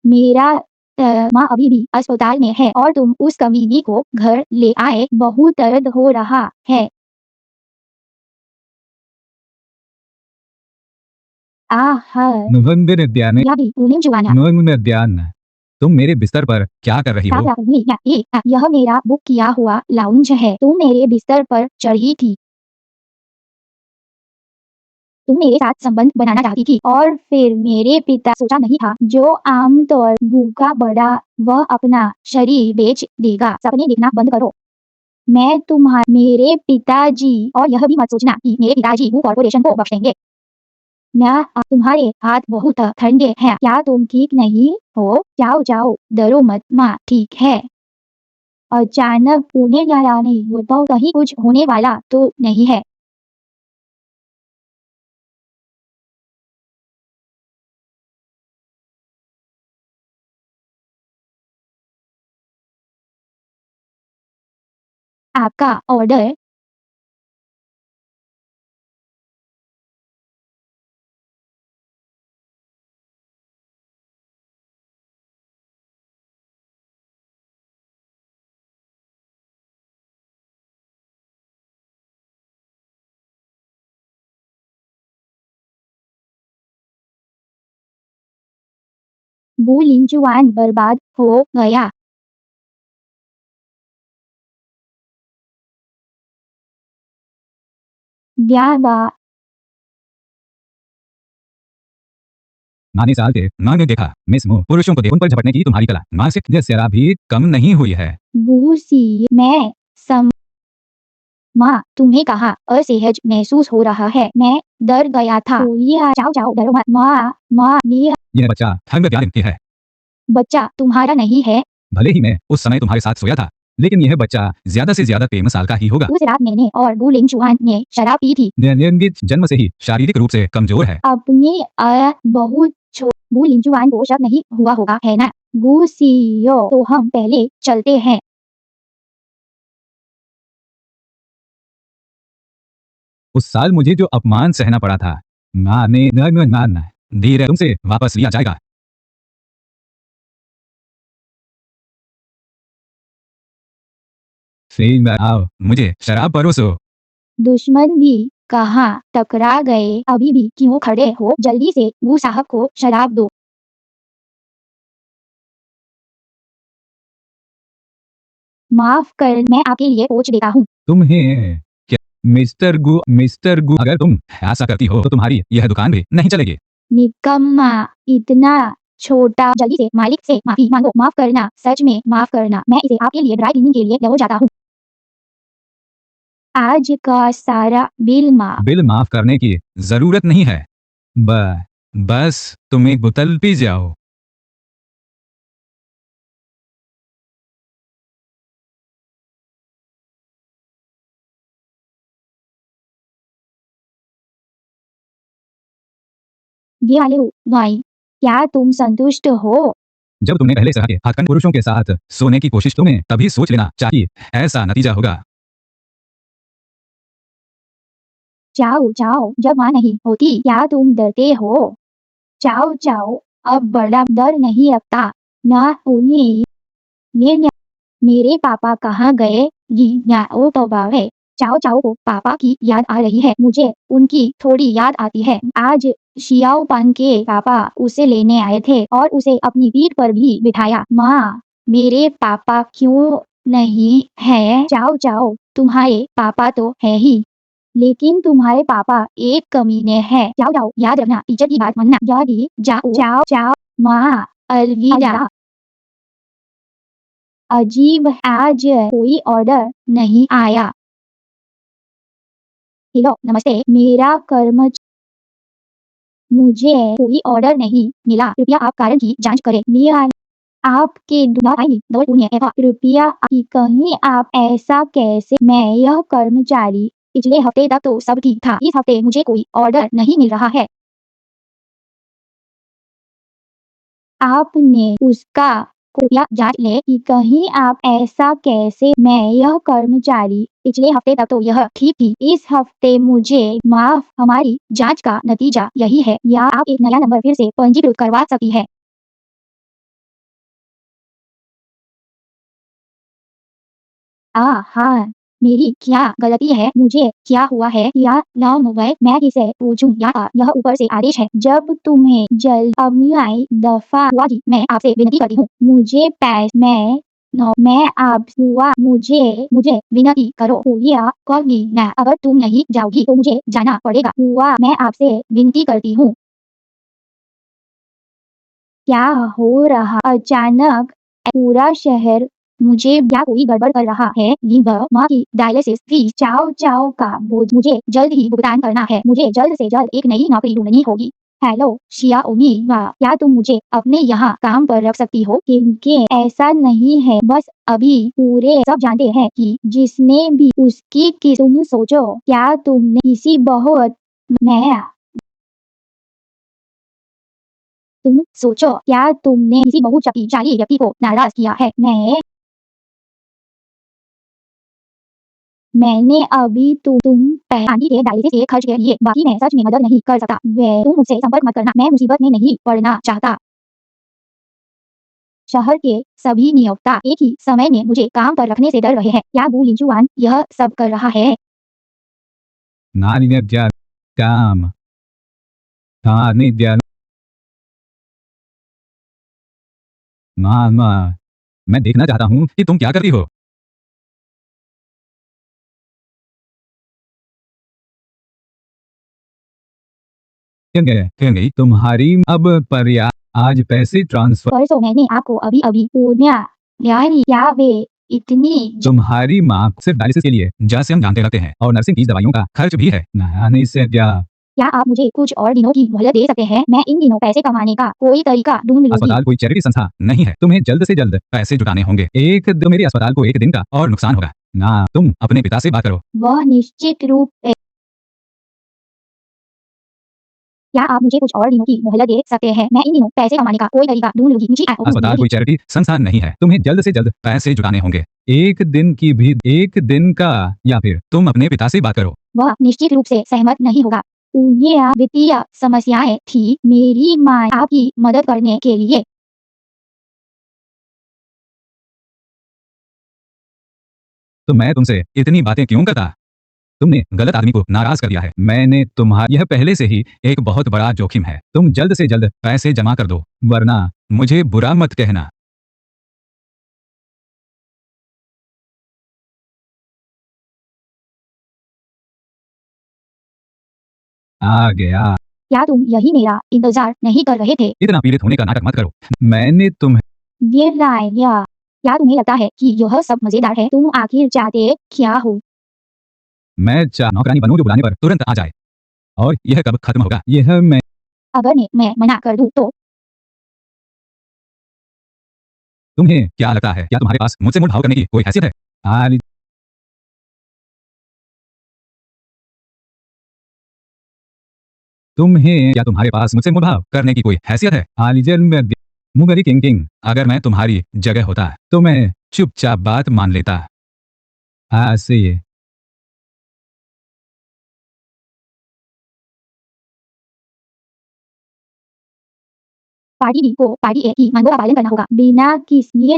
मेरा माँ अभी भी अस्पताल में है और तुम उस कमीनी को घर ले आए, बहुत दर्द हो रहा है। आह! नवंदर या भी उन्हें जुबाना। तुम मेरे बिस्तर पर क्या कर रही हो? यह मेरा बुक किया हुआ लाउंज है। तुम मेरे बिस्तर पर चढ़ी थी। तुम मेरे साथ संबंध बनाना चाहती थी और फिर मेरे पिता सोचा नहीं था जो आमतौर भूखा बड़ा वह अपना शरीर बेच देगा। सपने देखना बंद करो। मैं तुम्हारे मेरे पिताजी और यह भी मत सोचना कि मेरे पिताजी वो कॉर्पोरेशन को बख्श देंगे। मैं तुम्हारे हाथ बहुत ठंडे हैं। क्या तुम ठीक नहीं हो? जाओ जाओ, डरो मत माँ, ठीक है। अचानक उन्हें लगा नहीं वो तो कहीं कुछ होने वाला तो नहीं है। आपका ऑर्डर। वो लिंचुआन बर्बाद हो गया। ब्याह माँ ने साल थे, माँ ने देखा मिस मो पुरुषों को उन पर झपटने की तुम्हारी कला मानसिक जरा भी कम नहीं हुई है। बूसी मैं सम माँ तुम्हें कहा असहज महसूस हो रहा है। मैं डर गया था। जाओ जाओ, डरो मत माँ। माँ ने यह बच्चा थर्मोग्यान है। बच्चा तुम्हारा नहीं है। भले ही मैं उस समय तुम्हारे साथ सोया था, लेकिन यह बच्चा ज्यादा से ज्यादा 13 साल का ही होगा। उस रात मैंने और बू लिंचुआन ने शराब पी थी। जन्म से ही शारीरिक रूप से कमजोर है। अपने बहुत बू लिंचुआन को शक नहीं हुआ होगा, है ना? बू सीईओ, तो हम पहले चलते हैं। उस साल मुझे जो अपमान सहना पड़ा था, माँ ने धीरे तुमसे वापस लिया जाएगा। आओ मुझे शराब परोसो। दुश्मन भी कहाँ टकरा गए, अभी भी क्यों खड़े हो? जल्दी से बू साहब को शराब दो। माफ कर, मैं आपके लिए पोंछ देता हूँ। तुम्हें क्या मिस्टर गु अगर तुम ऐसा करती हो तो तुम्हारी यह दुकान भी नहीं चलेगी। निकम्मा, इतना छोटा। जल्दी से मालिक से माफी मांगो। माफ करना, सच में माफ करना। मैं इसे आपके लिए ड्राई क्लीनिंग के लिए ले जाता हूँ। आज का सारा बिल माफ करने की जरूरत नहीं है। बस तुम एक बोतल पी जाओ। ये वाले हो भाई, क्या तुम संतुष्ट हो? जब तुमने पहले सहा के हथकंड पुरुषों के साथ सोने की कोशिश तुम्हें तभी सोच लेना चाहिए ऐसा नतीजा होगा। जाओ जाओ, जब माँ नहीं होती क्या तुम डरते हो? जाओ जाओ, अब बड़ा डर नहीं लगता ना उन्हें। मेरे पापा कहाँ गए? जी या ओ तौबा है। चाओ चाओ को पापा की याद आ रही है। मुझे उनकी थोड़ी याद आती है। आज शियाओ पान के पापा उसे लेने आए थे और उसे अपनी पीठ पर भी बिठाया। माँ, मेरे पापा क्यों नहीं है? जाओ जाओ, तुम्हारे पापा तो है ही, लेकिन तुम्हारे पापा एक कमीने हैं। जाओ जाओ, याद रखना, टीचर की बात मानना। जाओ जाओ जाओ, माँ अलविदा। अजीब, आज कोई ऑर्डर नहीं आया। हेलो नमस्ते, मेरा मुझे कोई ऑर्डर नहीं मिला। कृपया आप कारण की जांच करें। आपके दो पुण्य एवं कृपया कि कहीं आप ऐसा कैसे? मैं यह कर्मचारी, पिछले हफ्ते तक तो सब ठीक था। इस हफ्ते मुझे कोई ऑर्डर नहीं मिल रहा है। आपने उसका कृपया जांच लें कि कहीं आप ऐसा कैसे? मैं यह कर्मचारी, पिछले हफ्ते तक तो यह ठीक थी। इस हफ्ते मुझे माफ। हमारी जांच का नतीजा यही है, या आप एक नया नंबर फिर से पंजीकृत करवा सकती है। हाँ, मेरी क्या गलती है? मुझे क्या हुआ है या ना मोबाइल मैं किसे पूछूं या यह ऊपर से आदेश है। जब तुम्हें जल्द अगली दफा हुआ जी मैं आपसे विनती करती हूँ मुझे मैं आप हुआ मुझे विनती करो हुआ कहोगी ना अगर तुम नहीं जाओगी तो मुझे जाना पड़ेगा हुआ मैं आपसे विनती करती हूँ। क्या हो रहा अचानक पूरा शहर मुझे क्या कोई गड़बड़ कर रहा है लीवर माँ की डायलिसिस फीस चाओ चाओ का बोझ मुझे जल्द ही भुगतान करना है मुझे जल्द से जल्द एक नई नौकरी ढूंढनी होगी। हेलो शियाओमी वाह क्या तुम मुझे अपने यहाँ काम पर रख सकती हो क्योंकि ऐसा नहीं है बस अभी पूरे सब जानते हैं कि जिसने भी उसकी कि तुम सोचो क्या तुमने किसी बहुत मैं तुम सोचो क्या तुमने किसी बहुत शक्तिशाली व्यक्ति को नाराज किया है मैंने अभी तुम आंटी के डायलिसिस के खर्च के लिए बाकी मैं सच में मदद नहीं कर सकता वे तुम मुझसे संपर्क मत करना मैं मुसीबत में नहीं पड़ना चाहता। शहर के सभी नियोक्ता एक ही समय में मुझे काम पर रखने से डर रहे हैं क्या बू लिंचुआन यह सब कर रहा है। नानिद्या काम नानिद्या मामा मैं देखना चाहता हूँ कि तुम क्या कर रही हो। क्यों गई तुम्हारी अब पर्या आज पैसे ट्रांसफर परसों मैंने आपको अभी अभी पूर्णिया यानी क्या वे इतनी तुम्हारी माँ सिर्फ डायलिसिस के लिए जैसे हम जानते रहते हैं और नर्सिंग की दवाइयों का खर्च भी है नानी से क्या आप मुझे कुछ और दिनों की मोहलत दे सकते हैं मैं इन दिनों पैसे कमाने का कोई तरीका ढूंढ लूंगी। अस्पताल कोई चैरिटी संस्था नहीं है तुम्हें जल्द से जल्द पैसे जुटाने होंगे एक दो मेरे अस्पताल को एक दिन का और नुकसान होगा ना तुम अपने पिता से बात करो। वह निश्चित रूप से क्या आप मुझे कुछ और दिनों की मोहलत दे सकते हैं मैं इन दिनों पैसे कमाने का कोई तरीका ढूंढ लूंगी। अस्पताल कोई चैरिटी संस्था नहीं है तुम्हें जल्द से जल्द पैसे जुटाने होंगे एक दिन की भी एक दिन का या फिर तुम अपने पिता से बात करो। वह निश्चित रूप से सहमत नहीं होगा उन्हें वित्तीय समस्याएं थी मेरी माँ आपकी मदद करने के लिए तो मैं तुमसे इतनी बातें क्यों करता तुमने गलत आदमी को नाराज कर दिया है मैंने तुम्हारा यह पहले से ही एक बहुत बड़ा जोखिम है तुम जल्द से जल्द पैसे जमा कर दो वरना मुझे बुरा मत कहना। आ गया क्या तुम यही मेरा इंतजार नहीं कर रहे थे। इतना पीड़ित होने का नाटक मत करो मैंने तुम्हें क्या तुम्हें लगता है कि यह सब मजेदार है तुम आखिर चाहते क्या हो। मैं नौकरानी बनूं जो बुलाने पर तुरंत आ जाए और यह कब खत्म होगा यह मैं अगर मैं मना कर दूं तो तुम्हें क्या लगता है क्या तुम्हारे पास मुझसे मोल भाव करने की कोई हैसियत है आली तुम्हें क्या तुम्हारे पास मुझसे मोल भाव करने की कोई हैसियत है आलीजल में मुगरी किंग किंग अगर मैं तुम्हारी जगह होता तो मैं चुपचाप बात मान लेता ऐसे पार्टी बी को पार्टी ए की मांगों का पालन करना होगा बिना किसी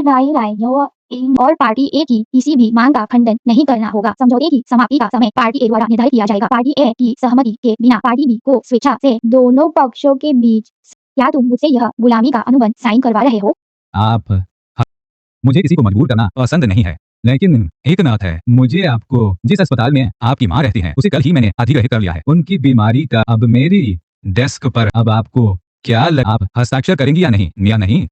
और पार्टी ए की किसी भी मांग का खंडन नहीं करना होगा समझौते की समाप्ति का समय पार्टी ए द्वारा निर्धारित किया जाएगा पार्टी ए की सहमति के बिना पार्टी बी को स्वेच्छा से दोनों पक्षों के बीच क्या तुम मुझसे यह गुलामी का अनुबंध साइन करवा रहे हो। आप मुझे किसी को मजबूर करना पसंद नहीं है लेकिन एक नाथ है मुझे आपको जिस अस्पताल में आपकी माँ रहती है उसे कल ही मैंने अधिग्रहित कर लिया है उनकी बीमारी का अब मेरी डेस्क पर अब आपको क्या आप हस्ताक्षर करेंगी या नहीं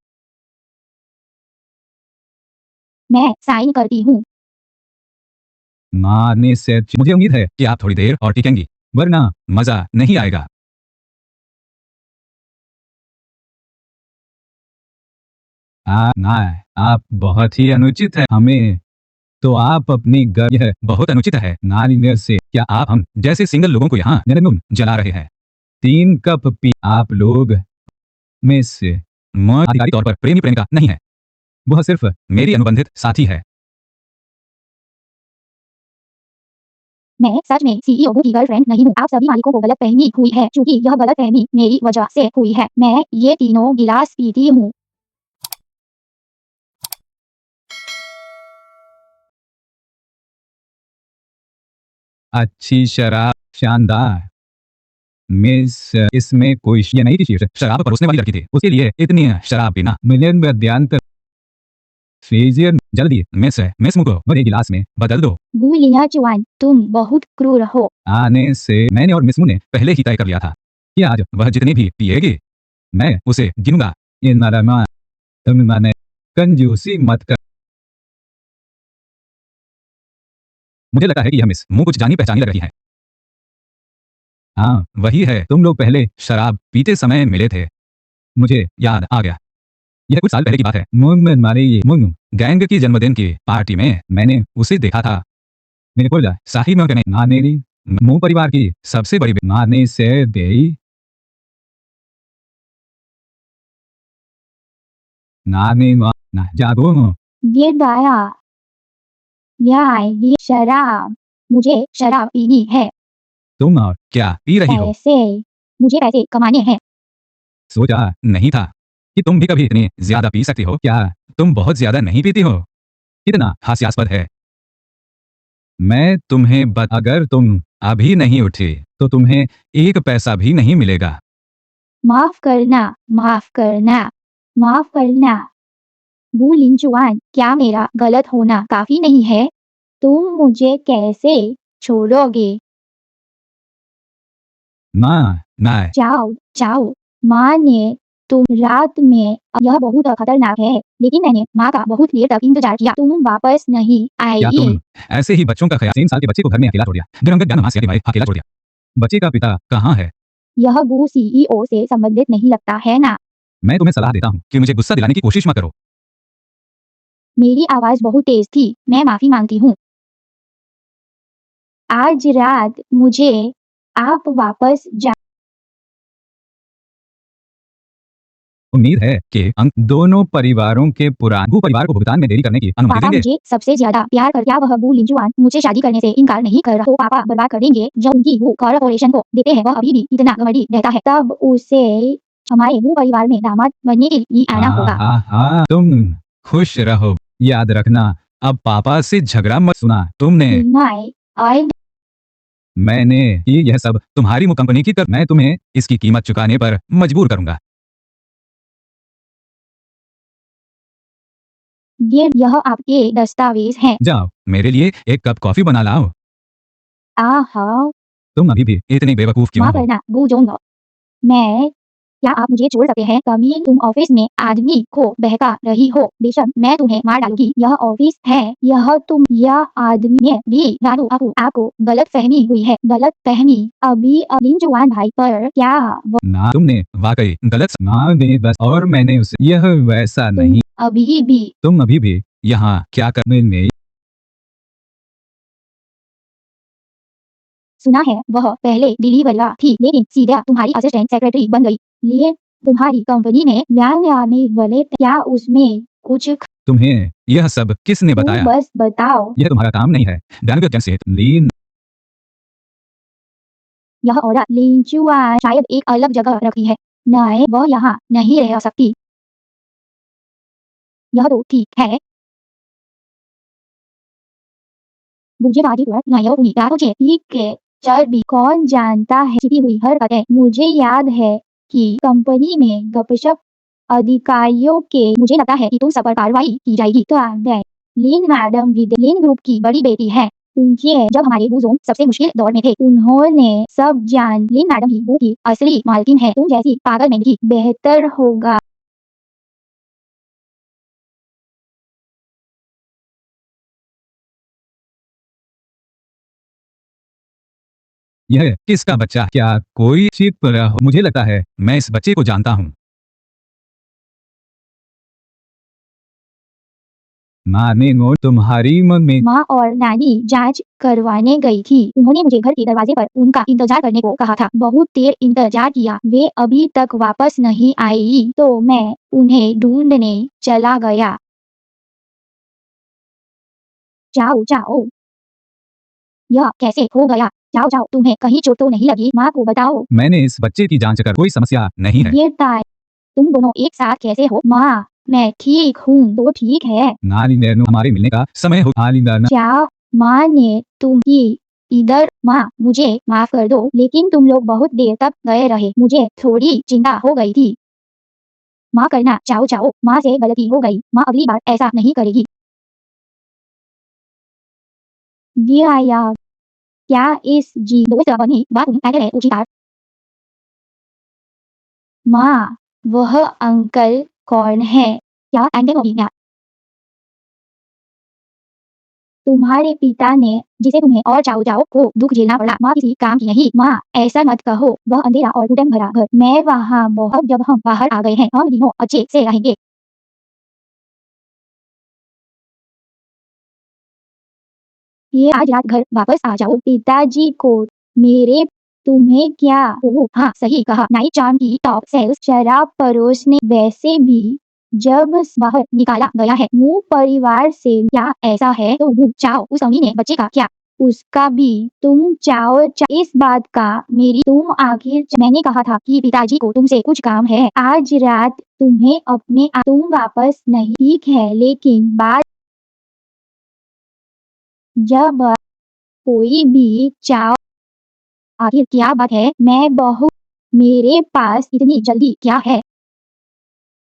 मैं साइन करती हूँ। मारने से मुझे उम्मीद है कि आप थोड़ी देर और टिकेंगी वरना मजा नहीं आएगा। ना आप बहुत ही अनुचित है हमें तो आप अपनी यह बहुत अनुचित है नानी से क्या आप हम जैसे सिंगल लोगों को यहाँ निर्गुण जला रहे हैं 3 कप पी आप लोग में से मैं आधिकारिक तौर पर प्रेमी प्रेमिका नहीं है वह सिर्फ मेरी अनुबंधित साथी है। मैं सच में सीईओ की गर्लफ्रेंड नहीं हूँ आप सभी मालिकों को गलत फहमी हुई है क्योंकि यह गलत फहमी मेरी वजह से हुई है मैं ये तीनों गिलास पीती हूँ। अच्छी शराब, शानदार। मिस, इसमें कोई ये नहीं थी, शराब परोसने वाली लड़की थी, उसके लिए इतनी शराब पीना मिलियन अध्ययन फ्रेजियर, जल्दी मिस मुको बड़े गिलास में बदल दो। गुलिया चुआन, तुम बहुत क्रूर हो। आने से मैंने और मिस मू ने पहले ही तय कर लिया था कि आज वह जितनी भी पिएगी मैं उसे गिनूंगा। ये नरमा तुम माने कंजूसी मत कर। मुझे लगता है कि यह मिस मू कुछ जानी पहचानी लग रही है। हाँ वही है, तुम लोग पहले शराब पीते समय मिले थे, मुझे याद आ गया। यह कुछ साल पहले की बात है। हमारी गैंग की जन्मदिन की पार्टी में मैंने उसे देखा था। मेरे को शाही में नाने मू परिवार की सबसे बड़ी नानी से देई नानी ना जागो। ये गाया, ये शराब, मुझे शराब पीनी है। तुम और क्या पी रही हो? पैसे, मुझे पैसे कमाने हैं। सोचा नहीं था कि तुम भी कभी इतनी ज्यादा पी सकती हो। क्या तुम बहुत ज्यादा नहीं पीती हो? कितना हास्यास्पद है। मैं तुम्हें अगर तुम अभी नहीं उठी तो तुम्हें एक पैसा भी नहीं मिलेगा। माफ करना, माफ करना, माफ करना। वू लिंचुआन, क्या मेरा गलत होना काफी नहीं है? तुम मुझे कैसे छोड़ोगे? ना ना जाओ जाओ, माँ ने तुम रात में, यह बहुत खतरनाक है, लेकिन मैंने माँ का बहुत देर तक इंतजार किया, तुम वापस नहीं क्या आई। तुम ऐसे ही बच्चों का ख्याल? 3 साल के बच्चे को घर में अकेला छोड़ दिया, दिवंगत ज्ञान महाशय ने अकेला छोड़ दिया। बच्चे का पिता कहाँ है? यह वू सीईओ से संबंधित नहीं लगता है ना? मैं तुम्हें सलाह देता हूँ कि मुझे गुस्सा दिलाने की कोशिश मत करो। मेरी आवाज बहुत तेज थी, मैं माफी मांगती हूँ। आज रात मुझे आप वापस जा। उम्मीद है कि अंक दोनों परिवारों के पुराने परिवार को भुगतान में देरी करने की अनुमति पापा देंगे। मुझे सबसे ज्यादा प्यार कर, क्या वह वू लिंचुआन मुझे शादी करने से इनकार नहीं कर रहा? तो पापा बर्बाद कर देंगे जो उनकी वू कॉर्पोरेशन को देते हैं। वह अभी भी इतना घमंडी रहता है, तब उसे हमारे वू परिवार में दामाद बनने के लिए आना होगा। तुम खुश रहो, याद रखना अब पापा से झगड़ा मत। सुना तुमने? आई मैंने यह सब तुम्हारी कंपनी की कर, मैं तुम्हें इसकी कीमत चुकाने पर मजबूर करूंगा। यह आपके दस्तावेज हैं। जाओ मेरे लिए एक कप कॉफी बना लाओ। आहा, तुम अभी भी इतनी बेवकूफ क्यों माफ हो? करना वू जोंग। मैं, क्या आप मुझे छोड़ सकते हैं? कमीन, तुम ऑफिस में आदमी को बहका रही हो। बेशक मैं तुम्हें मार डालूंगी। यह ऑफिस है, यह आदमी है भी रानू। आपको गलत फहमी हुई है, गलत फहमी। अभी लिंचुआन भाई पर क्या ना तुमने वाकई गलत दे बस, और मैंने उसे यह वैसा नहीं। अभी भी तुम अभी भी यहाँ क्या करने में? सुना है वह पहले डिलीवरी थी, लेकिन सीधा तुम्हारी असिस्टेंट सेक्रेटरी बन गई। लिए तुम्हारी कंपनी में न्याय आने वाले, क्या उसमें कुछ? तुम्हें यह सब किसने बताया? बस बताओ। यह तुम्हारा काम नहीं है। डायरेक्टर से लीन यह औरत लिंचुआन शायद एक अलग जगह रखी है। नहीं, वह यहाँ नहीं रह सकती। यह तो ठीक है। मुझे बाजी ठीक है। चर्बी कौन जानता है छिपी हुई हरकतें। मुझे याद है कि कंपनी में गपशप अधिकारियों के, मुझे लगता है कि तुम सब पर कार्रवाई की जाएगी। लिन मैडम लिन ग्रुप की बड़ी बेटी है। उनकी जब हमारे बुजुर्ग सबसे मुश्किल दौर में थे, उन्होंने सब जान, लिन मैडम ही वो की असली मालकिन है। तुम जैसी पागल में नहीं, बेहतर होगा। यह किसका बच्चा? क्या कोई चिप रहा हो? मुझे लगता है मैं इस बच्चे को जानता हूँ। माने नो तुम्हारी मन में। माँ और नानी जांच करवाने गई थी। उन्होंने मुझे घर के दरवाजे पर उनका इंतजार करने को कहा था। बहुत देर इंतजार किया, वे अभी तक वापस नहीं आई, तो मैं उन्हें ढूंढने चला गया। जाओ जाओ, यह कैसे हो गया? जाओ जाओ, तुम्हें कहीं चोट तो नहीं लगी? माँ को बताओ। मैंने इस बच्चे की जांच कर, कोई समस्या नहीं है। ये ताई, तुम दोनों एक साथ कैसे हो? माँ, मैं ठीक हूँ। तो ठीक है। नानी ने हमारे मिलने का समय हो। क्या माँ ने तुम्हें इधर माँ, मुझे माफ कर दो, लेकिन तुम लोग बहुत देर तक गए रहे, मुझे थोड़ी चिंता हो गई थी। माँ करना चाहो चाहो, माँ से गलती हो गई, माँ अगली बार ऐसा नहीं करेगी। दिया क्या इस जी दोस्त बनी बात है उचित। माँ, वह अंकल कौन है? क्या एंटोनी? तुम्हारे पिता ने, जिसे तुम्हें और चाओ चाओ को दुख झेलना पड़ा, माँ किसी काम की नहीं। माँ, ऐसा मत कहो, वह अंधेरा और घुटन भरा घर, मैं वहाँ बहुत, जब हम बाहर आ गए हैं, हम दिनों अच्छे से रहेंगे। ये आज रात घर वापस आ जाओ। पिताजी को मेरे, तुम्हें क्या? ओह हाँ, सही कहा, नाइट चार्म की टॉप सेल्स शराब परोसने। वैसे भी जब बाहर निकाला गया है मुंह परिवार से, क्या ऐसा है तो मुंह चाओ। उस अमीर ने बच्चे का क्या? उसका भी तुम चाओ इस बात का मेरी तुम आखिर मैंने कहा था कि पिताजी को तुमसे कुछ काम है आज रात, तुम्हें अपने तुम वापस नहीं। ठीक है, लेकिन बात जब कोई भी चाओ, आखिर क्या बात है? मैं बहुत, मेरे पास इतनी जल्दी क्या है?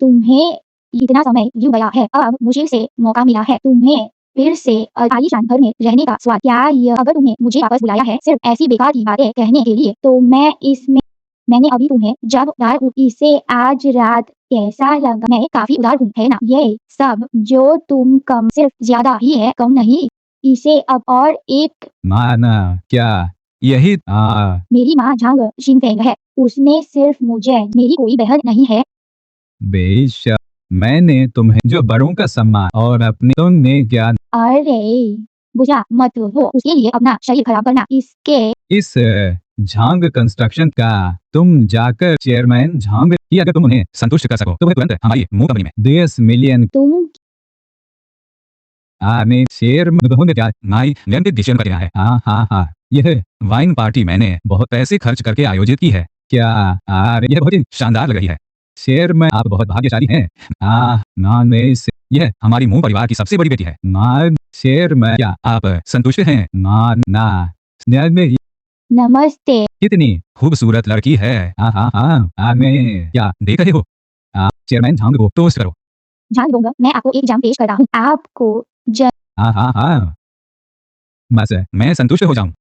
तुम्हें इतना समय क्यों गया है? अब मुझे से मौका मिला है तुम्हें फिर से आलीशान घर में रहने का स्वाद। क्या यह, अगर तुम्हें मुझे वापस बुलाया है सिर्फ ऐसी बेकार की बातें कहने के लिए, तो मैं इसमें, मैंने अभी तुम्हें जब उदार हूँ, इसे आज रात कैसा लगा? मैं काफी उदार हूँ, है ना? ये सब जो तुम कम, सिर्फ ज्यादा ही है, कम नहीं। इसे अब और एक, माना क्या यही मेरी माँ झांग शिनफेंग है, उसने सिर्फ मुझे, मेरी कोई बहन नहीं है। बेशक मैंने तुम्हें जो बड़ों का सम्मान और अपने, तुमने क्या अरे बुझा मत हो, उसके लिए अपना शरीर खराब करना। इसके इस झांग कंस्ट्रक्शन का तुम जाकर चेयरमैन झांग की, अगर तुम उन्हें संतुष्ट कर सको तो वह तुरंत हमारी मुंह कंपनी में 10 मिलियन तुम आने शेयर में क्या नाई नियंत्रित डिसीजन कर है। हाँ हाँ हाँ, यह वाइन पार्टी मैंने बहुत पैसे खर्च करके आयोजित की है। क्या यह बहुत ही शानदार लग रही है। शेर में आप बहुत भाग्यशाली हैं। ना यह हमारी मुंह परिवार की सबसे बड़ी बेटी है। ना शेर में क्या आप संतुष्ट हैं? ना ना में नमस्ते। कितनी खूबसूरत लड़की है। हाँ हाँ हाँ, मैं क्या देख रहे हो? चेयरमैन झांग को टोस्ट करो। जान दूंगा, मैं आपको एक जाम पेश करता हूँ आपको। हाँ हाँ हाँ, बस मैं संतुष्ट हो जाऊं।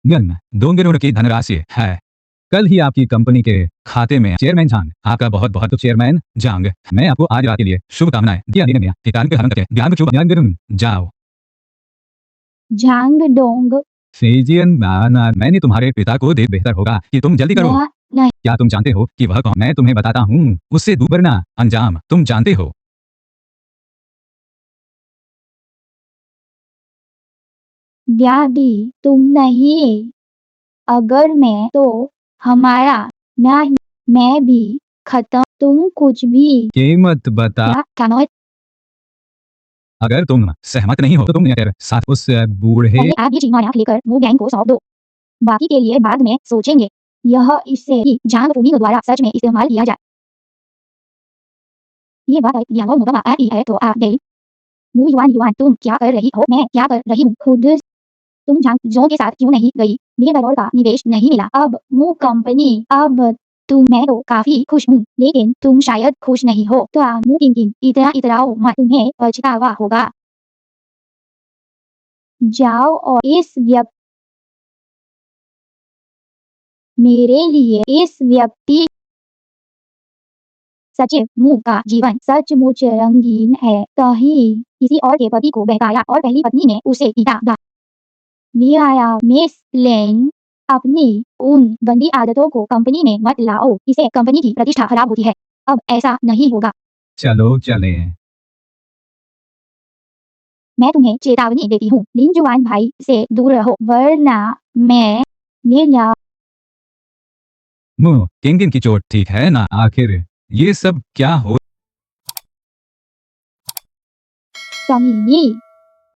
2 करोड़ की धनराशि है कल ही आपकी कंपनी के खाते में। चेयरमैन झांग, आपका बहुत बहुत। तो चेयरमैन झांग, मैं आपको आज रात के लिए शुभकामनाएं दिया देने में ठिकाने पे हरण करके ज्ञान शुभ ज्ञान करूं। जाओ। झांग डोंग, फेजियन मैंने तुम्हारे पिता को देख, बेहतर होगा कि तुम जल्दी करो। नहीं, क्या तुम जानते हो कि वह कौन? मैं तुम्हें बताता हूँ, उससे दूर ना अंजाम तुम जानते हो। ब्याबी तुम नहीं, अगर मैं तो हमारा नहीं, मैं भी खत्म, तुम कुछ भी कीमत बता। क्या कानोय? अगर तुम सहमत नहीं हो तो तुम मेरे साथ उस बूढ़े पहले आप ये चीमाया लेकर वो गैंग को सौंप दो, बाकी के लिए बाद में सोचेंगे। यह इससे ही झांग भूमि द्वारा सच में इस्तेमाल किया जाए। ये बात है तो आप गई। युआन युआन, तुम क्या कर रही हो? मैं क्या कर रही हूँ खुद? तुम झांग जो के साथ क्यों नहीं गई? 2 करोड़ का निवेश नहीं मिला, अब मु कंपनी, अब तुम, मैं तो काफी खुश हूँ, लेकिन तुम शायद खुश नहीं हो। तो मु किन इतना इतराओ मत, तुम्हें पछतावा होगा। जाओ और इस मेरे लिए इस व्यक्ति, सचिव मुंह का जीवन सचमुच रंगीन है। कहीं किसी और के पति को बहकाया और पहली पत्नी ने उसे पीटा। लिया मिस लेंग, अपनी उन गंदी आदतों को कंपनी में मत लाओ, इससे कंपनी की प्रतिष्ठा खराब होती है। अब ऐसा नहीं होगा। चलो चले। मैं तुम्हें चेतावनी देती हूँ, लिन जुआन भाई से दूर रहो, वरना मैं लिया। मुंह किंग की चोट ठीक है ना? आखिर ये सब क्या हो? कमीनी,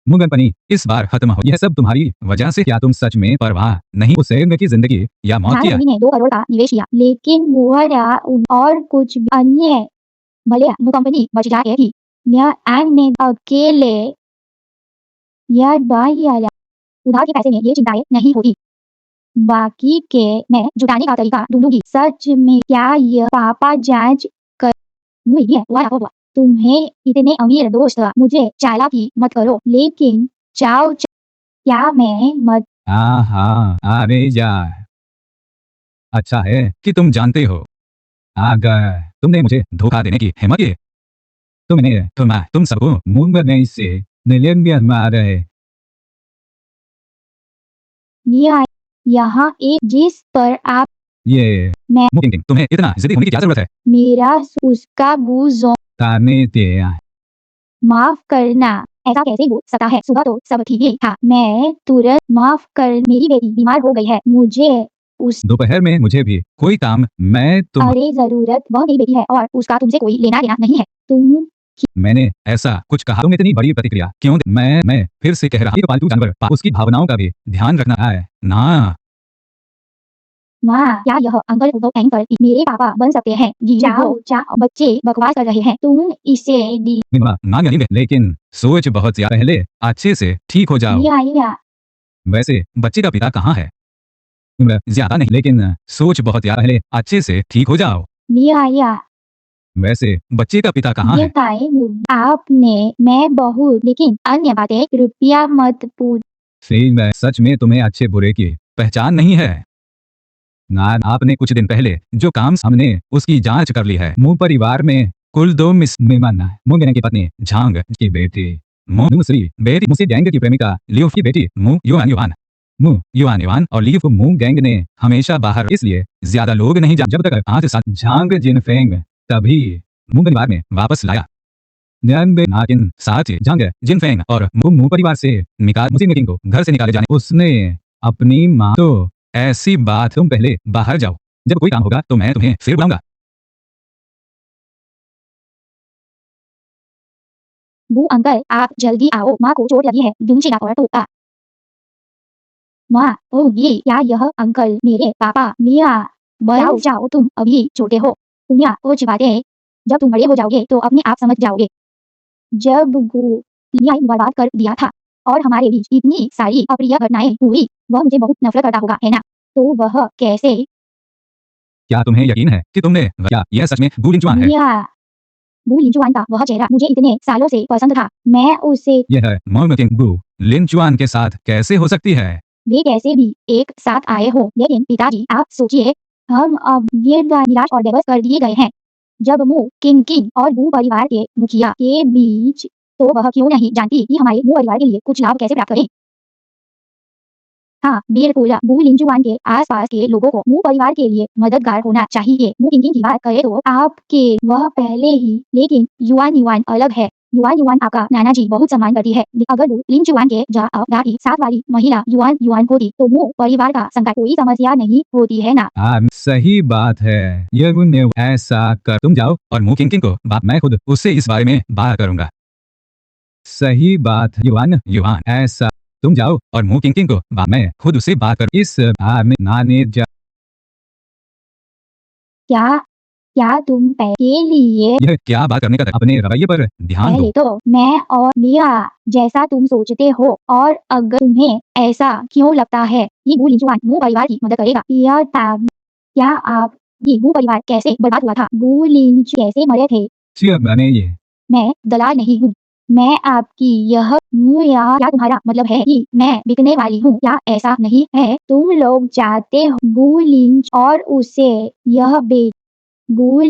मुगनपनी इस बार खत्म हो। यह सब तुम्हारी वजह से। क्या तुम सच में परवाह नहीं उस की जिंदगी या मौत की? ने 2 करोड़ का निवेश किया, लेकिन मुहरा और कुछ भी अन्य, भले वो कंपनी बच जाएगी। ने अकेले, यह उधार के पैसे में ये चिंताएं नहीं होती। बाकी के मैं जुटाने का तरीका ढूंढूंगी। सच में क्या यह पापा जांच कर हुआ तुम्हें इतने अमीर दोस्त, मुझे चालाकी मत करो। लेकिन क्या मैं मत हाँ, अरे यार, अच्छा है कि तुम जानते हो। अगर तुमने मुझे धोखा देने की हिम्मत की तो तुम सबको मुंह में इससे निलंबित मार रहे। यहाँ एक जिस पर आप ये मैं मुकिंग तुम्हें इतना जिद्दी होने की क्या जरूरत है? मेरा उसका गुजो ताने ते माफ करना, ऐसा कैसे हो सकता है? सुबह तो सब ठीक ही था। मैं तुरंत माफ कर, मेरी बेटी बीमार हो गई है, मुझे उस दोपहर में मुझे भी कोई काम मैं तुम अरे जरूरत वह मेरी बेटी है और उसका तुमसे कोई लेना देना नहीं है। तुम मैंने ऐसा कुछ कहा तुम इतनी बड़ी प्रतिक्रिया क्यों? मैं फिर से कह रहा हूं, पालतू जानवर उसकी भावनाओं का भी ध्यान रखना है ना। माँ, क्या यह अंकल एंकर मेरे पापा बन सकते हैं? जी जाओ, बच्चे बकवास कर रहे हैं। तुम इसे लेकिन सोच बहुत ज्यादा, पहले अच्छे से ठीक हो जाओ। वैसे बच्चे का पिता कहाँ है? ज्यादा नहीं, लेकिन सोच बहुत ज्यादा, पहले अच्छे से ठीक हो जाओ। वैसे बच्चे का पिता कहाँ है? आपने मैं बहुत, लेकिन अन्य बातें कृपया मत पूछ। सच में तुम्हें अच्छे बुरे की पहचान नहीं है ना। आपने कुछ दिन पहले जो काम हमने उसकी जांच कर ली है। मु परिवार में कुल 2 मेहमान, मुंगेन की पत्नी झांग की बेटी दूसरी बेटी मुसी गैंग की प्रेमिका लियू की बेटी मु युआन युआन और लियू को मु गैंग ने हमेशा बाहर, इसलिए ज्यादा लोग नहीं जब तक आज साथ झांग जिनफेंग तभी मु परिवार में वापस लाया। नाकिन साथ ही झांग जिनफेंग और मु परिवार से मुसी को घर से निकाले जाने उसने अपनी माँ तो ऐसी बात, तुम पहले बाहर जाओ, जब कोई काम होगा तो मैं तुम्हें फिर बुलाऊंगा। वो अंकल आप जल्दी आओ, माँ को चोट लगी है। दुमचिना और टोका। माँ, ओह ये क्या यह अंकल मेरे पापा मिया जाओ तुम अभी छोटे हो। मिया कुछ बातें जब तुम बड़े हो जाओगे तो अपने आप समझ जाओगे। जब बर्बाद कर दिया था और हमारे बीच इतनी सारी अप्रिय घटनाएं हुई, वह मुझे बहुत नफरत करता होगा, है ना? तो वह कैसे? क्या तुम्हें यकीन है कि तुमने क्या यह सच में गु लिंचुआन है? गु लिंचुआन का वह चेहरा मुझे इतने सालों से पसंद था। मैं उसे यह गु लिंचुआन के साथ कैसे हो सकती है? वे कैसे भी एक साथ आए हो। लेकिन पिताजी आप सोचिए, हम अब ये निराश और बेबस कर दिए गए हैं। जब मु किंग और गु परिवार के मुखिया के बीच, तो वह क्यों नहीं जानती कि हमारे गु परिवार के लिए कुछ लाभ कैसे प्राप्त करें? हाँ बिल्कुल, गु लिंचुआन के आसपास के लोगों को मु परिवार के लिए मददगार होना चाहिए। मु किंग की बात करें तो आपके वह पहले ही, लेकिन युआन अलग है। युआन आपका नाना जी बहुत सम्मान करती है। अगर वो लिंचुआन के साथ वाली महिला युआन होती तो मु परिवार का संकट कोई समस्या नहीं होती, है ना? सही बात है। ने ऐसा कर, तुम जाओ और मु किंग को मैं खुद उससे इस बारे में बात करूंगा। सही बात युआन ऐसा, तुम जाओ और मु किंग को मैं खुद उससे बात कर। इस नाने क्या तुम के लिए यह क्या बात करने का था? अपने रवैये पर ध्यान दो। पहले तो मैं और मिया जैसा तुम सोचते हो, और अगर तुम्हें ऐसा क्यों लगता है कि गु लिंचुआन मु परिवार की मदद करेगा, क्या आप ये गु परिवार कैसे बर्बाद हुआ था? गु लिंचु कैसे मरे थे? मैं दलाल नहीं हूँ। मैं आपकी यह क्या तुम्हारा मतलब है कि मैं बिकने वाली हूँ? क्या ऐसा नहीं है? तुम लोग चाहते हो गु लिंच और उसे यह तुम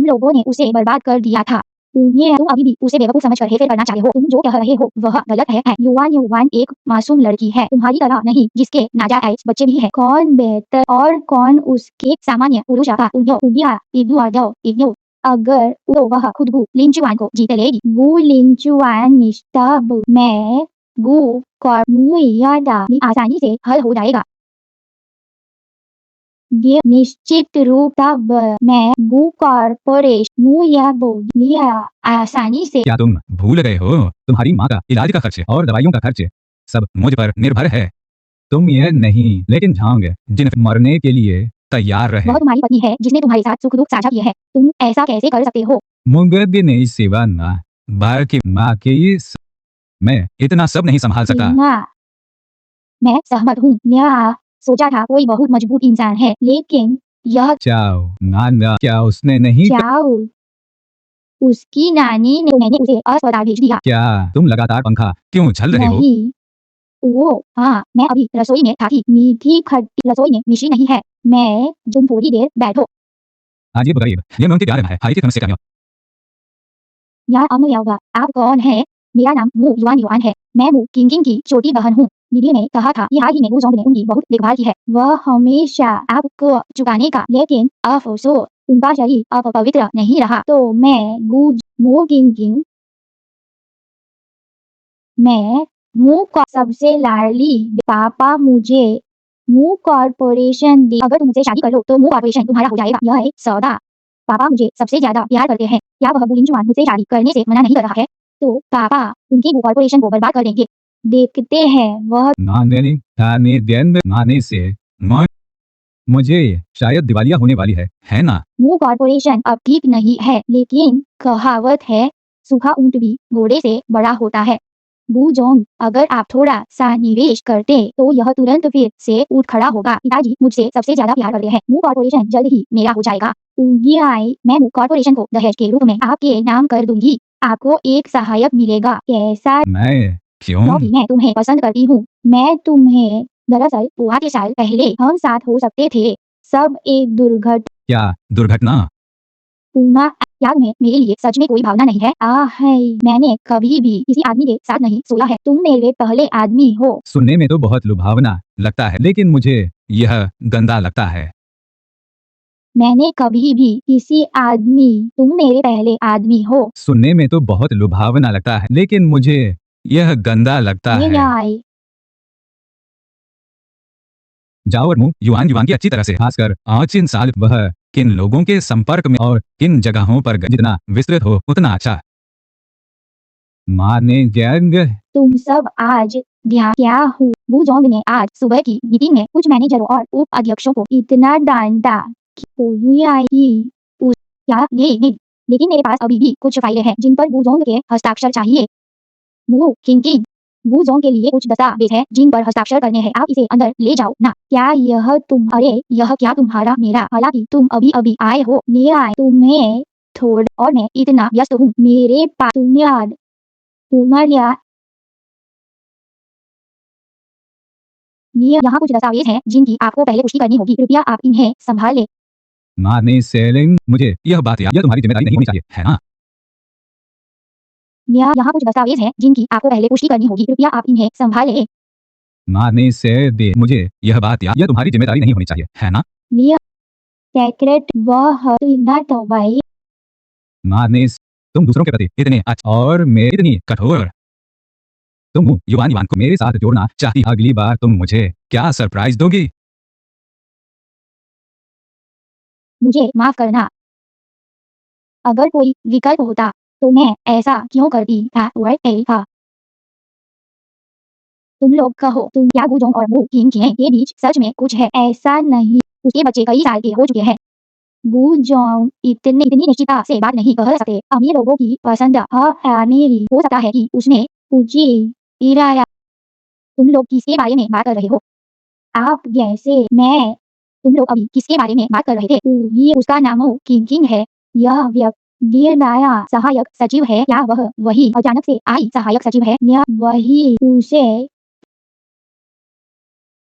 लोगों ने उसे बर्बाद कर दिया था। तुम अभी भी उसे बेवकूफ समझकर हेरफेर करना चाहते हो। तुम जो कह रहे हो वह गलत है। युवान एक मासूम लड़की है, तुम्हारी तरह नहीं जिसके नाजायज बच्चे भी है। कौन बेहतर और कौन उसके सामान्य पुरुष अगर तो वह खुद गु लिंचुआन को जीत लेगी। गु लिंचुआन निश्चित मैं गु आसानी से हल हो जाएगा। ये निश्चित रूप तब मैं गु कॉर्पोरेशन आसानी से। क्या तुम भूल गए हो? तुम्हारी माँ का इलाज का खर्च और दवाइयों का खर्च सब मुझ पर निर्भर है। तुम यह नहीं, लेकिन झांग जिन मरने के लिए तैयार रहे। वह तुम्हारी पत्नी है जिसने तुम्हारे साथ सुख दुख साझा किए हैं। तुम ऐसा कैसे कर सकते हो? मुंगद नहीं सेवा ना बार की माँ के मैं इतना सब नहीं संभाल सकता। टीना, मैं सहमत हूँ। न्या सोचा था कोई बहुत मजबूत इंसान है, लेकिन यह चाओ, ना क्या उसने नहीं चाओ, उसकी नानी ने, तो मैंने उसे अस्पताल भेज दिया। क्या तुम लगातार पंखा क्यों झल रहे हो? नहीं, ओह हाँ, मैं अभी रसोई में था थी। मीठी खट्टी रसोई में मिश्री नहीं है। मैं तुम थोड़ी देर बैठो। अजीब गरीब, ये मैं उनके प्यार में है। हाई की समस्या क्या? या अमयावा, आप कौन है? मेरा नाम मु युआन युआन है। मैं मु किंग की छोटी बहन हूँ। दीदी ने कहा था कि हाल ही में वू जोंग ने उनकी बहुत देखभाल की है। वह हमेशा आपको चुकाने का, लेकिन अफसोस उनका शरीर अब पवित्र नहीं रहा। तो मैं मु किंग, मैं मु का सबसे लाडली पापा मुझे मु कॉर्पोरेशन दे। अगर तुम मुझसे शादी कर लो तो मु कॉर्पोरेशन तुम्हारा हो जाएगा। यह एक सौदा। पापा मुझे सबसे ज्यादा प्यार करते हैं। क्या वह बुलिंजुआन मुझसे शादी करने से मना नहीं कर रहा है? तो पापा उनकी वो कॉर्पोरेशन को बर्बाद कर देंगे। देखते हैं वह नाने से मुझे शायद दिवालिया होने वाली है ना? मु कॉर्पोरेशन अब ठीक नहीं है, लेकिन कहावत है सूखा ऊंट भी घोड़े से बड़ा होता है। बू जोंग, अगर आप थोड़ा सा निवेश करते तो यह तुरंत फिर से उठ खड़ा होगा। पिताजी मुझसे सबसे ज्यादा प्यार करते हैं। मु कॉर्पोरेशन जल्द ही मेरा हो जाएगा। मैं मु कॉर्पोरेशन को दहेज के रूप में आपके नाम कर दूंगी। आपको एक सहायक मिलेगा। कैसा? मैं क्यों? क्योंकि मैं तुम्हें पसंद करती हूँ। मैं तुम्हें दरअसल 5 साल पहले हम साथ हो सकते थे। सब एक क्या दुर्घटना? पूना, क्या तुम्हें मेरे लिए सच में कोई भावना नहीं है? है, मैंने कभी भी किसी आदमी के साथ नहीं सोया है। तुम मेरे पहले आदमी हो। सुनने में तो बहुत लुभावना लगता है, लेकिन मुझे यह गंदा लगता है। मैंने कभी भी किसी आदमी तुम मेरे पहले आदमी हो। सुनने में तो बहुत लुभावना लगता है, लेकिन मुझे यह गंदा लगता ये है। न्याय। जाओ और मुंह युआन युआन की अच्छी तरह से, खासकर 5 साल वह किन लोगों के संपर्क में और किन जगहों पर जितना विस्तृत हो उतना अच्छा। माने जंग तुम सब आज ध्यान क्या हूँ? वू जोंग ने आज सुबह की मीटिंग में कुछ मैनेजरों और उप अध्यक्षों को इतना डांटा कि कोई आई उस क्या ये नहीं। लेकिन मेरे पास अभी भी कुछ फाइलें हैं जिन पर वू जोंग के हस्ताक्षर चाहिए। मु किंग वू जोंग के लिए कुछ दस्तावेज है जिन पर हस्ताक्षर करने हैं। आप इसे अंदर ले जाओ ना। क्या यह तुम्हारा मेरा? हालांकि तुम अभी अभी आए हो, ले आए तुम्हें थोड़ा, और मैं इतना व्यस्त हूँ मेरे पास तुम्हें याद तुम्हारा यहाँ कुछ दस्तावेज हैं जिनकी आपको पहले पुष्टि करनी होगी। कृपया आप इन्हें संभाल ले। माने सेलिंग, मुझे यह बात यह तुम्हारी जिम्मेदारी नहीं होनी चाहिए, है ना? यहाँ कुछ दस्तावेज हैं जिनकी आपको पहले पुष्टि करनी होगी। कृपया आप इन्हें संभाल ले। माने से दे, मुझे यह बात यह तुम्हारी जिम्मेदारी नहीं होनी चाहिए, है ना? सेक्रेट वह तो भाई। माने तुम दूसरों के प्रति इतने अच्छे और मैं इतनी कठोर। तुम युवान युवान को मेरे साथ जोड़ना चाहती। अगली बार तुम मुझे क्या सरप्राइज दोगी? मुझे माफ करना। अगर कोई विकल्प होता तो मैं ऐसा क्यों करती था? तुम लोग कहो, तुम क्या वू जोंग और वू किंग के बीच सच में कुछ है? ऐसा नहीं। उसके बच्चे कई साल के हो चुके हैं। वू जोंग इतनी निश्चितता से बात नहीं कर सकते। अमीर लोगों की पसंद मेरी हो सकता है कि उसने पूछी इराया। तुम लोग किसके बारे में बात कर रहे हो? आप जैसे मैं। तुम लोग अभी किसके बारे में बात कर रहे थे? ये उसका नाम किंग है। यह व्यक्ति नया सहायक सचिव है। क्या वह वही अचानक से आई सहायक सचिव है? या वही उसे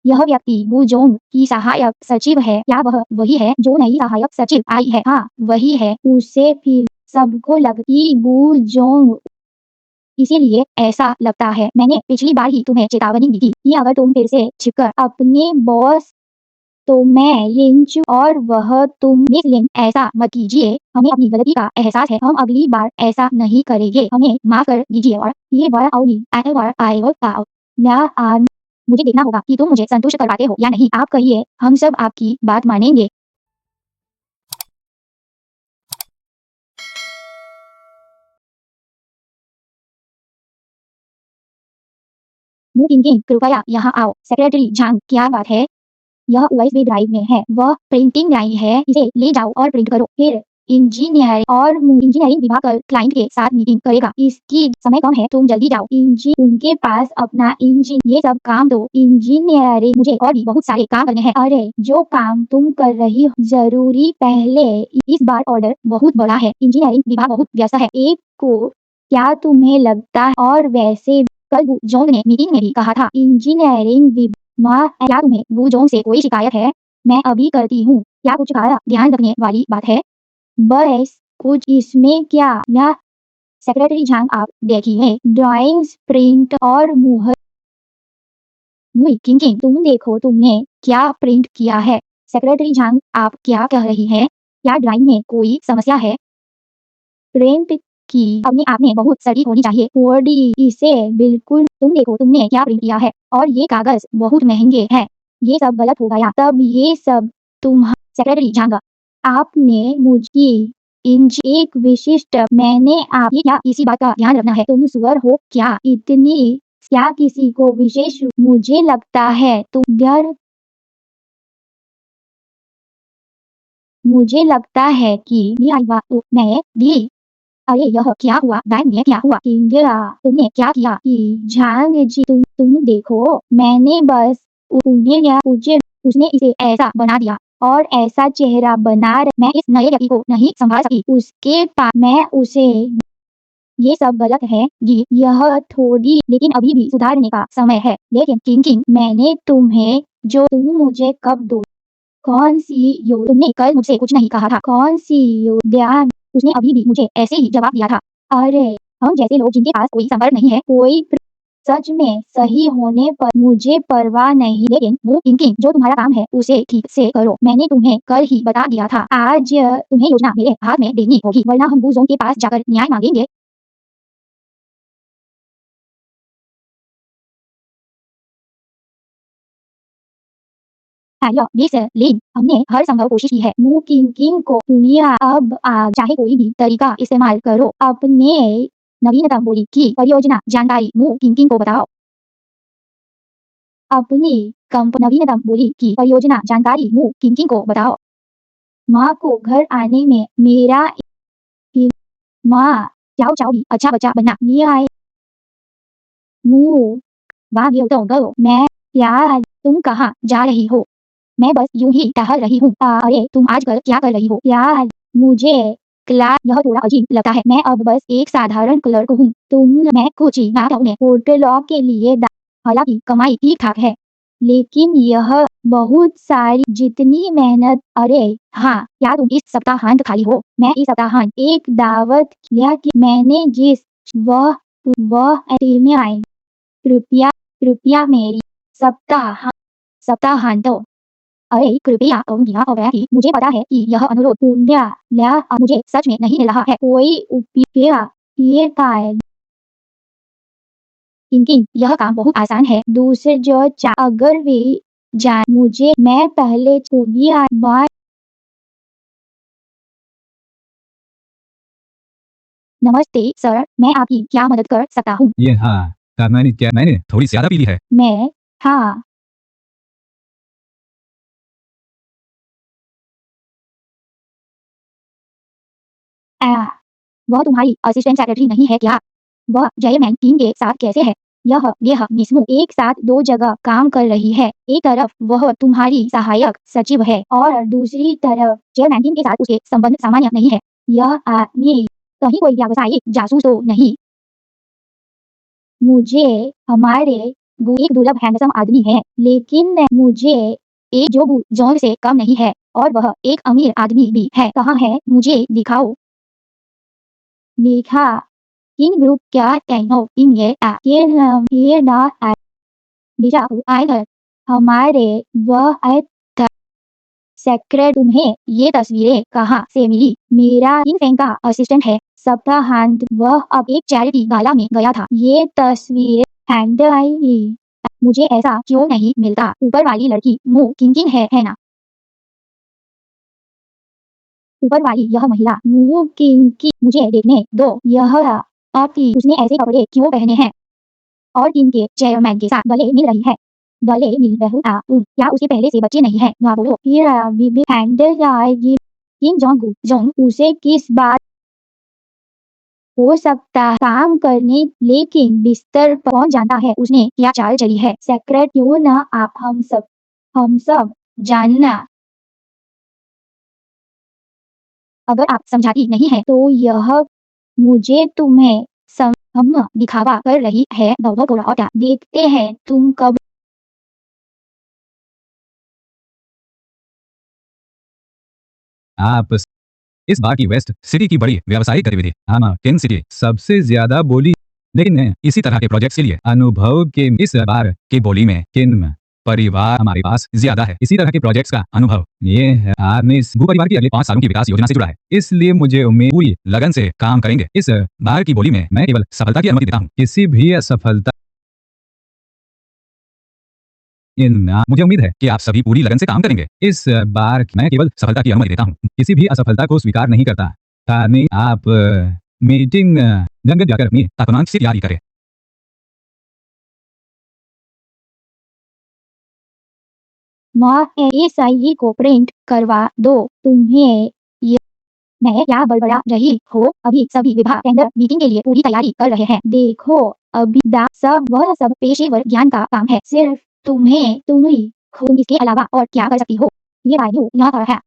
यह व्यक्ति वू जोंग की सहायक सचिव है? क्या वह वही है जो नई सहायक सचिव आई है? हाँ, वही है। उसे फिर सबको लगती वू जोंग, इसीलिए ऐसा लगता है मैंने पिछली बार ही तुम्हें चेतावनी दी थी कि अगर तुम फिर से छिपकर अपने बॉस तो मैं लिंच और वह तुम। मिस लिन, ऐसा मत कीजिए। हमें अपनी गलती का एहसास है। हम अगली बार ऐसा नहीं करेंगे। हमें माफ कर दीजिए। और ये बार आओ मुझे देखना होगा कि तुम मुझे संतुष्ट कर पाते हो या नहीं। आप कहिए, हम सब आपकी बात मानेंगे। मु किंग, कृपया यहाँ आओ। सेक्रेटरी झांग, क्या बात है? यह यूएसबी ड्राइव में है। वह प्रिंटिंग लाइन है। इसे ले जाओ और प्रिंट करो। फिर इंजीनियर और इंजीनियरिंग विभाग का क्लाइंट के साथ मीटिंग करेगा। इसकी समय कम है, तुम जल्दी जाओ। उनके पास अपना ये सब काम दो। इंजीनियरिंग मुझे और भी बहुत सारे काम करने हैं। अरे जो काम तुम कर रही हो जरूरी पहले, इस बार ऑर्डर बहुत बड़ा है। इंजीनियरिंग विभाग बहुत व्यस्त है। एक को क्या तुम्हें लगता है? और वैसे कल वू जोंग ने मीटिंग में भी कहा था इंजीनियरिंग विभाग, क्या तुम्हें वू जोंग से कोई शिकायत है? मैं अभी करती हूँ। क्या कुछ खाया ध्यान रखने वाली बात है? बस कुछ इसमें क्या ना। सेक्रेटरी झांग, आप देखिए ड्राइंग्स, प्रिंट और मुहर किंग, तुम देखो तुमने क्या प्रिंट किया है। सेक्रेटरी झांग, आप क्या कह रही हैं? क्या ड्राइंग में कोई समस्या है? प्रिंट की अपने आप में बहुत सटीक होनी चाहिए। फोर्डी इसे बिल्कुल, तुम देखो तुमने क्या प्रिंट किया है। और ये कागज बहुत महंगे हैं। ये सब गलत हो गया तब ये सब तुम। सेक्रेटरी झांग, आपने मुझे एक विशिष्ट, मैंने आप ये क्या इसी बात का ध्यान रखना है? तुम सुअर हो क्या? इतनी क्या किसी को विशेष मुझे लगता है तुम डर, मुझे लगता है कि मैं भी। अरे यह क्या हुआ? बैंक में क्या हुआ? किंगरा, तुमने क्या किया? कि झांग जी, तुम देखो, मैंने बस उन्हें या उसने इसे ऐसा बना दिया और ऐसा चेहरा मैं इस नए व्यक्ति को नहीं संभाल सकी। उसके पास मैं उसे, ये सब गलत है जी। यह थोड़ी, लेकिन अभी भी सुधारने का समय है। लेकिन किंग, मैंने तुम्हें जो तुम मुझे कब दो, कौन सी तुमने कल मुझसे कुछ नहीं कहा था। कौन सी ध्यान, उसने अभी भी मुझे ऐसे ही जवाब दिया था। अरे हम जैसे लोग जिनके पास कोई संपर्क नहीं है, सच में सही होने पर मुझे परवाह नहीं, लेकिन वो किंग जो तुम्हारा काम है उसे ठीक से करो। मैंने तुम्हें कल ही बता दिया था। आज तुम्हें योजना मेरे हाथ में देनी होगी, वरना हम बूजों के पास जाकर न्याय मांगेंगे। हेलो मिस लिन, हमने हर संभव कोशिश की है। मु किंग को दुनिया अब चाहे कोई भी तरीका इस्तेमाल करो। अपने नवीनतम बोली की परियोजना जानकारी मु किंग को बताओ। अपनी नवीनतम बोली की परियोजना जानकारी मु किंग को बताओ। माँ को घर आने में मेरा माँ, चाओ चाओ भी अच्छा बच्चा बनना। न्याय मु वाह गो, मैं क्या, तुम कहाँ जा रही हो? मैं बस यूं ही टहल रही हूँ। अरे तुम आजकल क्या कर रही हो? यार मुझे क्लास, यह थोड़ा अजीब लगता है। मैं अब बस एक साधारण क्लर्क हूँ। मैं कुछ ही ने होटलों के लिए हालांकि कमाई ठीक ठाक है, लेकिन यह बहुत सारी जितनी मेहनत। अरे हाँ, क्या तुम इस सप्ताहांत खाली हो? मैं इस सप्ताहांत एक दावत किया कि मैंने जिस वह में आए। कृपया कृपया मेरी सप्ताहांत। अरे कृपया कि मुझे पता है कि यह अनुरोध मुझे सच में नहीं मिल रहा है। कोई उपया ये पाए किंग, यह काम बहुत आसान है। दूसरे जो अगर वे जान मुझे, मैं पहले बाय। नमस्ते सर, मैं आपकी क्या मदद कर सकता हूँ? ये हाँ, मैंने थोड़ी सी ज्यादा पी ली है। मैं, हाँ, वह तुम्हारी असिस्टेंट सेक्रेटरी नहीं है क्या? वह जयमैन टीम के साथ कैसे है? यह मिसमू एक साथ दो जगह काम कर रही है। एक तरफ वह तुम्हारी सहायक सचिव है और दूसरी तरफ चेयरमैन टीम के साथ उसके संबंध सामान्य नहीं है। यह आदमी कहीं कोई व्यावसायिक जासूस तो नहीं? मुझे हमारे एक दुर्लभ हैंडसम आदमी है, लेकिन मुझे एक जो जॉन से कम नहीं है और वह एक अमीर आदमी भी है। कहाँ है? मुझे दिखाओ। लिखा इन ग्रुप क्या कहनो इन ये ना दिशा आएगा हमारे वह सेक्रेट। तुम्हें ये तस्वीरें कहाँ से मिली? मेरा इन फैन का असिस्टेंट है। सप्ताहांत वह अब एक चैरिटी गाला में गया था। ये तस्वीर हैंड आई, मुझे ऐसा क्यों नहीं मिलता? ऊपर वाली लड़की मु किंग है ना? ऊपर वाली यह महिला मु किंग की, मुझे देखने दो। यह आपकी, उसने ऐसे कपड़े क्यों पहने हैं और टीम के चेयरमैन के साथ गले मिल रही है? गले मिल रही क्या उसके पहले से बच्चे नहीं है? ना बोलो। फिर बीबी हैंडल आएगी। किम जोंग जोंग उसे किस बात हो सकता काम करने, लेकिन बिस्तर पर कौन जानता है उसने क्या चाल चली है। सेक्रेट क्यों ना आप हम सब जानना। अगर आप समझाती नहीं है तो यह मुझे तुम्हें हम दिखावा कर रही है। देखते हैं तुम कब आप इस बार की वेस्ट सिटी की बड़ी व्यावसायिक गतिविधि हाँ किन सिटी सबसे ज्यादा बोली, लेकिन इसी तरह के प्रोजेक्ट्स के लिए अनुभव के इस बार की बोली में किन परिवार हमारे पास ज्यादा है। इसी तरह के प्रोजेक्ट्स का अनुभव ये है आपने इस भू परिवार की अगले 5 सालों की विकास योजना से जुड़ा है, इसलिए मुझे उम्मीद पूरी लगन से काम करेंगे। इस बार की बोली में मैं केवल सफलता की अनुमति देता हूँ, किसी भी असफलता मुझे उम्मीद है कि आप सभी पूरी लगन से काम करेंगे। इस बार मैं केवल सफलता की अनुमति देता हूँ, किसी भी असफलता को स्वीकार नहीं करता। तानी आप मीटिंग जंगल जाकर अपनी तापमान से तैयारी करें। SIE को प्रिंट करवा दो। तुम्हें मैं क्या बड़बड़ा रही हो, अभी सभी विभाग टेंडर मीटिंग के लिए पूरी तैयारी कर रहे हैं। देखो अभी वह सब पेशेवर ज्ञान का काम है, सिर्फ तुम ही खुद इसके अलावा और क्या कर सकती हो। ये वायु यहाँ पर है।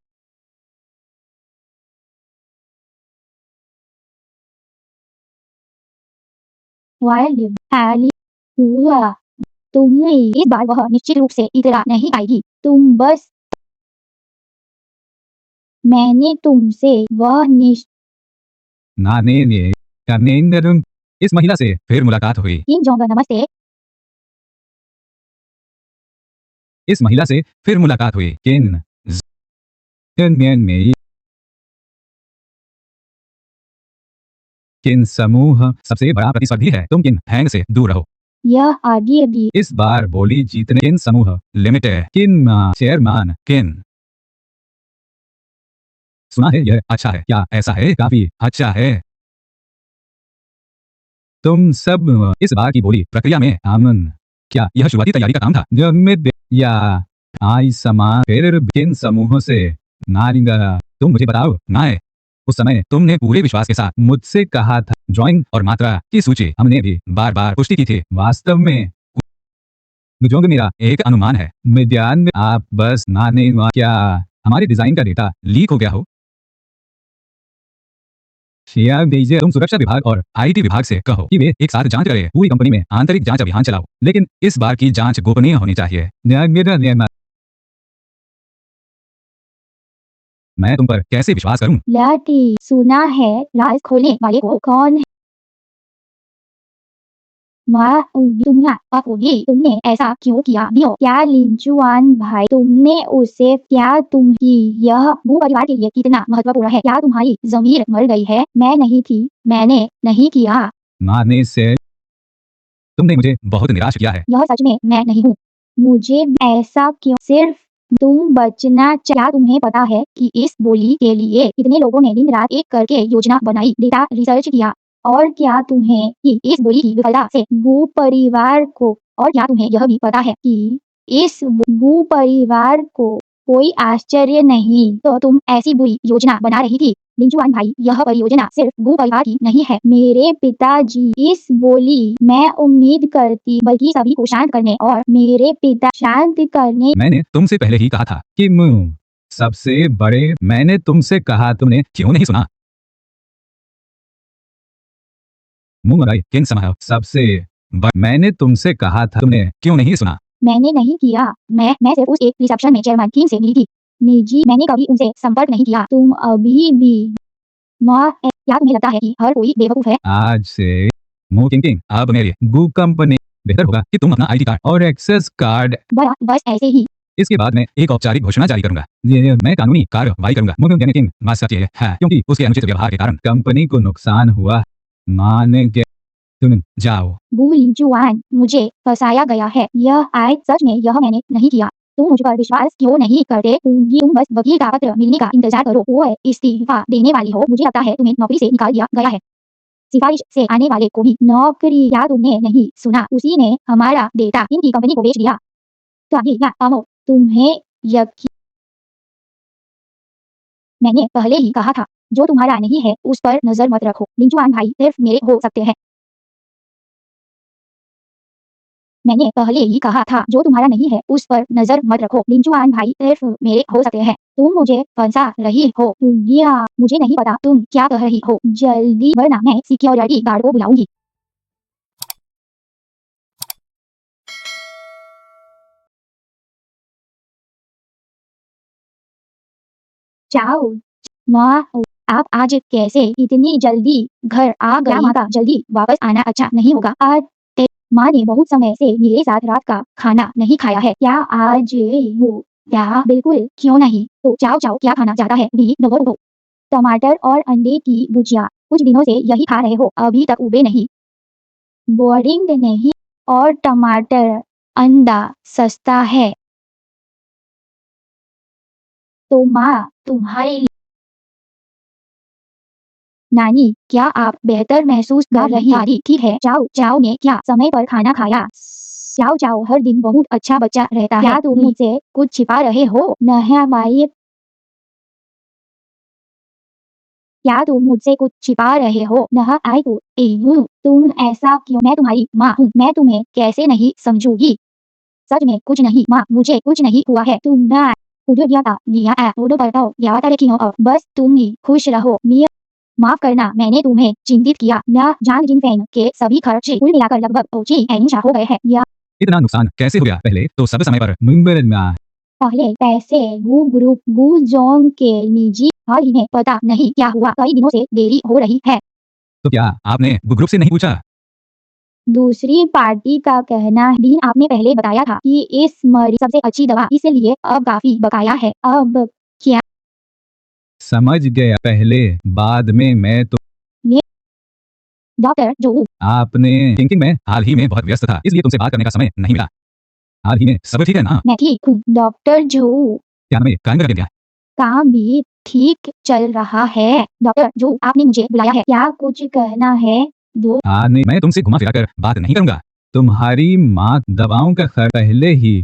हुआ तुमने इस बार वह निश्चित रूप से इतरा नहीं पाएगी। तुम बस मैंने तुमसे वह नाने ने करने इस महिला से फिर मुलाकात हुई। किम जोंग नमस्ते। इस महिला से फिर मुलाकात हुई। किन समूह सबसे बड़ा प्रतिस्पर्धी है, तुम किन हैंग से दूर रहो। यह आगे भी इस बार बोली जीतने किन समूह लिमिटेड किन चेयरमैन किन सुना है यह अच्छा है, क्या ऐसा है? काफी अच्छा है। तुम सब इस बार की बोली प्रक्रिया में आमन, क्या यह शुरुआती तैयारी का काम था? जब मैं या आई समान फिर किन समूहों से नारिंगा तुम मुझे बताओ ना है। उस समय तुमने पूरे विश्वास के साथ मुझसे कहा था ड्राइंग और मात्रा की सूची हमने भी बार बार पुष्टि की थी। वास्तव में जो मेरा एक अनुमान है मिद्यान में आप बस नाने क्या हमारे डिजाइन का डेटा लीक हो गया हो। शेयर दीजिए, तुम सुरक्षा विभाग और आईटी विभाग से कहो कि वे एक साथ जांच करें, पूरी कंपनी में आंतरिक जांच अभियान चलाओ, लेकिन इस बार की जांच गोपनीय होनी चाहिए। मैं तुम पर कैसे विश्वास करूं? लाटी सुना है राज खोलने वाले को कौन है? तुमने ऐसा क्यों किया? क्या लिंचुआन भाई तुमने उसे क्या तुम्ही यह भू परिवार के लिए कितना महत्वपूर्ण है? क्या तुम्हारी जमीर मर गई है? मैं नहीं थी, मैंने नहीं किया। माने से तुमने मुझे बहुत निराश किया है। यह सच में मैं नहीं हूँ। मुझे ऐसा क्यों? सिर्फ तुम बचना क्या तुम्हें पता है कि इस बोली के लिए कितने लोगों ने दिन रात एक करके योजना बनाई, डेटा रिसर्च किया? और क्या तुम्हें कि इस बोली की विफलता से भू परिवार को और क्या तुम्हें यह भी पता है कि इस भू परिवार को कोई आश्चर्य नहीं तो तुम ऐसी बुरी योजना बना रही थी। लिंचुआन भाई यह परियोजना सिर्फ भू परिवार की नहीं है, मेरे पिताजी इस बोली मैं उम्मीद करती बल्कि सभी को शांत करने और मेरे पिता शांत करने। मैंने तुमसे पहले ही कहा था कि सबसे बड़े मैंने तुमसे कहा, तुमने क्यों नहीं सुना? किन समय सबसे मैंने तुमसे कहा था, तुमने क्यों नहीं सुना? मैंने नहीं किया। मैं सिर्फ उस एक रिसेप्शन में चेयरमैन किम से मिली थी। निजी मैंने कभी उनसे संपर्क नहीं किया। तुम अभी भी क्या तुम्हें लगता है कि हर कोई बेवकूफ है? आज से किंग अब मेरी गू कंपनी बेहतर होगा कि तुम अपना आईडी कार्ड और एक्सेस कार्ड बस ऐसे ही। इसके बाद मैं एक औपचारिक घोषणा जारी करूंगा। ये मैं कानूनी कार्रवाई करूंगा किंग है, क्योंकि उसके अनुचित व्यवहार के कारण कंपनी को नुकसान हुआ। माने के तुम जाओ। जुआन मुझे फंसाया गया है। यह आय सच में यह मैंने नहीं किया। तुम मुझ पर विश्वास क्यों नहीं करते? तुम बस वकील का पत्र मिलने का इंतजार करो। वो इस्तीफा देने वाली हो। मुझे लगता है तुम्हें नौकरी से निकाल दिया गया है। सिफारिश से आने वाले को भी नौकरी। क्या तुमने नहीं सुना? उसी ने हमारा डेटा इनकी कंपनी को बेच दिया। तो तुम्हें यकीन मैंने पहले ही कहा था, जो तुम्हारा नहीं है उस पर नजर मत रखो। लिंचुआन भाई सिर्फ मेरे हो सकते हैं। मैंने पहले ही कहा था, जो तुम्हारा नहीं है उस पर नजर मत रखो। लिंचुआन भाई सिर्फ मेरे हो सकते हैं। तुम मुझे फंसा रही हो। या मुझे नहीं पता तुम क्या कह रही हो। जल्दी, वरना मैं सिक्योरिटी गार्ड को बुलाऊंगी। जाओ माँ, आप आज कैसे इतनी जल्दी घर आ गई? माता, जल्दी वापस आना अच्छा नहीं होगा। आज माँ ने बहुत समय से मेरे साथ रात का खाना नहीं खाया है। क्या आज वो? क्या बिल्कुल क्यों नहीं। तो जाओ जाओ, क्या खाना चाहता है? भी नवर हो। टमाटर और अंडे की भुजिया। कुछ दिनों से यही खा रहे हो, अभी तक उबे नहीं। बोरिंग नहीं। और टमाटर अंडा सस्ता है। तो माँ तुम्हारे लिए। नानी, क्या आप बेहतर महसूस कर रही हैं? ठीक है, जाओ जाओ, ने क्या समय पर खाना खाया? जाओ जाओ, हर दिन बहुत अच्छा बच्चा रहता है। क्या तुम मुझसे कुछ छिपा रहे हो? नहीं माई, क्या तुम मुझसे कुछ छिपा रहे हो? नहा आई तो तुम ऐसा क्यों? मैं तुम्हारी माँ हूँ, मैं तुम्हें कैसे नहीं समझूंगी? सच में कुछ नहीं माँ, मुझे कुछ नहीं हुआ है। तुम ना बस तुम ही खुश रहो। माफ करना, मैंने तुम्हें चिंतित किया। न जान जिन फैन के सभी खर्चे कुल मिलाकर लगभग हो गए हैं। या इतना नुकसान कैसे हो गया? पहले तो सब समय पर मुंबई में। पहले पैसे गू ग्रुप गू जोन के निजी, हाल ही में पता नहीं क्या हुआ, कई दिनों से देरी हो रही है। तो क्या आपने ग्रुप से नहीं पूछा? दूसरी पार्टी का कहना है, भी आपने पहले बताया था कि इस मरीज सबसे अच्छी दवा, इसलिए अब काफी बकाया है। अब क्या? समझ गया, पहले बाद में मैं तो। डॉक्टर जो आपने थिंकिंग में हाल ही में बहुत व्यस्त था, इसलिए तुमसे बात करने का समय नहीं मिला। हाल ही में सब ठीक है ना? मैं ठीक हूँ डॉक्टर जो। क्या हमें काम कर क्या? काम भी ठीक चल रहा है। डॉक्टर जो, आपने मुझे बुलाया है, क्या कुछ कहना है? दो नहीं, मैं तुमसे घुमा फिरा कर बात नहीं करूंगा। तुम्हारी माँ दवाओं का खर्च पहले ही।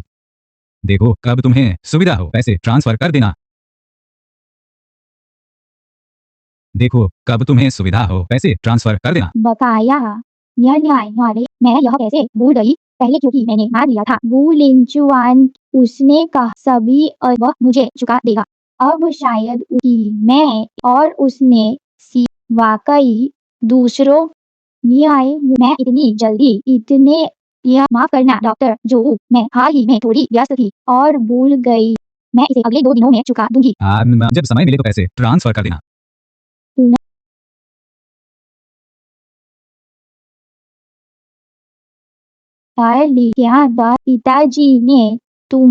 देखो, कब तुम्हें सुविधा हो पैसे ट्रांसफर कर देना। देखो, कब तुम्हें सुविधा हो पैसे ट्रांसफर कर देना। बकाया न्याय वाले, मैं यह कैसे भूल गई? पहले क्योंकि मैंने मान लिया था। गू लिंचुआन, उसने कहा सभी और वह मुझे चुका देगा। अब शायद मैं और उसने वाकई दूसरों न्याय। मैं इतनी जल्दी इतने, यह माफ करना डॉक्टर जो, मैं हाल ही में थोड़ी व्यस्त थी और भूल गई। मैं इसे अगले 2 दिनों में चुका दूंगी। जब समय मिले तो पैसे ट्रांसफर कर देना। क्या बात? पिताजी ने तुम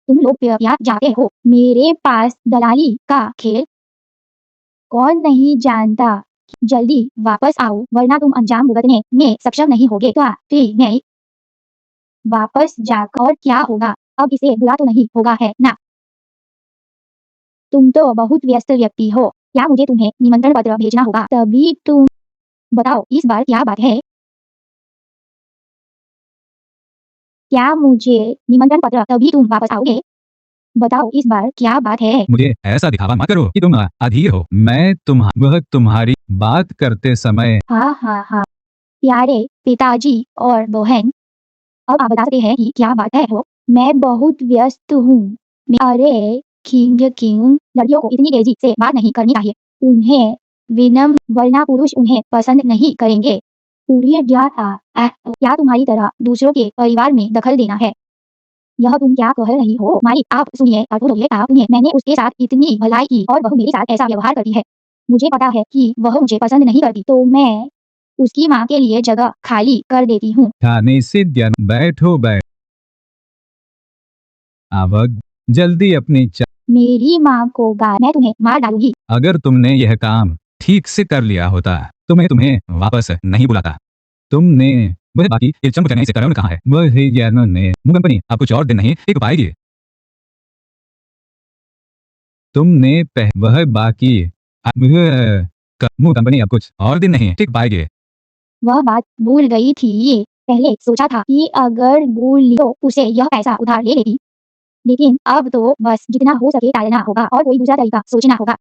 लोग याद जाते हो, मेरे पास दलाली का खेल कौन नहीं जानता। जल्दी वापस आओ, वरना तुम अंजाम भुगतने में सक्षम नहीं होगे। नहीं, वापस जाकर और क्या होगा? अब इसे बुरा तो नहीं होगा है ना? तुम तो बहुत व्यस्त व्यक्ति हो, क्या मुझे तुम्हें निमंत्रण पत्र भेजना होगा तभी तुम? बताओ इस बार क्या बात है? क्या मुझे निमंत्रण पत्र तभी तुम वापस आओगे? बताओ इस बार क्या बात है? मुझे ऐसा दिखावा मत करो कि तुम अधीर हो। मैं वह तुम्हारी बात करते समय। हाँ, प्यारे पिताजी और बहन, अब आप बता सकते हैं कि क्या बात है हो? मैं बहुत व्यस्त हूँ। अरे किंग, लड़कियों को इतनी तेजी से बात नहीं करनी चाहिए। उन्हें विनम्र, वरना पुरुष उन्हें पसंद नहीं करेंगे। क्या तुम्हारी तरह दूसरों के परिवार में दखल देना है? यह तुम क्या कह रही हो? मालिक, आप सुनिए, मैंने उसके साथ इतनी भलाई की और वह मेरे साथ ऐसा व्यवहार करती है। मुझे पता है कि वह मुझे पसंद नहीं करती, तो मैं उसकी माँ के लिए जगह खाली कर देती हूँ। खाने से बैठो। अब जल्दी अपनी मेरी माँ को मैं तुम्हें मार डालूंगी। अगर तुमने यह काम ठीक से कर लिया होता तो मैं तुम्हें वापस नहीं बुलाता। तुमने वह बाकी चंप चने से करण कहा है। वह ने कंपनी अब कुछ और दिन नहीं टिक पाएगी। तुमने वह बाकी कंपनी अब कुछ और दिन नहीं टिक पाएगी। वह बात भूल गई थी। ये पहले सोचा था कि अगर भूल ली तो उसे यह पैसा उधार ले लेती, लेकिन अब तो बस जितना हो सके टालना होगा और कोई दूसरा तरीका सोचना होगा।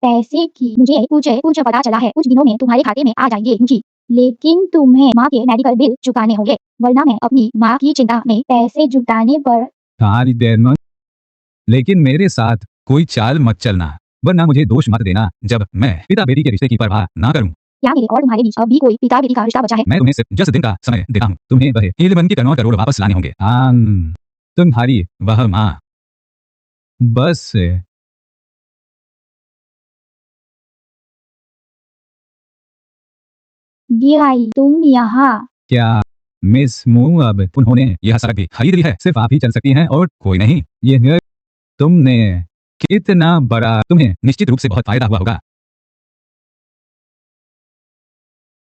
पैसे की मुझे कुछ पता चला है, कुछ दिनों में तुम्हारे खाते में आ जाएंगे जी, लेकिन तुम्हें माँ के मेडिकल बिल चुकाने होंगे, वरना मैं अपनी माँ की चिंता में पैसे जुटाने पर। सारी देर में, लेकिन मेरे साथ कोई चाल मत चलना, वरना मुझे दोष मत देना जब मैं पिता बेटी के रिश्ते की परवाह ना करूं। क्या मेरे और तुम्हारे बीच अब भी कोई पिता बेटी का रिश्ता बचा है? मैं तुम्हें सिर्फ 10 दिन का समय देता हूँ, तुम्हें वह 11 करोड़ वापस लाने होंगे। तुम्हारी वह माँ बस। भाई तुम यहाँ। क्या मिस मू, अब उन्होंने यह सड़क भी खरीद ली है, सिर्फ आप ही चल सकती हैं और कोई नहीं। यह तुमने कितना बड़ा, तुम्हें निश्चित रूप से बहुत फायदा हुआ होगा।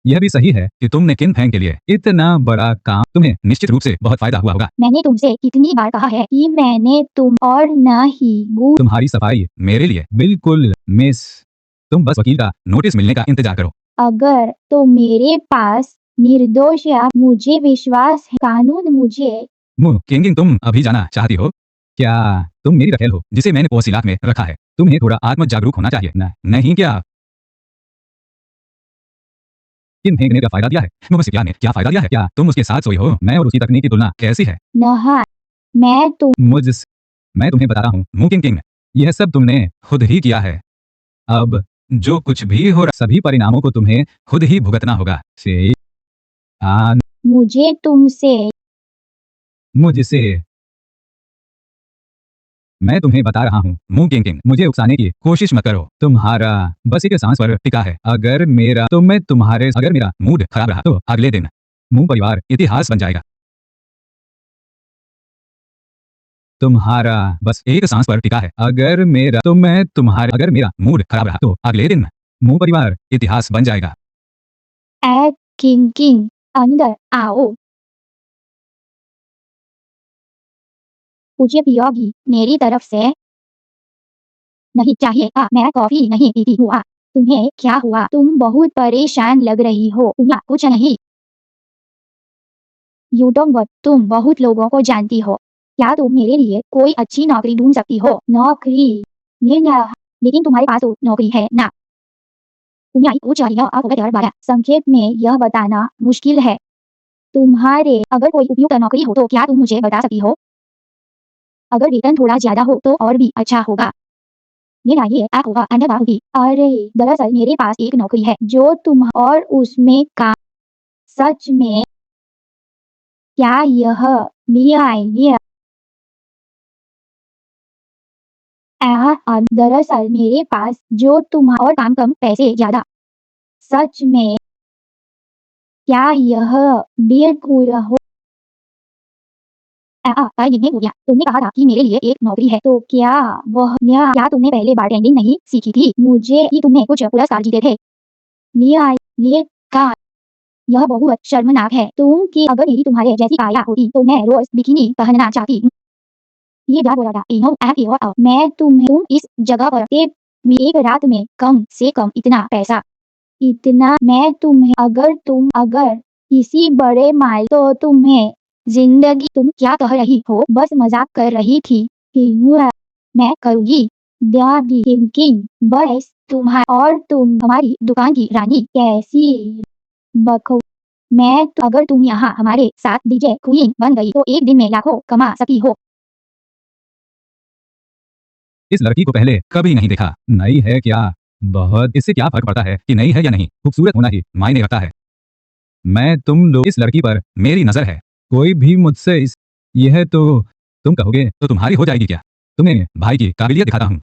यह भी सही है कि तुमने किन फैंग के लिए इतना बड़ा काम, तुम्हें निश्चित रूप से बहुत फायदा हुआ होगा। मैंने तुमसे कितनी बार कहा है कि मैंने तुम और न ही गु। तुम्हारी सफाई मेरे लिए बिल्कुल मिस, तुम बस वकील का नोटिस मिलने का इंतजार करो। अगर तो मेरे पास निर्दोष या मुझे विश्वास है, कानून मुझे। किंग, तुम अभी जाना चाहती हो क्या? तुम मेरी रखेल हो जिसे मैंने पोसिलाक में रखा है, तुम्हें थोड़ा आत्म जागरूक होना चाहिए ना, नहीं क्या? किन फेंक ने क्या फायदा दिया है? मुझसे क्या ने क्या फायदा दिया है? क्या तुम उसके साथ सोई हो? मैं और उसकी तकनीक की तुलना कैसी है? नहा मैं तुम। मुझसे, मैं तुम्हें बता रहा हूँ मुकिंग किंग, यह सब तुमने खुद ही किया है। अब जो कुछ भी हो रहा, सभी परिणामों को तुम्हें खुद ही भुगतना होगा। से मुझे तुमसे। मुझसे, मैं तुम्हें बता रहा हूँ मुकिंग किंग, मुझे उकसाने की कोशिश मत करो। तुम्हारा बस एक सांस पर टिका है। अगर मेरा अगर मेरा मूड खराब रहा तो अगले दिन मुंह परिवार इतिहास बन जाएगा। तुम्हारा बस एक सांस पर टिका है। अगर मेरा मूड खराब रहा तो अगले दिन मुंह परिवार इतिहास बन जाएगा। ए किंग किंग अंदर आओ। मुझे पियोगी मेरी तरफ से? नहीं चाहिए। मैं कॉफी नहीं पीती हूँ। तुम्हें क्या हुआ? तुम बहुत परेशान लग रही हो। कुछ नहीं। यू डोंट वर्क, तुम बहुत लोगों को जानती हो। क्या तुम मेरे लिए कोई अच्छी नौकरी ढूंढ सकती हो? नौकरी? नहीं, लेकिन तुम्हारे पास तो नौकरी है ना। संक्षेप में यह बताना मुश्किल है। तुम्हारे अगर कोई उपयुक्त नौकरी हो तो क्या तुम मुझे बता सकती हो? अगर वेतन थोड़ा ज्यादा हो तो और भी अच्छा होगा। ये आप होगा अन्य होगी। अरे दरअसल मेरे पास एक नौकरी है जो तुम और उसमें काम। सच में? क्या यह मेरी आइडिया? दरअसल मेरे पास जो तुम और काम कम पैसे ज्यादा। सच में? क्या यह बिल्कुल हो? नहीं हो गया। तुमने कहा था कि मेरे लिए एक नौकरी है, तो क्या तुमने पहले बारटेंडिंग नहीं सीखी थी? मुझे कि तुमने कुछ पुरस्कार जीते थे। का यह बहुत शर्मनाक है। अगर मेरी तुम्हारे जैसी काया होती तो मैं रोज बिकिनी पहनना चाहती। ये क्या बोला था? तुम इस जगह पर एक रात में कम से कम इतना मैं तुम्हें अगर किसी बड़े माल तो तुम्हें जिंदगी। तुम क्या कह रही हो? बस मजाक कर रही थी। मैं करूँगी। डैडी थिंकिंग बस तुम हमारी दुकान की रानी कैसी बको। अगर तुम यहाँ हमारे साथ डीजे क्वीन बन गई तो एक दिन में लाखों कमा सकती हो। इस लड़की को पहले कभी नहीं देखा। नई है क्या? बहुत, इससे क्या फर्क पड़ता है कि नई है या नहीं, खूबसूरत होना ही मायने रखता है। इस लड़की पर मेरी नजर है। कोई भी मुझसे यह तो तुम कहोगे तो तुम्हारी हो जाएगी क्या? तुम्हें भाई की काबिलियत दिखाता हूँ।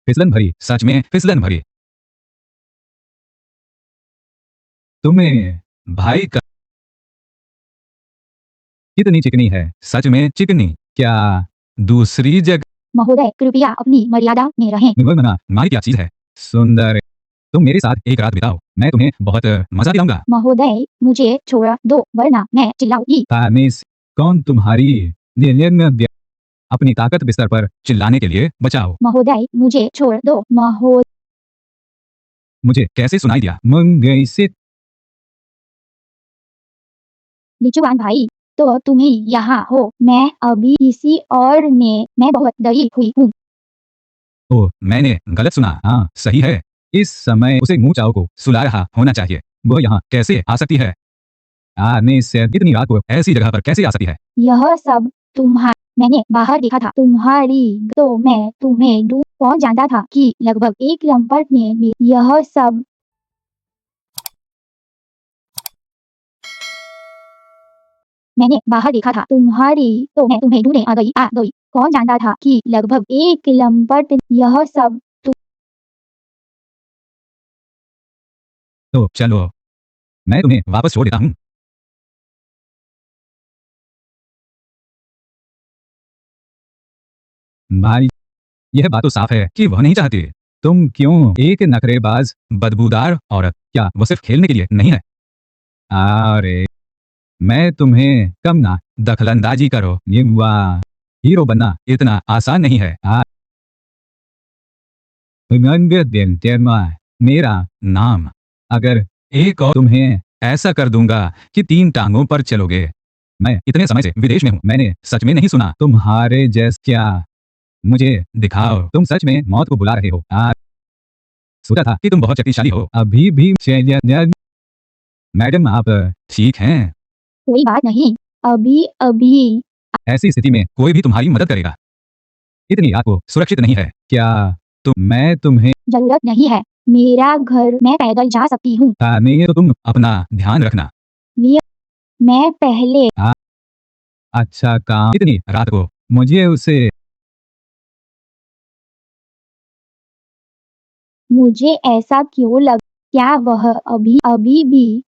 फिसलन भरी, सच में फिसलन भरी। तुम्हें भाई का कितनी चिकनी है, सच में चिकनी। क्या दूसरी जगह? महोदय कृपया अपनी मर्यादा में रहें। मारी क्या चीज है? सुंदर, तुम मेरे साथ एक रात बिताओ, मैं तुम्हें बहुत मजा दिलाऊंगा। महोदय मुझे छोड़ दो वरना मैं चिल्लाऊंगी। कौन तुम्हारी अपनी ताकत बिस्तर पर चिल्लाने के लिए बचाओ। महोदय मुझे छोड़ दो। मुझे कैसे सुनाई दिया? से लिचुआन भाई, तो तुम ही यहाँ हो। मैं बहुत डरी हुई हूँ। ओह, मैंने गलत सुना। हाँ, सही है। इस समय उसे मुंह चाओ को सुला रहा होना चाहिए। वो यहाँ कैसे आ सकती है? आने से इतनी रात को ऐसी जगह पर कैसे आ सकती है? यह सब मैंने बाहर देखा था तुम्हारी, तो मैं तुम्हें ढूंढ कौन जानता था कि लगभग एक लंपट ने यह सब मैंने बाहर देखा था तुम्हारी, तो मैं तुम्हें ढूंढने आ गई। कौन जानता था कि लगभग एक लंपट यह सब तो चलो, मैं तुम्हें वापस छोड़ देता हूँ। भाई, यह बात तो साफ है कि वह नहीं चाहती। तुम क्यों एक नखरेबाज बदबूदार औरत, क्या वो सिर्फ खेलने के लिए नहीं है? अरे, मैं तुम्हें कम ना दखलंदाजी करो। ये वाह, हीरो बनना इतना आसान नहीं है। मेरा नाम, अगर एक और तुम्हें ऐसा कर दूंगा कि 3 टांगों पर चलोगे। मैं इतने समय से विदेश में हूँ, मैंने सच में नहीं सुना तुम्हारे जैस। क्या? मुझे दिखाओ, तुम सच में मौत को बुला रहे हो। सोचा था कि तुम बहुत शक्तिशाली हो। अभी भी मैडम, आप ठीक हैं? कोई बात नहीं, अभी अभी ऐसी स्थिति में कोई भी तुम्हारी मदद करेगा। इतनी रात को सुरक्षित नहीं है। क्या मैं तुम्हें जरूरत नहीं है। मेरा घर, मैं पैदल जा सकती हूँ। नहीं तो तुम अपना ध्यान रखना। मैं पहले अच्छा काम। इतनी रात को मुझे उसे मुझे ऐसा क्यों लग, क्या वह अभी अभी भी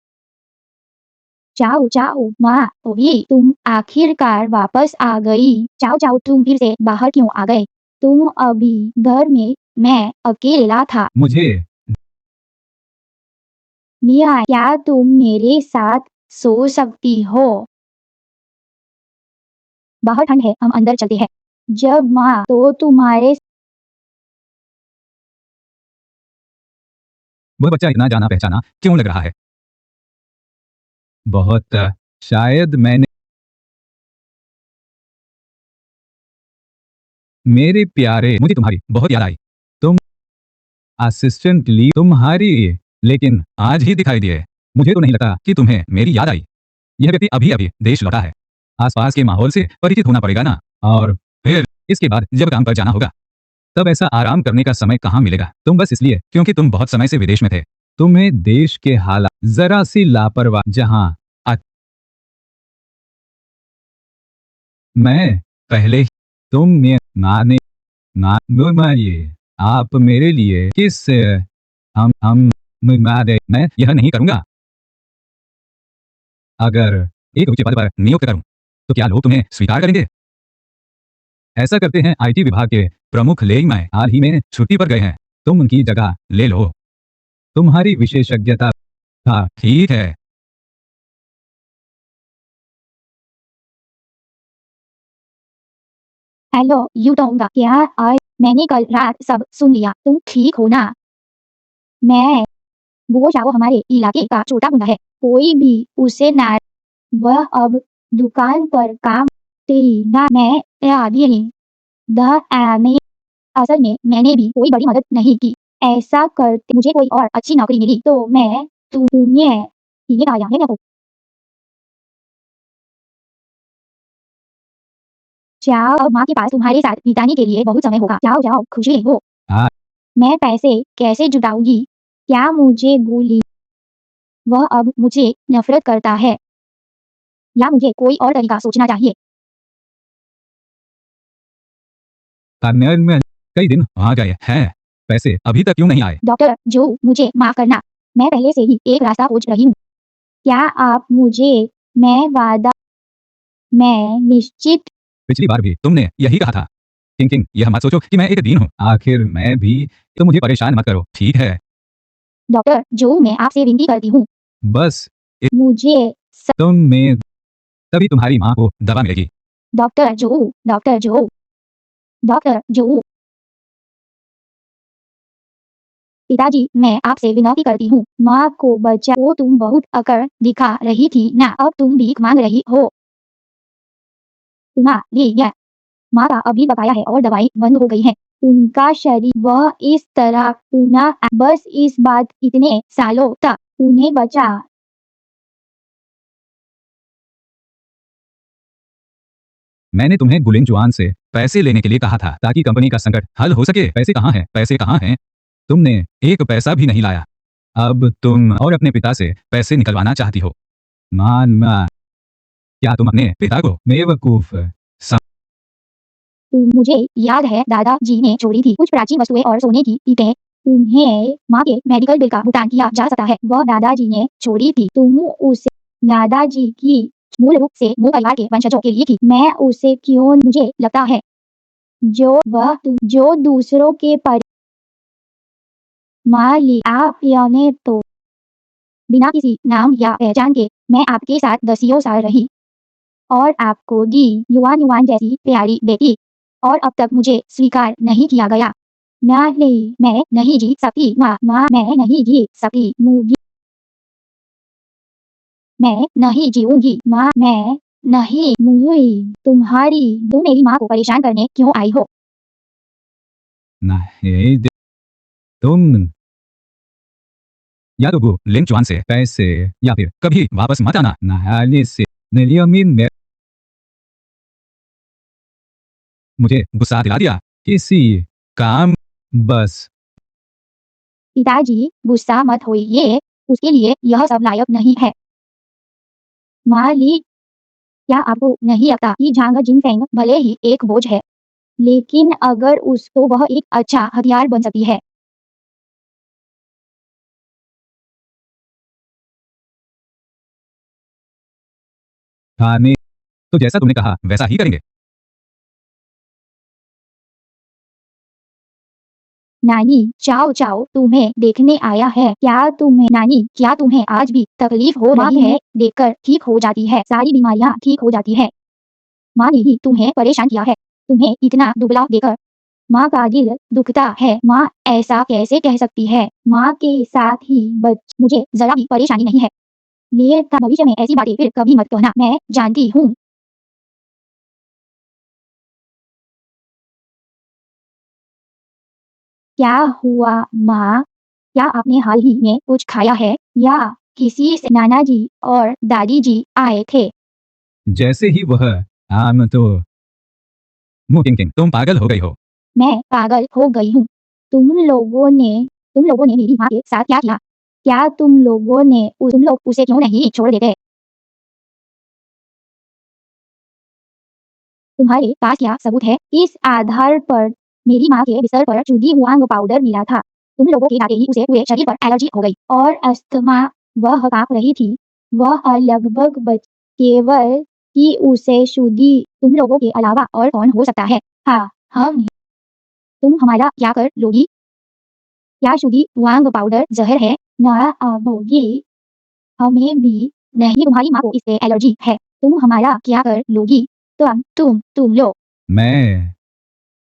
चाओ चाओ माँ, ओए तुम आखिरकार वापस आ गई। चाओ चाओ, तुम फिर से बाहर क्यों आ गए? तुम अभी घर में, मैं अकेला था। मुझे मिया, क्या तुम मेरे साथ सो सकती हो? बाहर ठंड है, हम अंदर चलते हैं। जब माँ, तो तुम्हारे वह बच्चा इतना जाना पहचाना क्यों लग रहा है? बहुत शायद मैंने मेरे प्यारे, मुझे तुम्हारी बहुत याद आई। तुम असिस्टेंट ली तुम्हारी, लेकिन आज ही दिखाई दिए। मुझे तो नहीं लगता कि तुम्हें मेरी याद आई। यह व्यक्ति अभी अभी देश लौटा है। आसपास के माहौल से परिचित होना पड़ेगा ना। और फिर इसके बाद जब काम पर जाना होगा, तब ऐसा आराम करने का समय कहाँ मिलेगा? तुम बस इसलिए क्योंकि तुम बहुत समय से विदेश में थे। तुम्हें देश के हालात, जरा सी लापरवाह, जहां मैं पहले ही तुमने नाने ना मारिए, आप मेरे लिए किस हम मारे, मैं यह नहीं करूंगा। अगर एक ऊंचे पद पर नियुक्त करूं, तो क्या लोग तुम्हें स्वीकार करेंगे? ऐसा करते हैं आईटी विभाग के प्रमुख लेई मैं हाल ही में छुट्टी पर गए हैं। तुम उनकी जगह ले लो। तुम्हारी विशेषज्ञता था, ठीक है। हेलो यूटोंगा, क्या आज मैंने कल रात सब सुन लिया। तुम ठीक हो ना? मैं वो चाहो हमारे इलाके का छोटा गुंडा है, कोई भी उसे ना, वह अब दुकान पर काम तेरी ना, मैं आदि नहीं द नहीं। असल में मैंने भी कोई बड़ी मदद नहीं की। ऐसा करते मुझे कोई और अच्छी नौकरी मिली तो मैं तुम्हें ये आया है ना। जाओ, माँ के पास तुम्हारे साथ बिताने के लिए बहुत समय होगा। जाओ जाओ, खुशी हो। हाँ। मैं पैसे कैसे जुटाऊंगी? क्या मुझे गोली, वह अब मुझे नफरत करता है, या मुझे कोई और तरीका सोचना चाहिए? कर्नल में कई दिन आ गए हैं, पैसे अभी तक क्यों नहीं आए? डॉक्टर जो, मुझे माफ करना, मैं पहले से ही एक रास्ता खोज रही हूँ। क्या आप मुझे, मैं वादा, मैं निश्चित। पिछली बार भी तुमने यही कहा था। किंग किंग, यह मत सोचो कि मैं एक दीन हूँ। आखिर मैं भी, तो मुझे परेशान मत करो, ठीक है? डॉक्टर जो, मैं आपसे विनती करती हूँ, बस मुझे तुम में, तभी तुम्हारी माँ को दवा मिलेगी। डॉक्टर जो, डॉक्टर जो, डॉक्टर जो, पिताजी मैं आपसे विनती करती हूँ, माँ को बचाओ। तुम बहुत अकड़ दिखा रही थी ना, अब तुम भीख मांग रही हो। तुम्हारी माँ का अभी बकाया है और दवाई बंद हो गई है। उनका शरीर वह इस तरह पुनः बस इस बात इतने सालों तक उन्हें बचा। मैंने तुम्हें गुलिंजुआन से पैसे लेने के लिए कहा था ताकि कंपनी का संकट हल हो सके। पैसे कहाँ हैं? पैसे कहाँ हैं? तुमने एक पैसा भी नहीं लाया। अब तुम और अपने पिता से पैसे निकलवाना चाहती हो। माँ, क्या तुम अपने पिता को बेवकूफ मुझे याद है दादाजी ने छोड़ी थी कुछ प्राचीन वस्तुएं और सोने की ईंटें। उन्हें माँ के मेडिकल बिल का भुगतान किया जा सकता है। वह दादाजी ने छोड़ी थी। तुम उसे दादाजी की मूल रूप से मूल परिवार के वंशजों के लिए थी। मैं उसे क्यों? मुझे लगता है जो दूसरों के पर माली आप याने तो बिना किसी नाम या पहचान के मैं आपके साथ दसियों साल रही और आपको दी युवान युवान जैसी प्यारी बेटी और अब तक मुझे स्वीकार नहीं किया गया। नहीं, मैं नहीं जी सकती माँ, मैं नहीं जी सकती मूगी, मैं नहीं जीऊंगी माँ, मैं नहीं मूंगी। तुम मेरी माँ को परेशान करने क्यों आई हो? नहीं, तुम या तो गुलिंजुआन से पैसे या फिर कभी वापस मत आना। नहाने से नियमित में मुझे गुस्सा दिला दिया। किसी काम बस पिताजी गुस्सा मत होइए, उसके लिए यह सब लायक नहीं है। मालिक, क्या आपको नहीं लगता कि झांग जिनफेंग भले ही एक बोझ है, लेकिन अगर उसको वह एक अच्छा हथियार बन सकती है। खाने तो जैसा तुमने कहा वैसा ही करेंगे। नानी, चाओ चाओ तुम्हें देखने आया है। क्या तुम्हें आज भी तकलीफ हो रही है? देखकर ठीक हो जाती है, सारी बीमारियां ठीक हो जाती है। माँ ने ही तुम्हें परेशान किया है, तुम्हें इतना दुबला देखकर माँ का दिल दुखता है। माँ ऐसा कैसे कह सकती है? माँ के साथ ही मुझे जरा भी परेशानी नहीं है। भविष्य में ऐसी बातें फिर कभी मत कहना, मैं जानती हूँ। क्या हुआ माँ? क्या आपने हाल ही में कुछ खाया है या किसी से? नाना जी और दादी जी आए थे। जैसे ही वह आम तो मुकिंग तुम पागल हो गई हो। मैं पागल हो गई हूँ। तुम लोगों ने मेरी माँ के साथ क्या किया? क्या तुम लोग उसे क्यों नहीं छोड़ देते? तुम्हारे पास क्या सबूत है? इस आधार पर मेरी माँ के बिस्तर पर चूदी हुआंग पाउडर मिला था। तुम लोगों के जाते ही उसे पूरे शरीर पर एलर्जी हो गई और अस्थमा। वह कांप रही थी। वह लगभग बच केवल कि उसे शुद्धि तुम लोगों के अलावा और कौन हो सकता है? हाँ, हम। तुम हमारा क्या कर लोगी? क्या शुद्धि हुआंग पाउडर जहर है? ना बोगी, हमें भी नहीं। तुम्हारी माँ को इससे एलर्जी है। तुम हमारा क्या कर लोगी? तुम लोग। मैं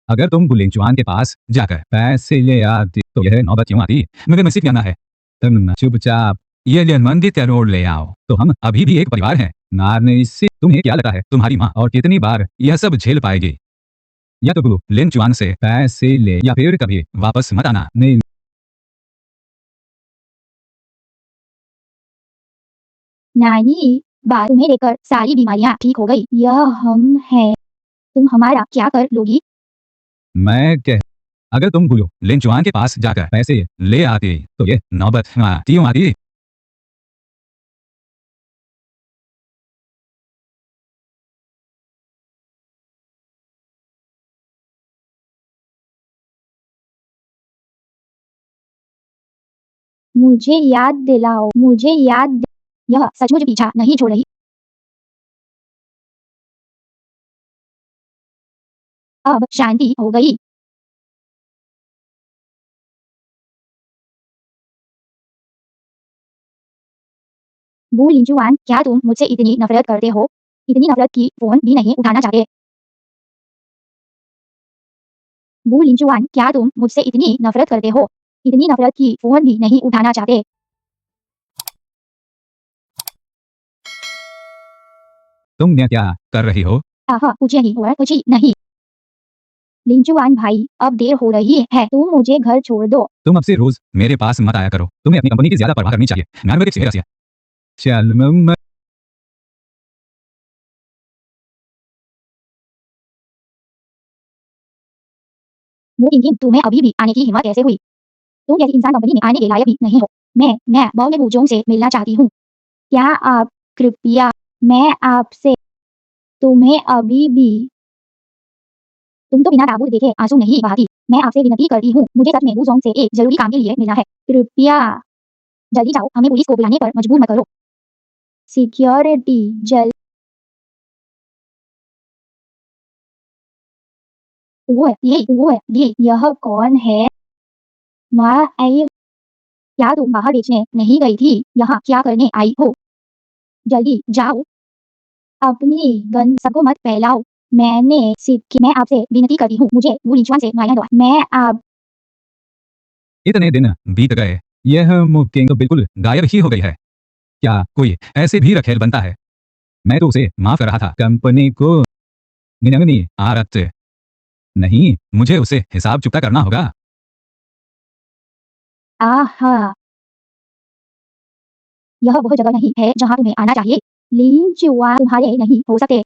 अगर तुम गुलिंजुआन के पास जाकर पैसे ले आती तो यह नौबत क्यों आती? मगर मसीह कहना है तुम चुपचाप ये लियनमंदी तैरोड़ ले आओ तो हम अभी भी एक परिवार हैं। नार ने इससे तुम्हें क्या लगता है तुम्हारी माँ और कितनी बार यह सब झेल पाएगी? या तो गुलिंजुआन से पैसे ले या फिर कभी वापस मत आना। नहीं, नानी, बात तुम्हें लेकर सारी बीमारियां ठीक हो गई। यह हम है। तुम हमारा क्या कर लोगी? मैं कह अगर तुम गुलिंजुआन के पास जाकर पैसे ले आती तो ये नौबत आती। मुझे याद दिलाओ। यह सचमुच पीछा नहीं छोड़ रही। अब शांति हो गई। बू लिंजुआन, क्या तुम मुझसे इतनी नफरत करते हो? इतनी नफरत की फोन भी नहीं उठाना चाहते? बू लिंजुआन, क्या तुम मुझसे इतनी नफरत करते हो? इतनी नफरत की फोन भी नहीं उठाना चाहते? तुम क्या कर रही हो? कुछ नहीं हुआ, कुछ ही नहीं। लिंचुआन भाई, अब देर हो रही है, तुम मुझे घर छोड़ दो। तुम अब से रोज मेरे पास मत आया करो, तुम्हें अपनी कंपनी की ज्यादा परवाह करनी चाहिए। मैं के चेहरा से चल वो किंग, तुम्हें अभी भी आने की हिम्मत कैसे हुई? तुम जैसी इंसान कंपनी में आने के लायक भी नहीं हो। मैं बॉम्बे बुजोंग से मिलना चाहती हूँ। क्या आप कृपया, मैं आपसे, तुम्हें अभी भी, तुम तो बिना ताबूत देखे आंसू नहीं बहाती। मैं आपसे विनती करती हूँ, मुझे सच में बुजोंग से एक जरूरी काम के लिए मिलना है। कृपया जल्दी जाओ, हमें पुलिस को बुलाने पर मजबूर मत करो। सिक्योरिटी जल ये यह कौन है? माँ आई, क्या तुम बाहर बेचने नहीं गई थी? यहाँ क्या करने आई हो? जल्दी जाओ, अपनी गन सबको मत फैलाओ। मैं आपसे विनती करती हूँ, मुझे वो लिंचुआन से मारना दो। मैं आप इतने दिन बीत गए, यह मुक्केंग तो बिल्कुल गायब ही हो गई है। क्या कोई ऐसे भी रखेल बनता है? मैं तो उसे माफ कर रहा था। कंपनी को निरंगनी आरत नहीं, मुझे उसे हिसाब चुकता करना होगा। आहा, यह वह जगह नहीं है जहाँ तुम्हें आना चाहिए। लिंचुआन तुम्हारे नहीं हो सकते।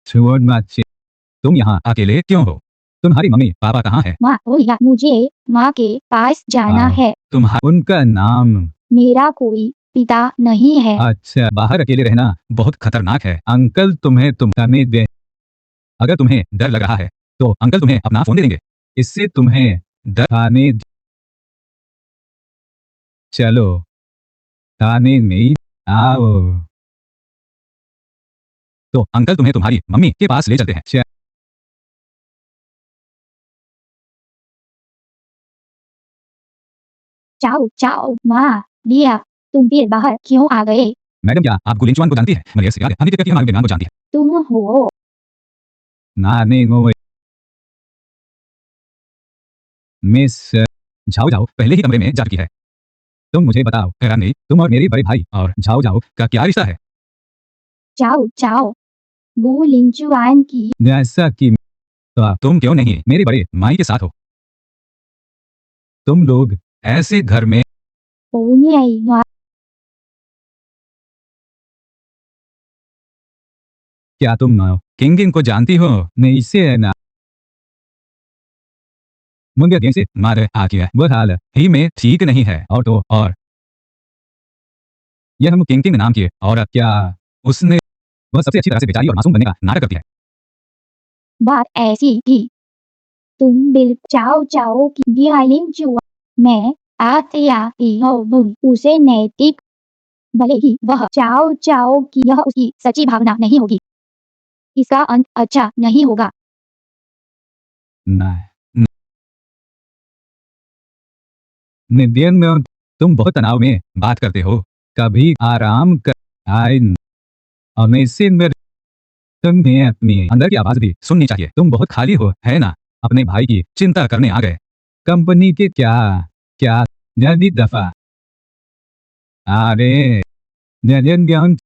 छोड़ मत, तुम यहाँ अकेले क्यों हो? तुम्हारी मम्मी पापा कहाँ है? माँ भैया, मुझे माँ के पास जाना है। तुम्हारा उनका नाम? मेरा कोई पिता नहीं है। अच्छा, बाहर अकेले रहना बहुत खतरनाक है। अंकल तुम्हें तुम्हें दे, अगर तुम्हें डर लग रहा है तो अंकल तुम्हें अपना फोन दे देंगे, इससे तुम्हें डर आने। चलो थाने में आओ, तो अंकल तुम्हें तुम्हारी मम्मी के पास ले चलते हैं। जाओ जाओ, माँ दिया, तुम फिर बाहर क्यों आ गए? मैडम, क्या आप गुलिंचवान को जानती है? मलेशिया से याद है, हमारे विमान को जानती है? तुम हो? नानी मिस झाओ झाओ पहले ही कमरे में जा चुकी है। तुम मुझे बताओ रानी, तुम और मेरे बड़े भाई और झाओ झाओ का क्या रिश्ता है? जाओ जाओ, वो लिंचुआन की जैसा कि तो तुम क्यों नहीं मेरे बड़े माई के साथ हो? तुम लोग ऐसे घर में ओनिया क्या तुम किंग को जानती हो? नहीं से ना मुंगे दिन से मारे आ गया, वह हाल ही में ठीक नहीं है। और तो और यह हम किंग नाम की औरत, क्या उसने, वह सबसे अच्छी तरह से बेचारी और मासूम बनने का नाटक करती है। बात ऐसी थी। तुम बिल चाओ चाओ की दिया लिंचुआन, मैं आते आती हूँ उसे नैतिक, भले ही वह चाओ चाओ की यह उसकी सच्ची भावना नहीं होगी, इसका अंत अच्छा नहीं होगा। नहीं, निदेन में तुम बहुत तनाव में बात करते हो, कभी आराम कर आए हमेशा मेरे, तुम्हें अपनी अंदर की आवाज भी सुननी चाहिए। तुम बहुत खाली हो है ना? अपने भाई की चिंता करने आ गए, कंपनी के क्या क्या जल्दी दफा। अरे जजन ज्ञान,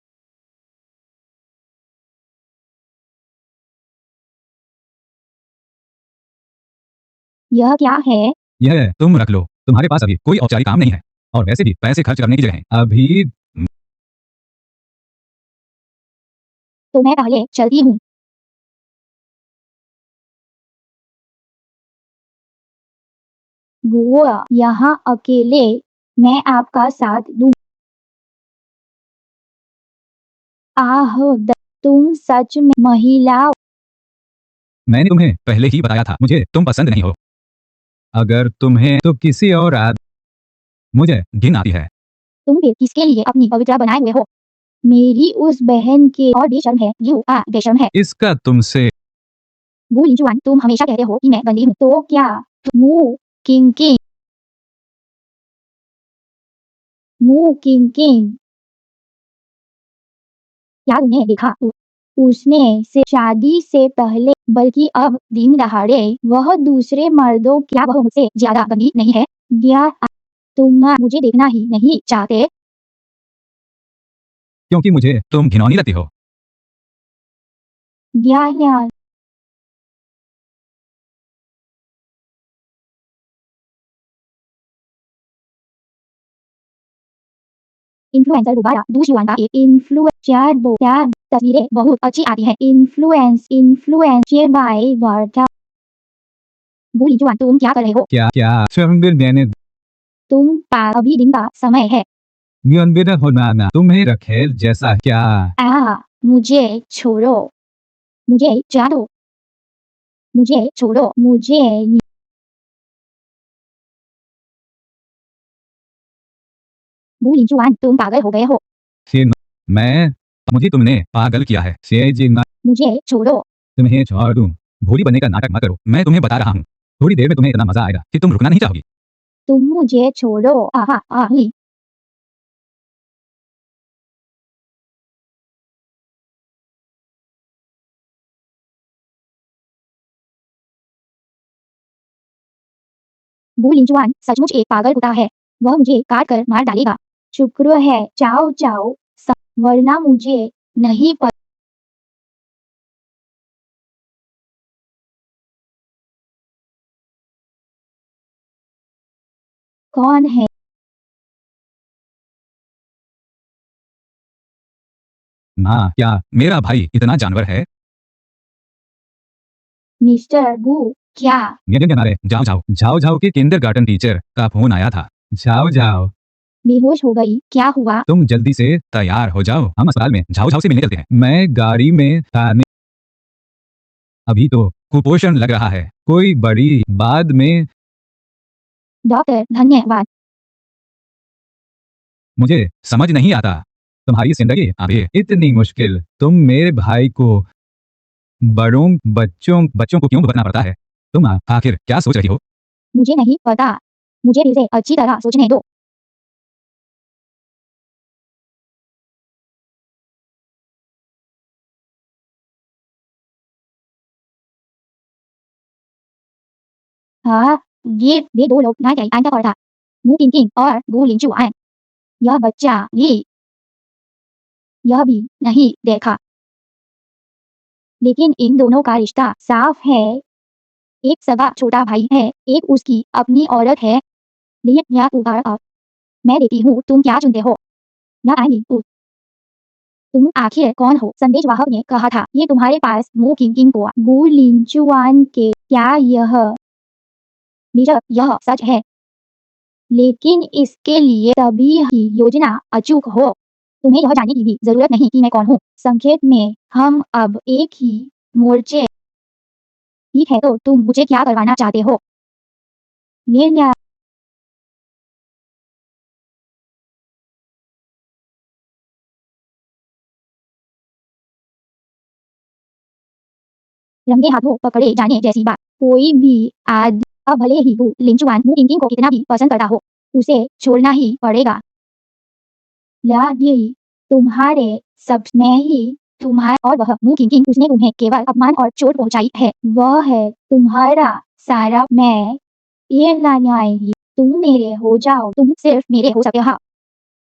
यह क्या है? यह तुम रख लो, तुम्हारे पास अभी कोई औपचारिक काम नहीं है और वैसे भी पैसे खर्च करने की जगह है अभी। तो मैं पहले चलती हूँ। गोवा यहाँ अकेले, मैं आपका साथ दूँ। तुम सच में महिला? मैंने तुम्हें पहले ही बताया था, मुझे तुम पसंद नहीं हो। अगर तुम्हें तो किसी और मुझे घिन आती है। तुम फिर किसके लिए अपनी पवित्र बनाए हुए हो? मेरी उस बहन के और बेशर्म है, बेशर्म है। इसका तुमसे वो लिंचुआन, तुम हमेशा कहते हो कि मैं गंदी हूँ, तो क्या मुंह किंग किंग मुंह किंग किंग, क्या तुमने देखा? उसने से शादी से पहले बल्कि अब दिन दहाड़े वह दूसरे मर्दों क्या वह मुझसे ज्यादा गंदी नहीं है? क्या तुम मुझे देखना ही नहीं चाहते? क्योंकि मुझे तुम घिनौनी लगती हो। क्या यार इन्फ्लुएंसर दोबारा दूसरी का एक इन्फ्लुएंसर तस्वीरें बहुत अच्छी आती है। इन्फ्लुएंस बाय वर्टा बोली जुआन तुम क्या कर रहे हो? क्या क्या स्वयं मैंने तुम अभी दिन का समय है। नियंत्रित होना ना तुम्हें रखेल जैसा क्या। मुझे छोड़ो, मुझे जानो, मुझे छोड़ो, मुझे बोली जुआन तुम पागल हो गए हो। फिर मैं मुझे तुमने पागल किया है से जिन्ना मुझे छोड़ो। तुम्हें छोड़ दूं। भूरी बनने का नाटक मत करो, मैं तुम्हें बता रहा हूँ थोड़ी देर में तुम्हें इतना मजा आएगा कि तुम रुकना नहीं चाहोगी। तुम मुझे छोड़ो। आही बोली जुआन सचमुच एक पागल कुत्ता है। वह मुझे काट कर मार डालेगा। शुक्र है जाओ जाओ वरना मुझे नहीं पता कौन है। ना क्या मेरा भाई इतना जानवर है? मिस्टर गू क्या? किनारे जाओ जाओ जाओ जाओ के किंडरगार्टन टीचर का फोन आया था। जाओ जाओ बेहोश हो गई? क्या हुआ? तुम जल्दी से तैयार हो जाओ, हम अस्पताल में झाओ झाओ से मिलने चलते हैं। मैं गाड़ी में था अभी तो कुपोषण लग रहा है, कोई बड़ी बाद में। डॉक्टर धन्यवाद। मुझे समझ नहीं आता तुम्हारी जिंदगी अभी इतनी मुश्किल, तुम मेरे भाई को बड़ों बच्चों बच्चों को क्यों भुगतना पड़ता है? तुम आखिर क्या सोच रही हो? मुझे नहीं पता, मुझे फिर से अच्छी तरह सोचने दो। हाँ ये वे दो लोग नाइट आंटा पड़ा था। मु किंग और गू लिंचू आए। यह बच्चा ये यह भी नहीं देखा, लेकिन इन दोनों का रिश्ता साफ है। एक सगा छोटा भाई है, एक उसकी अपनी औरत है। लेकिन यह उधार अब मैं देती हूँ, तुम क्या चुनते हो? या आएंगी तुम आखिर कौन हो? संदेशवाहक ने कहा था ये तुम्हारे पास मु किंग को गू लिंचुआन के क्या यह बेशक यह सच है, लेकिन इसके लिए तभी ही योजना अचूक हो। तुम्हें यह जानने की भी जरूरत नहीं कि मैं कौन हूँ। संक्षेप में हम अब एक ही मोर्चे। ठीक है तो तुम मुझे क्या करवाना चाहते हो? लेना रंगे हाथों पकड़े जाने जैसी बात। कोई भी आदमी अब भले ही वो लिंचुआन मु किंग को कितना भी पसंद करता हो, उसे छोड़ना ही पड़ेगा। यही तुम्हारे सब में ही तुम्हारा और वह मु किंग उसने तुम्हें केवल अपमान और चोट पहुंचाई है। वह है तुम्हारा सारा मैं ये लाएगी। तुम मेरे हो जाओ, तुम सिर्फ मेरे हो सकते हो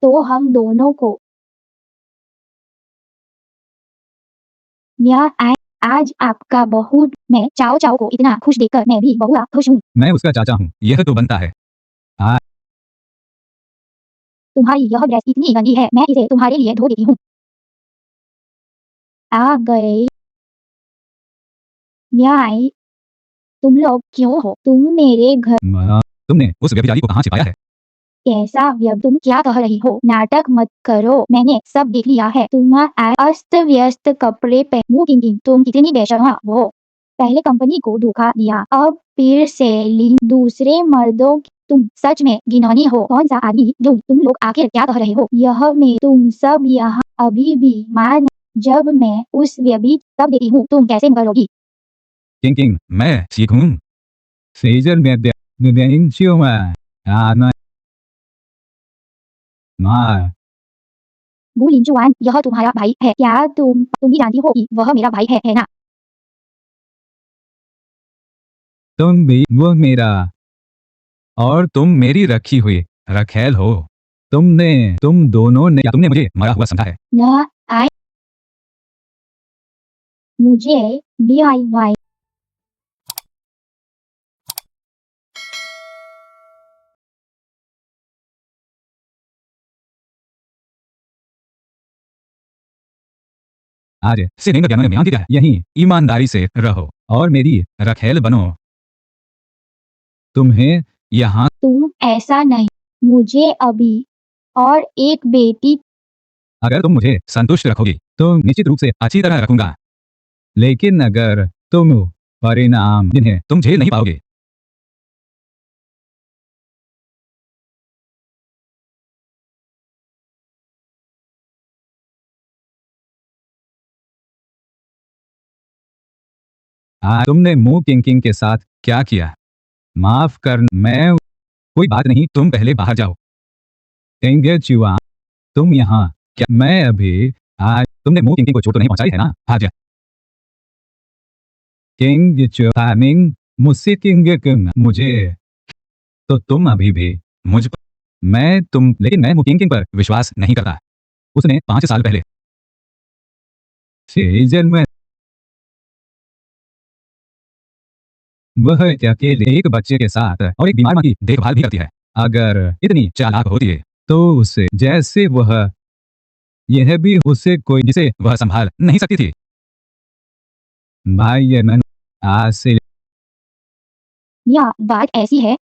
तो हम दोनों को न्याय। आज आपका बहुत मैं चाओ चाओ को इतना खुश देखकर मैं भी बहुत खुश हूँ। मैं उसका चाचा हूँ, यह तो बनता है। तुम्हारी यह ड्रेस इतनी गंदी है, मैं इसे तुम्हारे लिए धो देती हूँ। आ गए न्याय। तुम लोग क्यों हो? तुम मेरे घर तुमने उस व्यभिचारी को कहाँ छिपाया है? कैसा व्यव तुम क्या कह रही हो? नाटक मत करो, मैंने सब देख लिया है। तुम अस्त व्यस्त कपड़े पहनू किंग तुम कितनी बेशर्म हो। पहले कंपनी को धोखा दिया, अब फिर से दूसरे मर्दों की। तुम सच में घिनौनी हो। कौन सा आदमी जो तुम लोग आखिर क्या कह रहे हो? यह में तुम सब यहाँ अभी भी मान जब मैं उस व्यभी तब देती हूँ तुम कैसे करोगी? किंग मैं सीखूं सीजर में बू लिंचुआन, यह तुम्हारा भाई है। क्या तुम भी जानती हो कि वह मेरा भाई है ना? तुम भी वो मेरा और तुम मेरी रखी हुई रखेल हो। तुम दोनों ने क्या तुमने मुझे मरा हुआ समझा है? न आई मुझे DIY आज से नहीं ज्ञान में बयान किया है, यही ईमानदारी से रहो और मेरी रखेल बनो। तुम्हें यहाँ तुम ऐसा नहीं, मुझे अभी और एक बेटी। अगर तुम मुझे संतुष्ट रखोगी तो निश्चित रूप से अच्छी तरह रखूंगा, लेकिन अगर तुम परिणाम जिन्हें तुम झेल नहीं पाओगे, आज तुमने मुंह किंग के साथ क्या किया? माफ कर, मैं कोई बात नहीं, तुम पहले बाहर जाओ। किंग चुआ, तुम यहाँ क्या? मैं अभी आज तुमने मुंह किंग को चोट तो नहीं पहुंचाई है ना? आज किंग चुआमिंग मुझसे किंग मुझे तो तुम अभी भी मुझ पर लेकिन मैं मुंह किंग पर विश्वास नहीं करता। उसने 5 साल पहले सीजन में वह अकेले एक बच्चे के साथ और एक बीमार मां की देखभाल भी करती है। अगर इतनी चालाक होती है तो उसे जैसे वह यह भी उसे कोई जिसे वह संभाल नहीं सकती थी। भाई ये मन आज से या बात ऐसी है,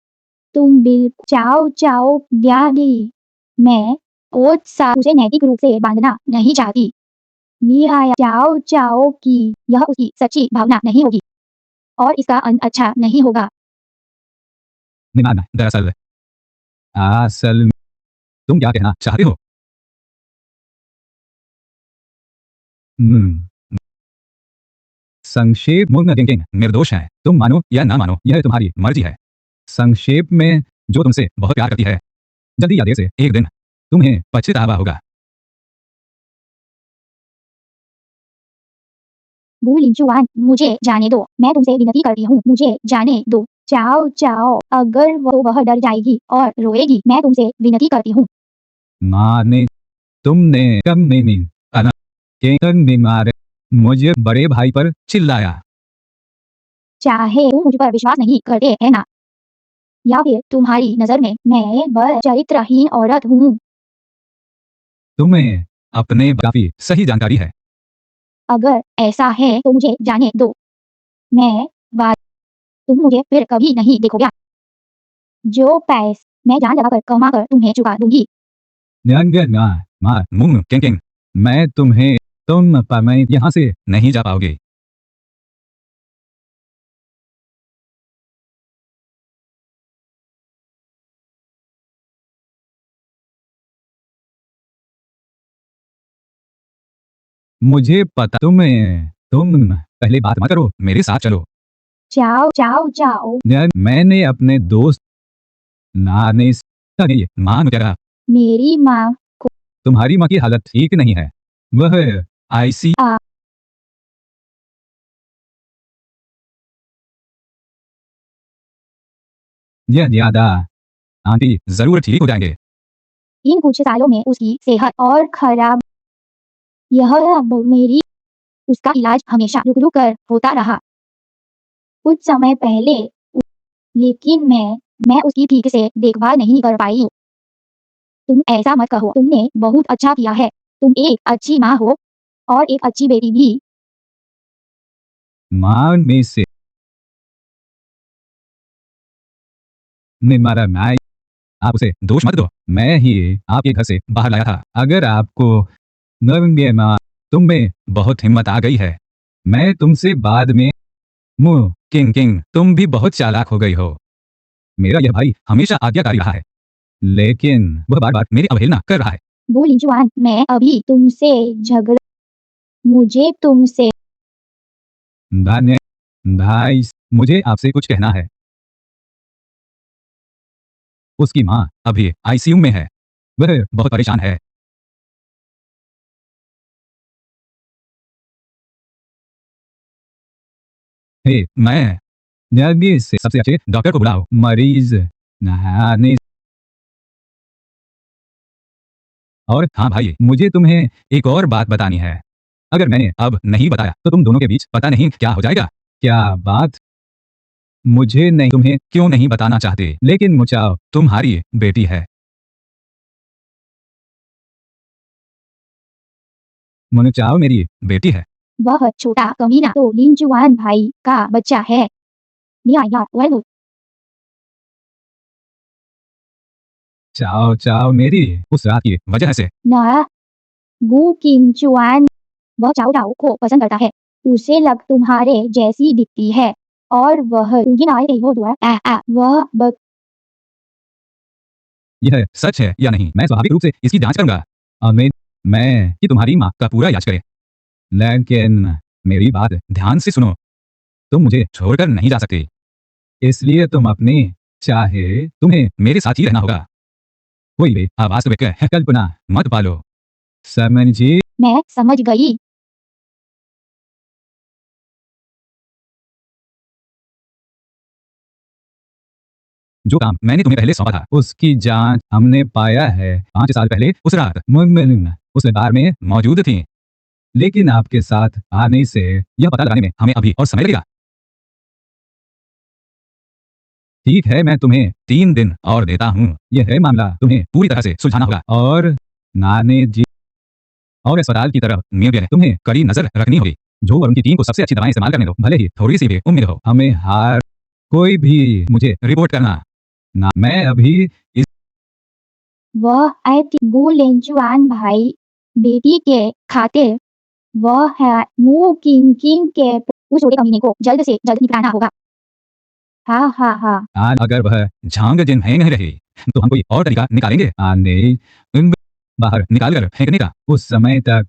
तुम बिल चाओ चाओ डैडी, मैं उसे नैतिक रूप से बांधना नहीं चाहती। निहाया चाओ चाओ की यह उसकी सच्ची भावना नहीं होगी और इसका अंत अच्छा नहीं होगा। निमाना दरअसल असल में तुम क्या कहना चाहते हो? हम्म, संक्षेप मुग्न थिंकिंग निर्दोष है। तुम मानो या ना मानो यह तुम्हारी मर्जी है। संक्षेप में जो तुमसे बहुत प्यार करती है, जल्दी या देर से एक दिन तुम्हें पछतावा होगा। बू लिंचुआन, मुझे जाने दो, मैं तुमसे विनती करती हूँ, मुझे जाने दो। चाओ चाओ, अगर वह डर जाएगी और रोएगी, मैं तुमसे विनती करती हूँ। माँ ने तुमने कम नहीं अना केतन ने मारे मुझे बड़े भाई पर चिल्लाया। चाहे तुम मुझ पर विश्वास नहीं करते है ना, या फिर तुम्हारी नजर में मैं बस चरित्रहीन औरत हूँ। तुम्हें अपने काफी सही जानकारी है। अगर ऐसा है तो मुझे जाने दो, मैं बात तुम मुझे फिर कभी नहीं देखोगे। जो पैसे मैं जान लगाकर कमा कर तुम्हें चुका दूंगी। मैं यहाँ से नहीं जा पाओगे। मुझे पता तुम पहले बात मत करो, मेरे साथ चलो। चाओ चाओ चाओ, मैंने अपने दोस्त नाने से मां ने क्या कहा? मेरी माँ तुम्हारी माँ की हालत ठीक नहीं है, वह आईसी आ यह ज्यादा आंटी जरूर ठीक हो जाएंगे। इन कुछ सालों में उसकी सेहत और खराब, यह अब मेरी उसका इलाज हमेशा रुक रुक कर होता रहा। कुछ समय पहले लेकिन मैं उसकी ठीक से देखभाल नहीं कर पाई। तुम ऐसा मत कहो, तुमने बहुत अच्छा किया है, तुम एक अच्छी माँ हो और एक अच्छी बेटी भी। मां में से ने मारा मैं आप उसे दोष मत दो, मैं ही आपके घर से बाहर लाया था। अगर आपको नरंगे माँ तुम में बहुत हिम्मत आ गई है, मैं तुमसे बाद में मुंह किंग तुम भी बहुत चालाक हो गई हो। मेरा यह भाई हमेशा आज्ञाकारी रहा है, लेकिन वह बार बार मेरी अवहेलना कर रहा है। बू लिंचुआन, मैं अभी तुमसे झगड़ मुझे तुमसे धन्य भाई, मुझे आपसे कुछ कहना है। उसकी माँ अभी आईसीयू में है, वह बहुत परेशान है। हे, मैं जल्दी से सबसे अच्छे डॉक्टर को बुलाओ। मरीज नहाने। और हाँ भाई, मुझे तुम्हें एक और बात बतानी है। अगर मैंने अब नहीं बताया तो तुम दोनों के बीच पता नहीं क्या हो जाएगा। क्या बात? मुझे नहीं, तुम्हें क्यों नहीं बताना चाहते, लेकिन मुचाओ तुम्हारी बेटी है। मुचाओ मेरी बेटी है। वह छोटा कमीना तो लिंजुआन भाई का बच्चा है। वह चाओ चाओ मेरी उस रात की वजह से। ना गु किंचुआन वह चाओ चाओ को पसंद करता है। उसे लग तुम्हारे जैसी दिखती है और वह तुम्हें ना रही हो दुआ वह यह सच है या नहीं, मैं स्वाभाविक रूप से इसकी जांच करूंगा। और मैं कि तुम्हारी माँ का पूरा इलाज करे। लेकिन मेरी बात ध्यान से सुनो, तुम मुझे छोड़कर नहीं जा सकते, इसलिए तुम अपनी चाहे तुम्हें मेरे साथ ही रहना होगा। कोई भी अवास्तविक कल्पना मत पालो, समझी? मैं समझ गई। जो काम मैंने तुम्हें पहले सौंपा था उसकी जांच हमने पाया है 5 साल पहले उस रात मुनमुन उस बार में मौजूद थी। लेकिन आपके साथ आने से यह पता लगाने में हमें अभी और समय लगेगा। ठीक है, मैं तुम्हें 3 दिन और देता हूँ। यह है मामला तुम्हें पूरी तरह से सुलझाना होगा। और नाने जी और अस्पताल की तरफ म्यूजियम तुम्हें कड़ी नजर रखनी होगी। जो और उनकी टीम को सबसे अच्छी दवाएं इस्तेमाल करने दो, भले ही थोड़ी सी भी उम्मीद हो। हमें हार कोई भी मुझे रिपोर्ट करना ना, मैं अभी इस वह गु लिंजुआन भाई बेटी के खातिर वह है मु किंग किंग के उस छोटे कमीने को जल्द से जल्द निपटाना होगा। हाँ हाँ हाँ आज अगर वह झांग जिन नहीं रही तो हम कोई और तरीका निकालेंगे आने उन बाहर निकाल कर फेंकने का। उस समय तक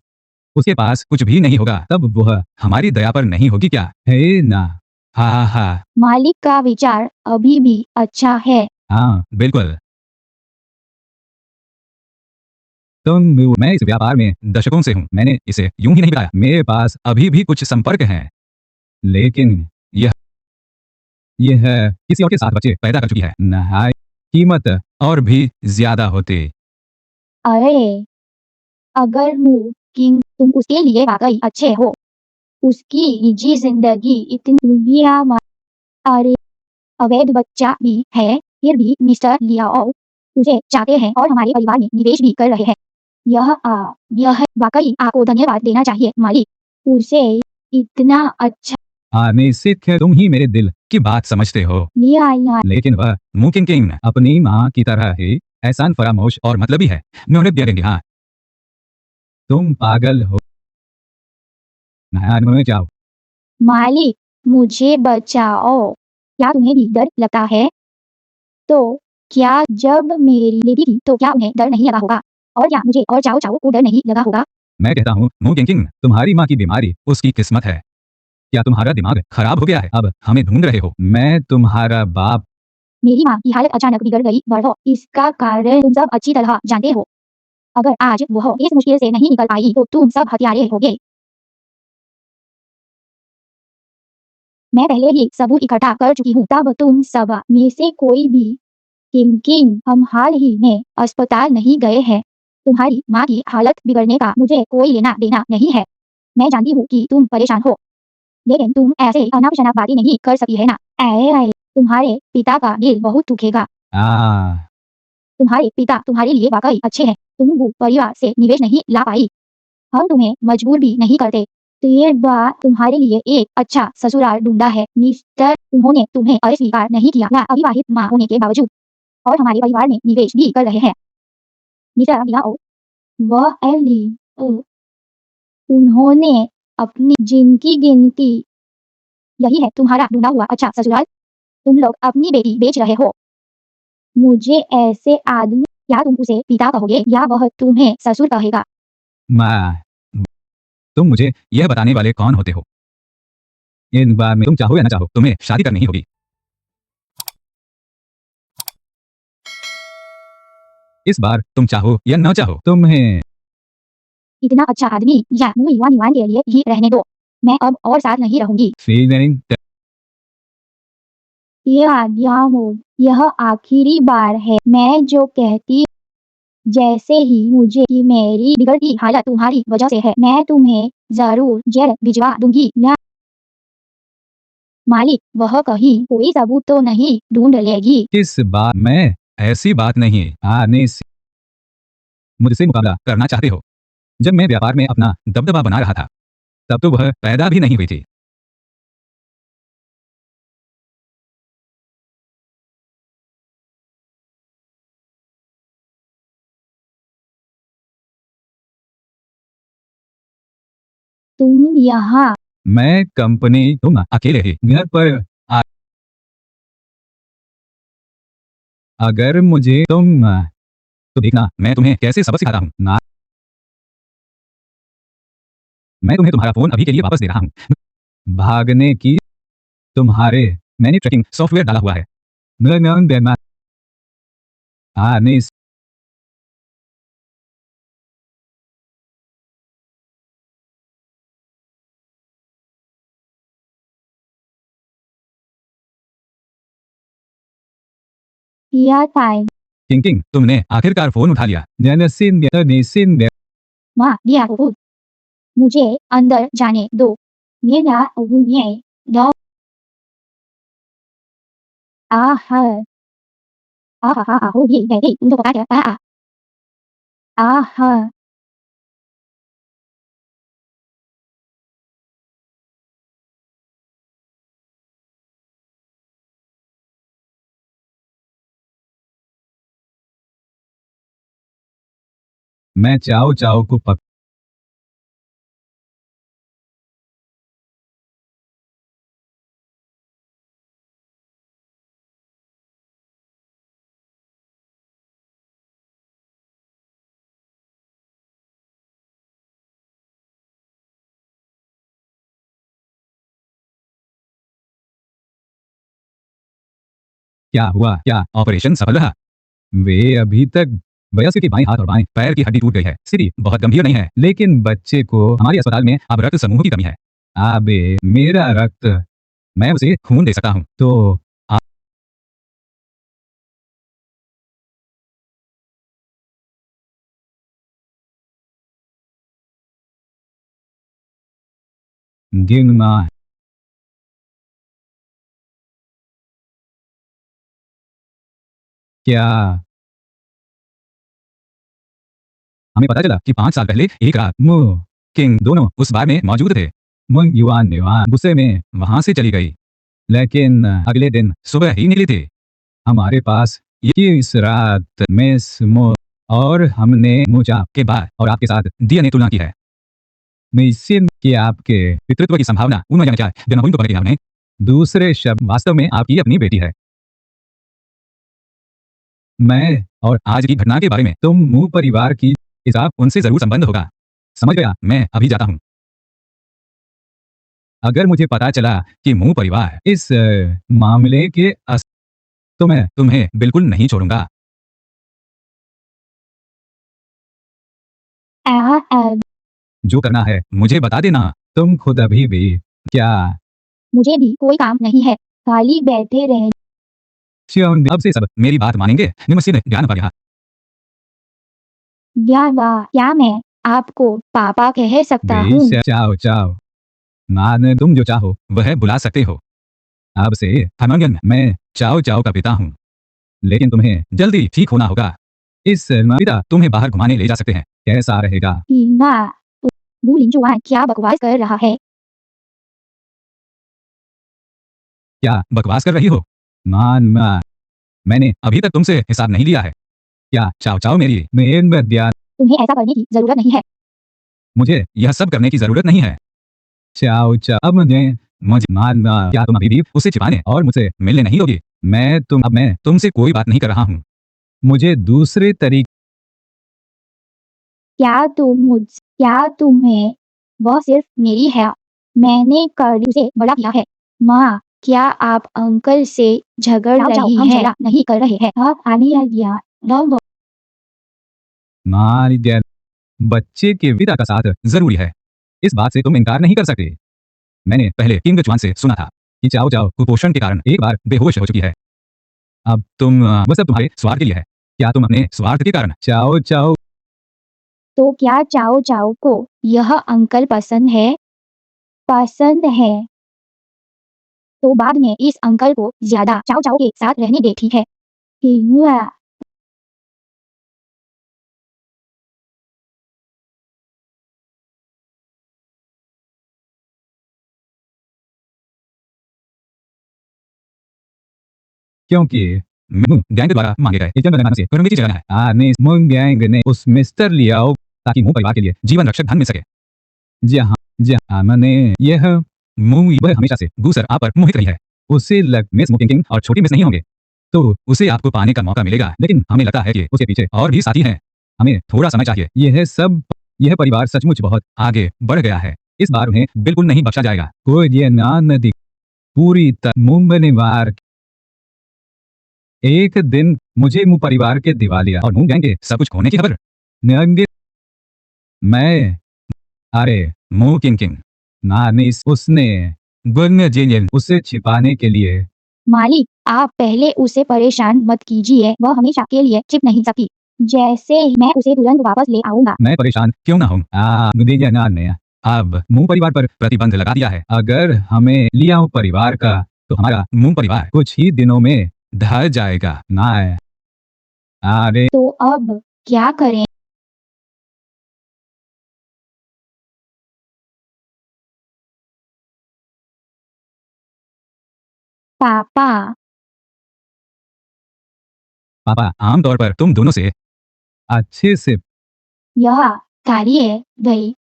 उसके पास कुछ भी नहीं होगा, तब वह हमारी दया पर नहीं होगी क्या है ना? हा हा हा। मालिक का विचार अभी भी अच्छा है। हाँ बिल्कुल। मैं इस व्यापार में दशकों से हूँ, मैंने इसे यूं ही नहीं बताया। मेरे पास अभी भी कुछ संपर्क हैं, लेकिन यह किसी और के साथ बच्चे पैदा कर चुकी है। नहाय कीमत और भी ज्यादा होती। अरे अगर मु किंग तुम उसके लिए वाकई अच्छे हो, उसकी निजी जिंदगी इतनी भी अरे अवैध बच्चा भी है, फिर भी मिस्टर लियाओ उसे चाहते हैं और हमारे परिवार में निवेश भी कर रहे हैं। यह वाकई आपको धन्यवाद देना चाहिए मालिक। उसे इतना अच्छा निश्चित है तुम ही मेरे दिल की बात समझते हो, लिया लेकिन वह मुकिन किंग अपनी माँ की तरह ही एहसान फरामोश और मतलबी है। मैं उन्हें दे देंगे। हाँ तुम पागल हो। नहाने जाओ। मालिक मुझे बचाओ। क्या तुम्हें भी डर लगता है? तो क्या जब मेरी लेडी थी तो क्या उन्हें डर नहीं लगा होगा? और क्या मुझे और चाओ चाओ को डर नहीं लगा होगा? मैं कहता हूँ मुकिन किंग, तुम्हारी माँ की बीमारी उसकी किस्मत है। क्या तुम्हारा दिमाग खराब हो गया है? अब हमें ढूंढ रहे हो। मैं तुम्हारा बाप। मेरी माँ की हालत अचानक बिगड़ गई बढ़ो, इसका कारण तुम सब अच्छी तरह जानते हो। अगर आज वह इस मुश्किल से नहीं निकल आई तो तुम सब हत्यारे होगे। मैं पहले ही सबूत इकट्ठा कर चुकी हूँ, तब तुम सब में से कोई भी किंग हम हाल ही में अस्पताल नहीं गए हैं। तुम्हारी माँ की हालत बिगड़ने का मुझे कोई लेना देना नहीं है। मैं जानती हूँ कि तुम परेशान हो, लेकिन तुम ऐसे अनाप शनाप बातें नहीं कर सकती है ना। तुम्हारे पिता का दिल बहुत दुखेगा। तुम्हारे पिता तुम्हारे लिए वाकई अच्छे हैं। तुम परिवार से निवेश नहीं ला पाई, हम तुम्हें मजबूर भी नहीं करते। तो ये बात तुम्हारे लिए एक अच्छा ससुराल ढूंढा है मिस्टर। उन्होंने तुम्हें अस्वीकार नहीं किया ना, अविवाहित माँ होने के बावजूद, और हमारे परिवार में निवेश भी कर रहे हैं। मिस्टर लियाओ, वह एली उन्होंने अपनी जिनकी गिनती यही है तुम्हारा ढूंढा हुआ अच्छा ससुराल। तुम लोग अपनी बेटी बेच रहे हो मुझे ऐसे आदमी। क्या तुम उसे पिता कहोगे या वह तुम्हें ससुर कहेगा? माँ, तुम मुझे यह बताने वाले कौन होते हो? इन बार में तुम चाहो या न चाहो तुम्हें शादी करनी ही होगी। इस बार तुम चाहो या न चाहो तुम्हें। इतना अच्छा आदमी या मुँह युवा निवान के लिए ही रहने दो। मैं अब और साथ नहीं रहूंगी। फीलिंग ये आज्ञा हो, यह आखिरी बार है। मैं जो कहती जैसे ही मुझे कि मेरी बिगड़ती हालत तुम्हारी वजह से है, मैं तुम्हें जरूर जेल भिजवा दूंगी ना। मालिक, वह कहीं कोई सबूत तो नहीं ढूंढ लेगी? इस बार मैं ऐसी बात नहीं आने से मुझसे मुकाबला करना चाहते हो। जब मैं व्यापार में अपना दबदबा बना रहा था तब तो वह पैदा भी नहीं हुई थी। तुम यहाँ मैं कंपनी तुम अकेले ही घर पर आ, अगर मुझे तो देखना मैं तुम्हें कैसे सबक सिखाता हूँ ना। मैं तुम्हें तुम्हारा फोन अभी के लिए वापस दे रहा हूँ। भागने की तुम्हारे मैंने ट्रैकिंग सॉफ्टवेयर डाला हुआ है। आने से किया टाइम किंग किंग तुमने आखिरकार फोन उठा लिया। माँ दिया हो, मुझे अंदर जाने दो। मेरा ये दो आह आह आह हो ये गई तुम तो बता दिया आह आह मैं चाओ चाओ को पक क्या हुआ? क्या ऑपरेशन सफल रहा? वे अभी तक वयस्क के बाएं हाथ और बाएं पैर की हड्डी टूट गई है। स्थिति बहुत गंभीर नहीं है लेकिन बच्चे को हमारे अस्पताल में अब रक्त समूह की कमी है। आबे मेरा रक्त मैं उसे खून दे सकता हूँ तो आ, गिनमा क्या हमें पता चला कि 5 साल पहले एक रात मु किंग दोनों उस बार में मौजूद थे। मुंग युआन ने वहां गुस्से में वहां से चली गई लेकिन अगले दिन सुबह ही निकली थी। हमारे पास ये इस रात में और हमने मुझा के बाद और आपके साथ डीएनए तुलना की है। निश्चित कि आपके पितृत्व की संभावना उन क्या जनहुई को पकड़ी हमने। दूसरे शब्द वास्तव में आपकी अपनी बेटी है। मैं और आज की घटना के बारे में तुम मुंह परिवार की हिसाब उनसे जरूर संबंध होगा। समझ गया, मैं अभी जाता हूँ। अगर मुझे पता चला कि मुंह परिवार इस मामले के तो मैं तुम्हें बिल्कुल नहीं छोड़ूंगा। आह आह जो करना है मुझे बता देना। तुम खुद अभी भी क्या मुझे भी कोई काम नहीं है, खाली बैठे रह। अब से सब मेरी बात मानेंगे। निमस्ते ज्ञान पर क्या मैं आपको पापा कह सकता हूँ? चाओ चाओ मान तुम जो चाहो वह बुला सकते हो। अब से हमांगन मैं चाओ चाओ का पिता हूँ लेकिन तुम्हें जल्दी ठीक होना होगा। इस पिता तुम्हें बाहर घुमाने ले जा सकते हैं। कैसा रहेगा? हीना बुलिन जुआन क्या बकवास कर रहा है? क्या बकवास कर रही हो? मैंने अभी तक तुमसे हिसाब नहीं लिया है। क्या चाओ चाओ मेरी मेन ध्यान तुम्हें ऐसा करने की जरूरत नहीं है। मुझे यह सब करने की जरूरत नहीं है। चाओ चाओ अब मुझे मुझे क्या तुम अभी भी उसे छिपाने और मुझसे मिलने नहीं होगी? अब मैं तुमसे कोई बात नहीं कर रहा हूँ। मुझे दूसरे तरीके क्या तुम्हें वह सिर्फ मेरी है? मैंने कर उसे बड़ा किया है। माँ, क्या आप अंकल से झगड़ रही हम है? झगड़ा नहीं कर रहे हैं। हाँ, आने दिया बच्चे के पिता का साथ जरूरी है। इस बात से तुम इनकार नहीं कर सकते। मैंने पहले किंग जुआन से सुना था कि चाओ चाओ कुपोषण के कारण एक बार बेहोश हो चुकी है। अब वह सब तुम्हारे स्वार्थ के लिए है। क्या तुम अपने स्वार्थ के कारण चाओ चाओ? तो क्या चाओ चाओ को यह अंकल पसंद है? पसंद है तो बाद में इस अंकल को ज्यादा चाओ चाओ के साथ रहने दे, ठीक है? हुआ। क्योंकि मूंग गैंग द्वारा मांगे गए एक जनगणना से करोड़ों की जगह है। आने मूंग गैंग ने उस मिस्टर लियाओ ताकि मूंग परिवार के लिए जीवन रक्षक धन मिल सके। जहाँ जहाँ मैंने यह मूंग वह हमेशा से गूसर आप पर मोहित रही है। उसे लग मिस मूकिंग किंग और छोटी मिस नहीं होंगे तो उसे आपको पाने का मौका मिलेगा, लेकिन हमें लगता है कि उसके पीछे और भी साथी हैं। हमें थोड़ा समय चाहिए। यह परिवार सचमुच बहुत आगे बढ़ गया है। इस बार उन्हें बिल्कुल नहीं बख्शा जाएगा। कोई ये ना नदी पूरी तरह मूंग परिवार एक दिन मुझे मुंह परिवार के दिवालिया और मूंग गैंग के सब कुछ खोने की खबर नंगे मैं अरे मूंग किंग किंग नानिस उसने गुन जिन उसे छिपाने के लिए मालिक, आप पहले उसे परेशान मत कीजिए, वह हमेशा के लिए छिप नहीं सकती। जैसे ही मैं उसे तुरंत वापस ले आऊंगा। मैं परेशान क्यों ना हूँ? मुझे जानना ने अब मूंग परिवार पर प्रतिबंध लगा दिया है। अगर हमें लिया परिवार का तो हमारा मूंग परिवार कुछ ही दिनों में ढह जाएगा ना। अरे तो अब क्या करें? पापा, पापा, आमतौर पर तुम दोनों से अच्छे से यह कार्य गई।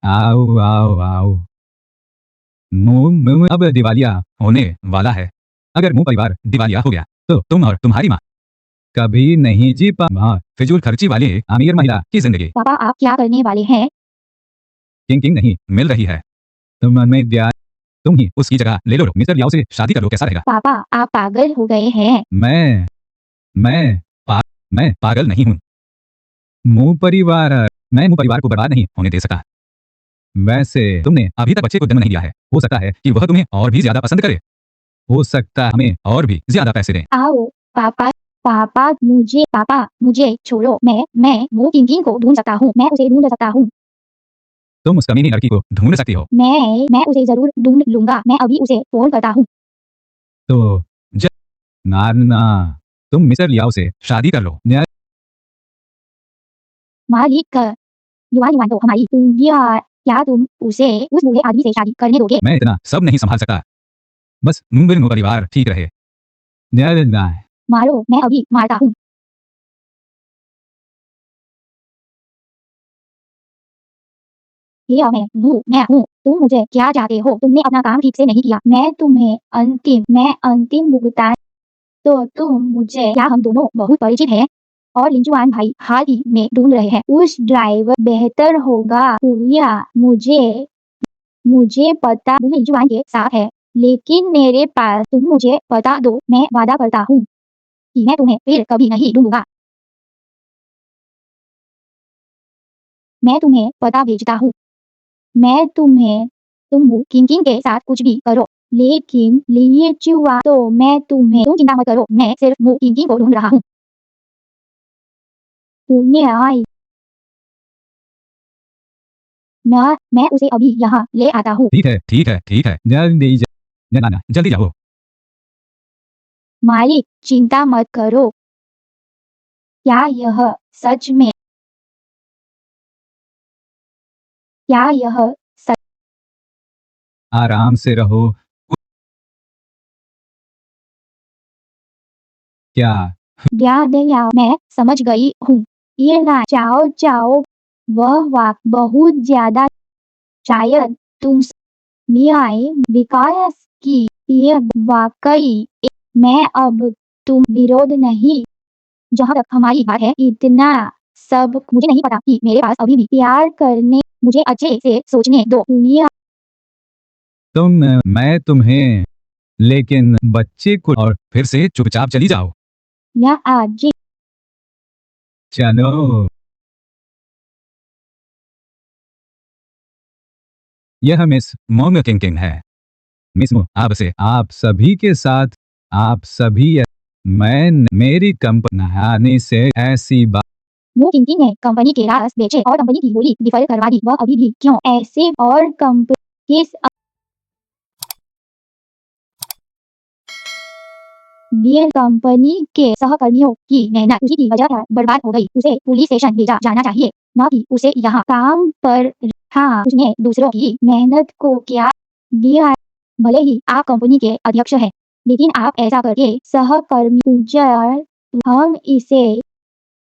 आओ आओ आओ मूंग मूंग अब दिवालिया होने वाला है। अगर मूंग परिवार दिवालिया हो गया तो तुम और तुम्हारी माँ कभी नहीं जी पा फिजूल खर्ची वाली अमीर महिला की जिंदगी पापा, आप क्या करने वाले हैं? किंग किंग नहीं मिल रही है। तुम ही उसकी जगह ले लो। मिस्टर लियाओ से शादी कर लो, कैसा रहेगा? पापा, आप पागल हो गए हैं। मैं मैं पा, मैं पागल नहीं हूँ। मूंग परिवार मैं मूंग परिवार को बर्बाद नहीं होने दे सकता। वैसे तुमने अभी तक बच्चे को जन्म नहीं दिया है। हो सकता है कि वह तुम्हें और भी ज्यादा पसंद करे। हो सकता है हमें और भी ज्यादा पैसे दें। आओ पापा। पापा मुझे छोड़ो। मैं वो किंग को ढूंढ सकता हूँ, मैं उसे ढूंढ सकता हूँ। तुम उस कमीनी लड़की को ढूंढ सकती हो। मैं उसे जरूर ढूंढ लूंगा, मैं अभी उसे फोन करता हूँ। तो ज... ना ना तुम मिस्टर लियाओ से शादी कर लो। मालिक, युवान तो हमारी क्या तुम उसे उस बूढ़े आदमी से शादी करने दोगे? मैं इतना सब नहीं संभाल सकता। बस मूंग परिवार ठीक रहे। ना मारो, मैं अभी मारता हूँ। ये मैं हूँ। तुम मुझे क्या चाहते हो? तुमने अपना काम ठीक से नहीं किया। मैं अंतिम भुगतान। तो तुम मुझे क्या हम दोनों बहुत परिचित हैं? और लिंचुआन भाई हाल ही में ढूंढ रहे हैं उस ड्राइवर। बेहतर होगा पूरिया, मुझे पता तुम लिंचुआन के साथ है, लेकिन मेरे पास तुम मुझे बता दो, मैं वादा करता हूँ कि मैं तुम्हें फिर कभी नहीं ढूंढूंगा। मैं तुम्हें पता भेजता हूँ। तुम किंग किंग के साथ कुछ भी करो, लेकिन लिए चुआ तो तुम चिंता मत करो, मैं सिर्फ किंग किंग को ढूंढ रहा हूँ। पुण्य आई। मैं उसे अभी यहाँ ले आता हूँ। ठीक है ठीक है ठीक है जल्दी जाओ। मालिक, चिंता मत करो। क्या यह सच में क्या यह सच? आराम से रहो। क्या या मैं समझ गई हूँ। ये ना चाओ चाओ वह वाक बहुत ज्यादा, शायद तुम आए विकास की ये वाकई मैं अब तुम विरोध नहीं। जहाँ तक हमारी बात है, इतना सब मुझे नहीं पता कि मेरे पास अभी भी प्यार करने, मुझे अच्छे से सोचने दो। मैं तुम्हें लेकिन बच्चे को और फिर से चुपचाप चली जाओ। या आज चलो यह मिस मोंग किंग किंग है। मिस मो आप से आप सभी के साथ आप सभी मैं मेरी कंपनी आने से ऐसी बात वो किंग ने कंपनी के राज बेचे और कंपनी की बोली डिफर करवा दी। वह अभी भी क्यों ऐसे और कंपनी किस लिए कंपनी के सहकर्मियों की मेहनत उसी की वजह बर्बाद हो गई। उसे पुलिस स्टेशन भेजा जाना चाहिए, न कि उसे यहाँ काम पर। हाँ, उसने दूसरों की मेहनत को क्या दिया है? भले ही आप कंपनी के अध्यक्ष हैं, लेकिन आप ऐसा करके सहकर्मी हम इसे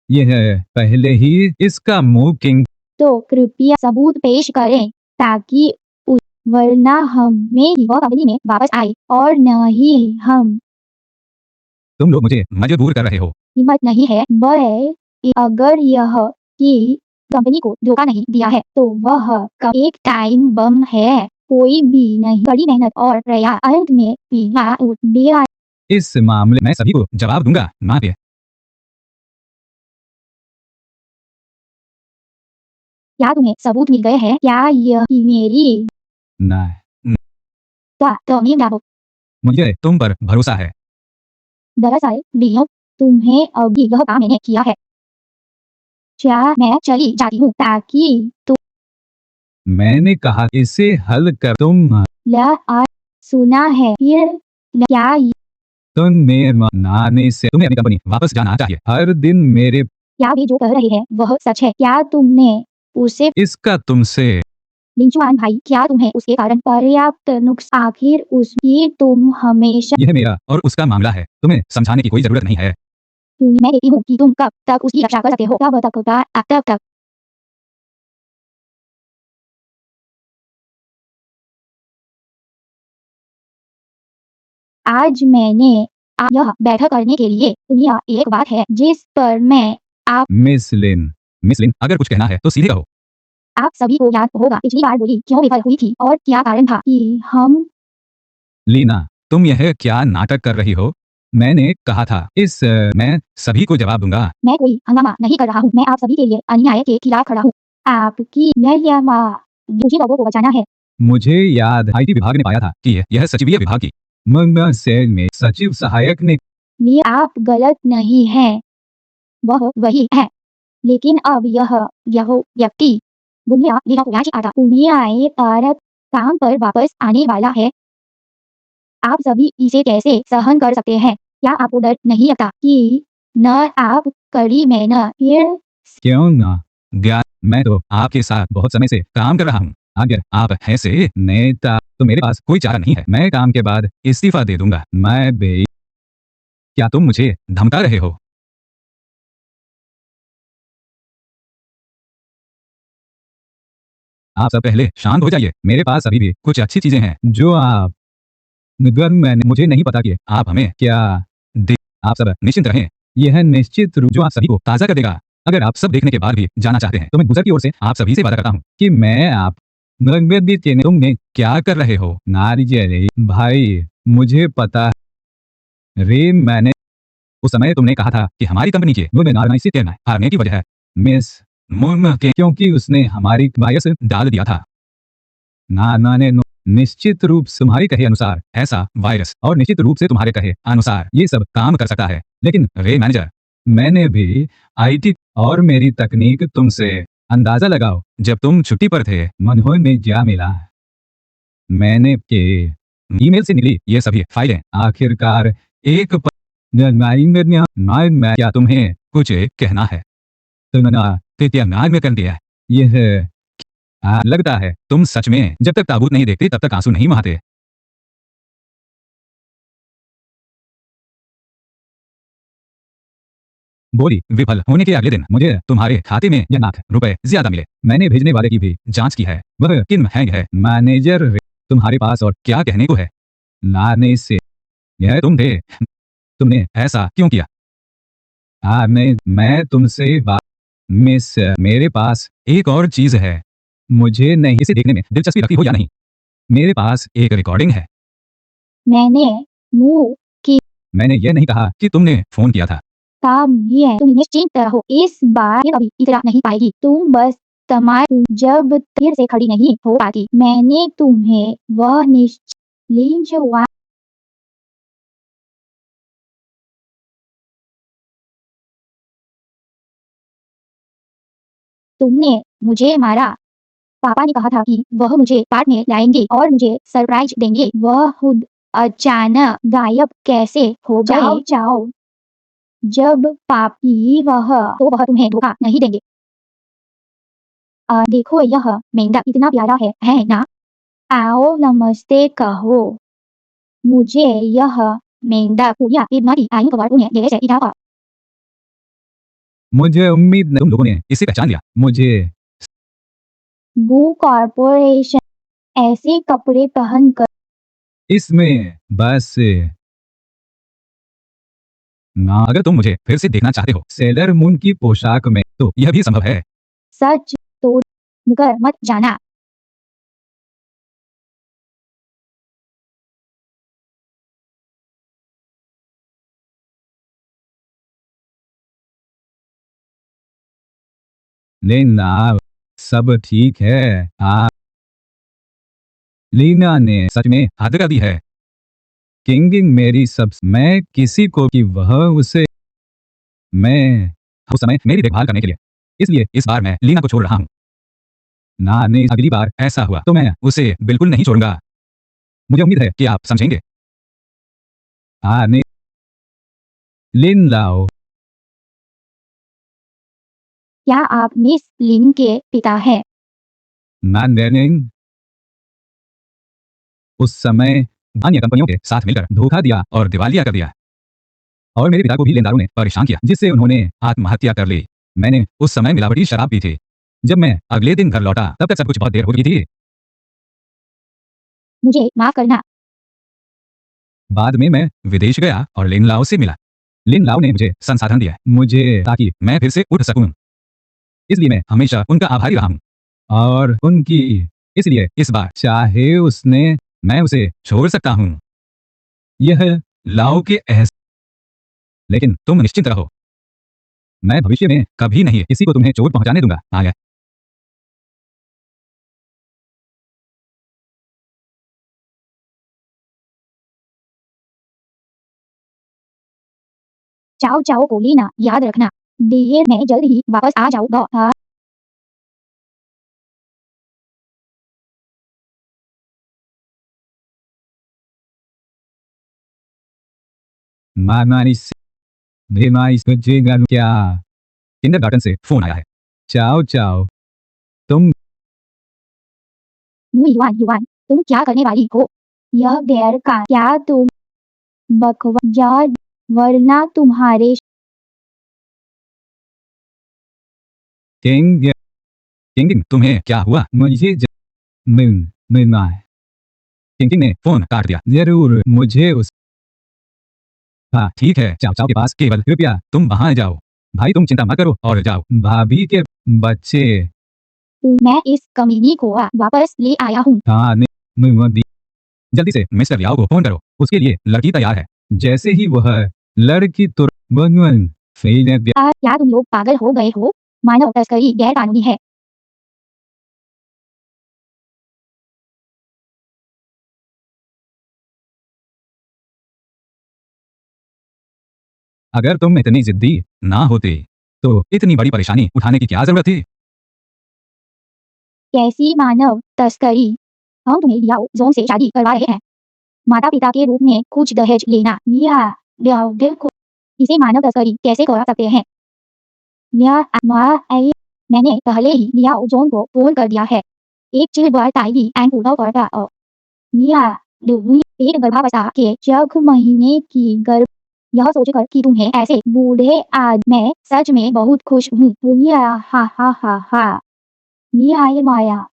यह पहले ही इसका मुंह किंग तो कृपया सबूत पेश करें ताकि उस वरना हमें वह कंपनी में वापस आए और न ही हम तुम लोग मुझे मजबूर कर रहे हो। हिम्मत नहीं है अगर यह कि कंपनी को धोखा नहीं दिया है तो वह एक टाइम बम है। कोई भी नहीं, कड़ी मेहनत और प्रयास अंत में पीला उठ दिया। इस मामले में सभी को जवाब दूंगा। माफिया क्या तुम्हें सबूत मिल गए हैं? क्या यह मेरी ना तो मुझे तुम पर भरोसा है। दरअसल लियो, तुम्हें अभी यह काम मैंने किया है। क्या मैं चली जाती हूँ ताकि तुम मैंने कहा इसे हल कर तुम सुना है फिर क्या मेरे नाने से तुम्हें अपनी कंपनी वापस जाना चाहिए। हर दिन मेरे क्या वे जो कह रहे हैं वह सच है? क्या तुमने उसे इसका तुमसे लिंचुआन भाई, क्या तुम्हें उसके कारण पर्याप्त नुकसान आखिर उसकी तुम हमेशा यह मेरा और उसका मामला है। तुम्हें समझाने की कोई जरूरत नहीं है। मैं देखती हूँ कि तुम कब तक उसकी रक्षा कर सकते हो। तब तक आज मैंने यह बैठक करने के लिए दुनिया एक बात है जिस पर मैं आप मिस लिन अगर कुछ कहना है तो सीधे कहो। आप सभी को याद होगा पिछली बार बोली क्यों विफल हुई थी और क्या कारण था कि हम लीना, तुम यह क्या नाटक कर रही हो? मैंने कहा था मैं सभी को जवाब दूंगा। मैं कोई हंगामा नहीं कर रहा हूँ। मैं आप सभी के लिए अन्याय के खिलाफ खड़ा हूँ। आपकी मुझे लोगों को बचाना है। मुझे याद आईटी विभाग ने पाया था कि यह सचिवीय विभाग की मम्मा सेल में सचिव सहायक ने लिए आप गलत नहीं है, वह वही है। लेकिन अब यह व्यक्ति दुनिया काम पर वापस आने वाला है। आप सभी इसे कैसे सहन कर सकते हैं? क्या आपको डर नहीं लगता कि न आप कड़ी मेहनत फिर क्यों ना ज्ञान, मैं तो आपके साथ बहुत समय से काम कर रहा हूँ। अगर आप ऐसे नेता तो मेरे पास कोई चारा नहीं है। मैं काम के बाद इस्तीफा दे दूंगा। क्या तुम मुझे धमका रहे हो? आप सब पहले शांत हो जाइए। मेरे पास अभी भी कुछ अच्छी चीजें हैं जो आप मैंने मुझे नहीं पता कि आप हमें क्या दे। आप सब निश्चिंत रहें। यह निश्चित रूप जो आप सभी को ताजा कर देगा। अगर आप सब देखने के बाद भी जाना चाहते हैं तो मैं गुजर की ओर से आप सभी से वादा करता हूँ कि मैं आप तुमने क्या कर रहे हो? नारी भाई, मुझे पता रे, मैंने उस समय तुमने कहा था कि हमारी कंपनी के हारने की वजह है मिस मुर्म के क्योंकि उसने हमारी वायरस डाल दिया था। ना ने निश्चित रूप से तुम्हारे कहे अनुसार ऐसा वायरस और निश्चित रूप से तुम्हारे कहे अनुसार ये सब काम कर सकता है। लेकिन रे मैनेजर, मैंने भी आईटी और मेरी तकनीक तुमसे अंदाजा लगाओ। जब तुम छुट्टी पर थे मनोहर ने क्या मिला? मैंने के ईमेल से मिली ये सभी फाइलें आखिरकार एक क्या तुम्हें कुछ कहना है? तुमने में कर दिया। यह लगता है तुम सच में जब तक ताबूत नहीं देखते तब तक आंसू नहीं बहाते। बोली विफल होने के अगले दिन मुझे तुम्हारे खाते में यह ₹1,00,000 ज्यादा मिले। मैंने भेजने वाले की भी जांच की है। वह किन हैंग है मैनेजर। तुम्हारे पास और क्या कहने को है? लाने से यह तुम थे। तुमने ऐसा क्यों किया? मैं तुमसे बात मिस मेरे पास एक और चीज है। मुझे नहीं इसे देखने में दिलचस्पी रखती हो या नहीं। मेरे पास एक रिकॉर्डिंग है। मैंने मुंह की मैंने यह नहीं कहा कि तुमने फोन किया था। काम ये है, तुम निश्चिंत रहो, इस बार कभी इतना नहीं पाएगी। तुम बस जब फिर से खड़ी नहीं हो पाती, मैंने तुम्हें वह लिंचुआ तुमने मुझे मारा। पापा ने कहा था कि वह मुझे पार्क में लाएंगे और मुझे सरप्राइज देंगे। वह खुद अचानक गायब कैसे हो गए? जाओ जाओ, जब पापी तो वह तुम्हें धोखा नहीं देंगे। देखो यह मेंढक कितना प्यारा है ना? आओ नमस्ते कहो। मुझे यह मेंढक पूरा इतनी आई खबर उन्हें जैसे इधर मुझे उम्मीद नहीं तुम लोगों ने इसे पहचान लिया। मुझे बू कॉर्पोरेशन ऐसे कपड़े पहनकर इसमें बस ना, अगर तुम मुझे फिर से देखना चाहते हो सेलर मून की पोशाक में, तो यह भी संभव है। सच तो मुकर मत जाना। लेना सब ठीक है। लीना ने सच में हद कर दी है। किंगिंग मेरी सब, मैं किसी को कि वह उसे, मैं उस समय मेरी देखभाल करने के लिए, इसलिए इस बार मैं लीना को छोड़ रहा हूँ। ना ने अगली बार ऐसा हुआ तो मैं उसे बिल्कुल नहीं छोड़ूंगा। मुझे उम्मीद है कि आप समझेंगे। ने लिन लाओ। क्या आप मिस लिन के पिता हैं? ना नेनिंग उस समय अन्य कंपनियों के साथ मिलकर धोखा दिया और दिवालिया कर दिया, और मेरे पिता को भी लेनदारों ने परेशान किया, जिससे उन्होंने आत्महत्या कर ली। मैंने उस समय मिलावटी शराब पी थी। जब मैं अगले दिन घर लौटा तब तक सब कुछ बहुत देर हो चुकी थी। मुझे माफ करना। बाद में मैं विदेश गया और लिन लाओ से मिला। लिन लाओ ने मुझे संसाधन दिया मुझे ताकि मैं फिर से उठ सकूं। इसलिए मैं हमेशा उनका आभारी रहा हूं, और उनकी, इसलिए इस बार चाहे उसने, मैं उसे छोड़ सकता हूं। यह लाओ के लेकिन तुम निश्चिंत रहो, मैं भविष्य में कभी नहीं किसी को तुम्हें चोट पहुंचाने दूंगा। आया चाओ चाओ को लेना याद रखना। डियर मैं जल्द ही वापस आ जाऊंगा। मानाइस भेमाइस बजेगा क्या? किंडरगार्टन से फोन आया है। चाओ चाओ, तुम युवान युवान तुम क्या करने वाली हो? यह गैर का क्या तुम बकवास, वरना तुम्हारे किंग किंग तुम्हें क्या हुआ? मुझे किंग ने फोन काट दिया। जरूर मुझे उस, हाँ ठीक है, चाओ चाओ के पास केवल कृपया तुम वहां जाओ। भाई तुम चिंता मत करो और जाओ। भाभी के बच्चे, मैं इस कमीनी को वापस ले आया हूँ। हाँ जल्दी से मिस्टर याओ को फोन करो, उसके लिए लड़की तैयार है। जैसे ही वह लड़की क्या तुम लोग पागल हो गए हो? मानव तस्करी गैर कानूनी है। अगर तुम इतनी जिद्दी ना होते तो इतनी बड़ी परेशानी उठाने की क्या जरूरत थी? कैसी मानव तस्करी? हम तुम्हें लियाओ जोन से शादी करवा रहे हैं। माता पिता के रूप में कुछ दहेज लेना, बिल्कुल। इसे मानव तस्करी कैसे कर सकते हैं? मैंने पहले ही लियाओ जोन को फोन कर दिया है। एक चिलबर ताइवी एक गर्भावस्था के 6 महीने की गर्भ, यह सोचकर कि तुम्हें ऐसे बूढ़े आज मैं सच में बहुत खुश हूँ। हा हा हा हा। माया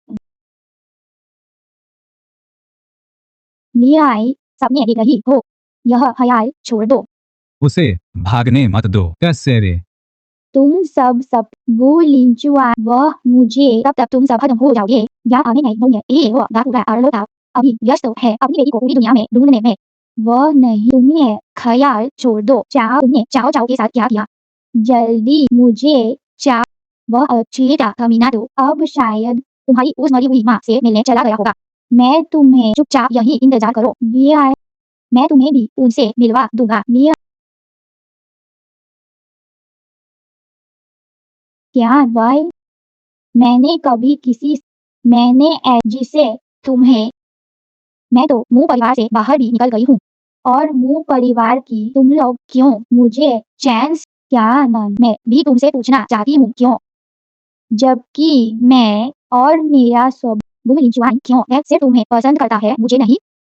सपने देख रही हो, यह ख्याल छोड़ दो। उसे भागने मत दो। कैसे रे? तुम सब वो लिंचुआ, वह मुझे तब तक तुम सब खत्म हो जाओगे या आने नहीं होंगे। वो गाकुरा अरलोटा अभी व्यस्त है अपनी बेटी को पूरी दुनिया में ढूंढने में। वह नहीं, तुम्हें ख्याल छोड़ दो। तुमने चाओ चाओ के साथ क्या किया? जल्दी मुझे वह अच्छी कमीना दो। अब शायद तुम्हारी उस मरी हुई माँ से मिलने चला गया होगा। मैं तुम्हें चुपचाप यही इंतजार करो, ये आए, मैं तुम्हें भी उनसे मिलवा दूंगा। लिया, क्या भाई, मैंने कभी किसी, मैंने जिसे तुम्हें, मैं तो मुंह परिवार से बाहर भी निकल गई हूँ, और मुंह परिवार की तुम लोग क्यों मुझे चैन क्या नाम, मैं भी तुमसे पूछना चाहती हूँ क्यों, जबकि मैं और मेरा सब जुआन क्यों है, सिर्फ तुम्हें पसंद करता है मुझे नहीं।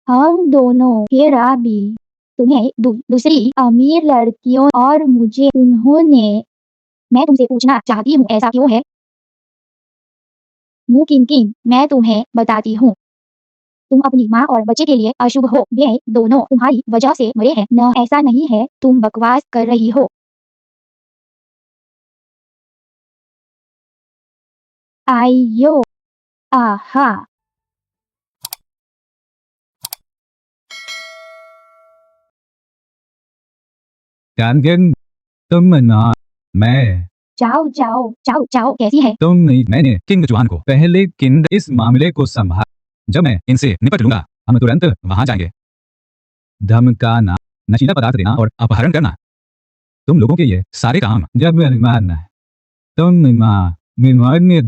हम दोनों के भी तुम्हें दूसरी अमीर लड़कियों और मुझे उन्होंने, मैं तुमसे पूछना चाहती हूँ ऐसा क्यों है। मुँह किन किन, मैं तुम्हें बताती हूँ, तुम अपनी माँ और बच्चे के लिए अशुभ हो, वे दोनों तुम्हारी वजह से मरे हैं न, ऐसा नहीं है, तुम बकवास कर रही हो। आइयो, आहा, कैनगन, तुम ना, मैं, जाओ जाओ जाओ जाओ, कैसी है? तुम नहीं, मैंने किंग जुआन को पहले किंग इस मामले को संभाल, जब मैं इनसे निपट लूंगा हम तुरंत वहां जाएंगे। धमकाना, नशीला पदार्थ देना और अपहरण करना, तुम लोगों के ये सारे काम जब मेहमान, तुम मेहमान ने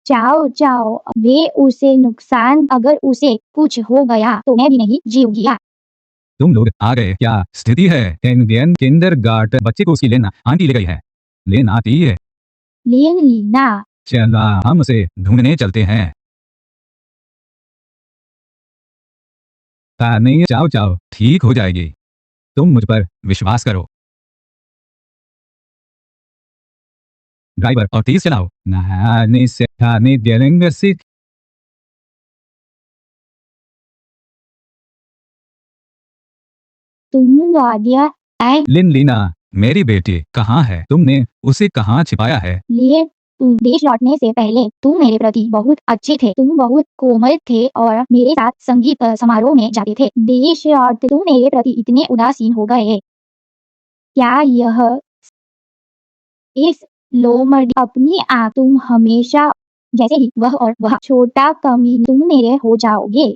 जाओ जाओ, वे उसे नुकसान, अगर उसे कुछ हो गया तो मैं भी नहीं जीऊंगी। तुम लोग आ गए, क्या स्थिति है? इंडियन किंडरगार्टन बच्चे को उसकी लेना आंटी ले गई है, लेन आती है, लीना, चला हम उसे ढूंढने चलते हैं। नहीं, जाओ जाओ, ठीक हो जाएगी, तुम मुझ पर विश्वास करो। ड्राइवर और तेज चलाओ, नहाने से खाने देंगे से। तुम वादिया आए लीना, मेरी बेटी कहाँ है? तुमने उसे कहाँ छिपाया है? लिए, तुम देश लौटने से पहले तुम मेरे प्रति बहुत अच्छे थे, तुम बहुत कोमल थे और मेरे साथ संगीत समारोह में जाते थे। देश लौट तुम मेरे प्रति इतने उदासीन हो गए, क्या यह इस लोमड़ी अपनी आँख, तुम हमेशा जैसे ही वह और वह छोटा कमी तुम मेरे हो जाओगे।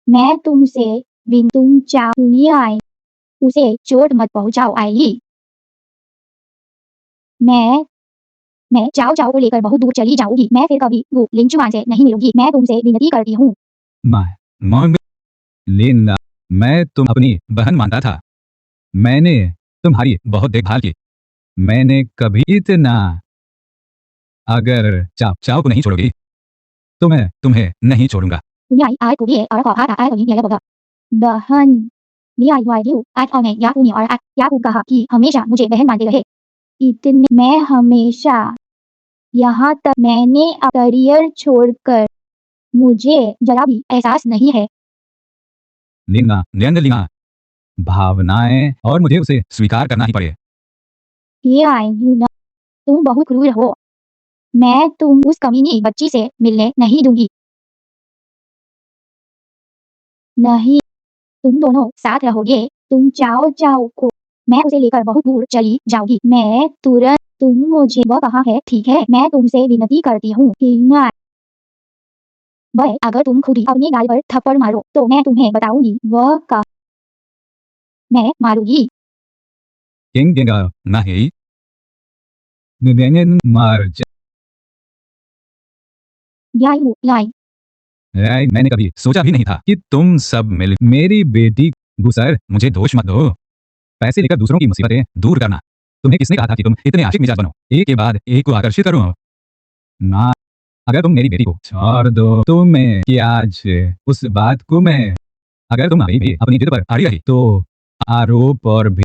मैं तुमसे बिन तुम चाहूनी आए, उसे चोट मत पहुंचाओ आएगी। मैं चाओ चाओ को लेकर बहुत दूर चली जाऊंगी, मैं फिर कभी वो लिंचुआन से नहीं मिलूंगी, मैं तुमसे विनती करती हूँ। मॉम, लीना, मैं तुम अपनी बहन मानता था, मैंने तुम्हारी बहुत देखभाल की, मैंने कभी इतना, अगर चाव चाव को नहीं छोड़ोगी तो मैं तुम्हें नहीं छोड़ूंगा। तुम्हारी आय को भी है और कहा आय को नहीं लगा बहन, लिया वायु आज और मैं याकू और याकू कहा कि हमेशा मुझे बहन मानते रहे, इतने मैं हमेशा, यहाँ तक मैंने करियर छोड़कर, मुझे जरा भी एहसास नहीं है। लीना, लीना, भावनाएं और मुझे उसे स्वीकार करना ही पड़े। ये आयु ना, तुम बहुत क्रूर हो, मैं तुम उस कमीनी बच्ची से मिलने नहीं दूंगी, नहीं, तुम दोनों साथ रहोगे, तुम चाओ चाओ को, मैं उसे लेकर बहुत दूर चली जाऊंगी, मैं तुरंत, तुम मुझे, वह कहाँ है? ठीक है, मैं तुमसे विनती करती हूँ, वह अगर तुम खुद ही अपने गाल पर थप्पड़ मारो तो मैं तुम्हें बताऊंगी, वह का मैं मारूंगी। नहीं, मार लाई, मैंने कभी सोचा भी नहीं था कि तुम सब मिल मेरी बेटी। गुसर, मुझे दोष मत दो, पैसे लेकर दूसरों की मुसीबतें दूर करना, तुम्हें किसने कहा था कि तुम इतने आशिक मिजाज बनो, एक के बाद एक को आकर्षित करो ना। अगर तुम मेरी बेटी को छोड़ दो तो मैं कि आज उस बात को मैं, अगर तुम अभी भी अपनी जिद पर अड़ी रही तो आरोप और भी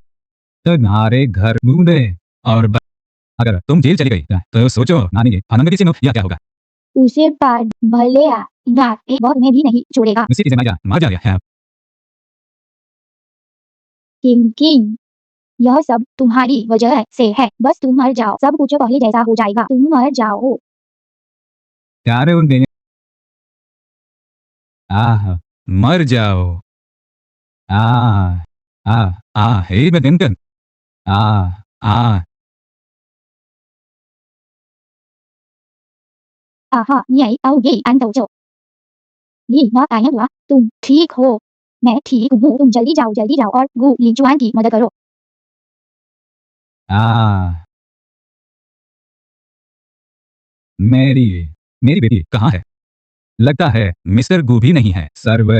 तुम्हारे घर ढूंढे और अगर तुम जेल चली गई तो सोचो नानी के आनंद की सिनो या क्या होगा। उसे पार भले वह तुम्हें भी नहीं छोड़ेगा। उसी की मार जा रहा है। किंग किंग, यह सब तुम्हारी वजह से है, बस तुम मर जाओ, सब कुछ पहले जैसा हो जाएगा, तुम मर जाओ। प्यारे उनके, आह, मर जाओ, आ आ आ हे मैं दिन आ आ आहा nhảy आओगे ăn tàu chậu ली ना आया हुआ तुम ठीक हो मैं ठीक हूँ तुम जल्दी जाओ और गु लिंचुआन की मदद करो आ मेरी मेरी बेटी कहाँ है? लगता है मिस्टर गू भी नहीं है। सर्व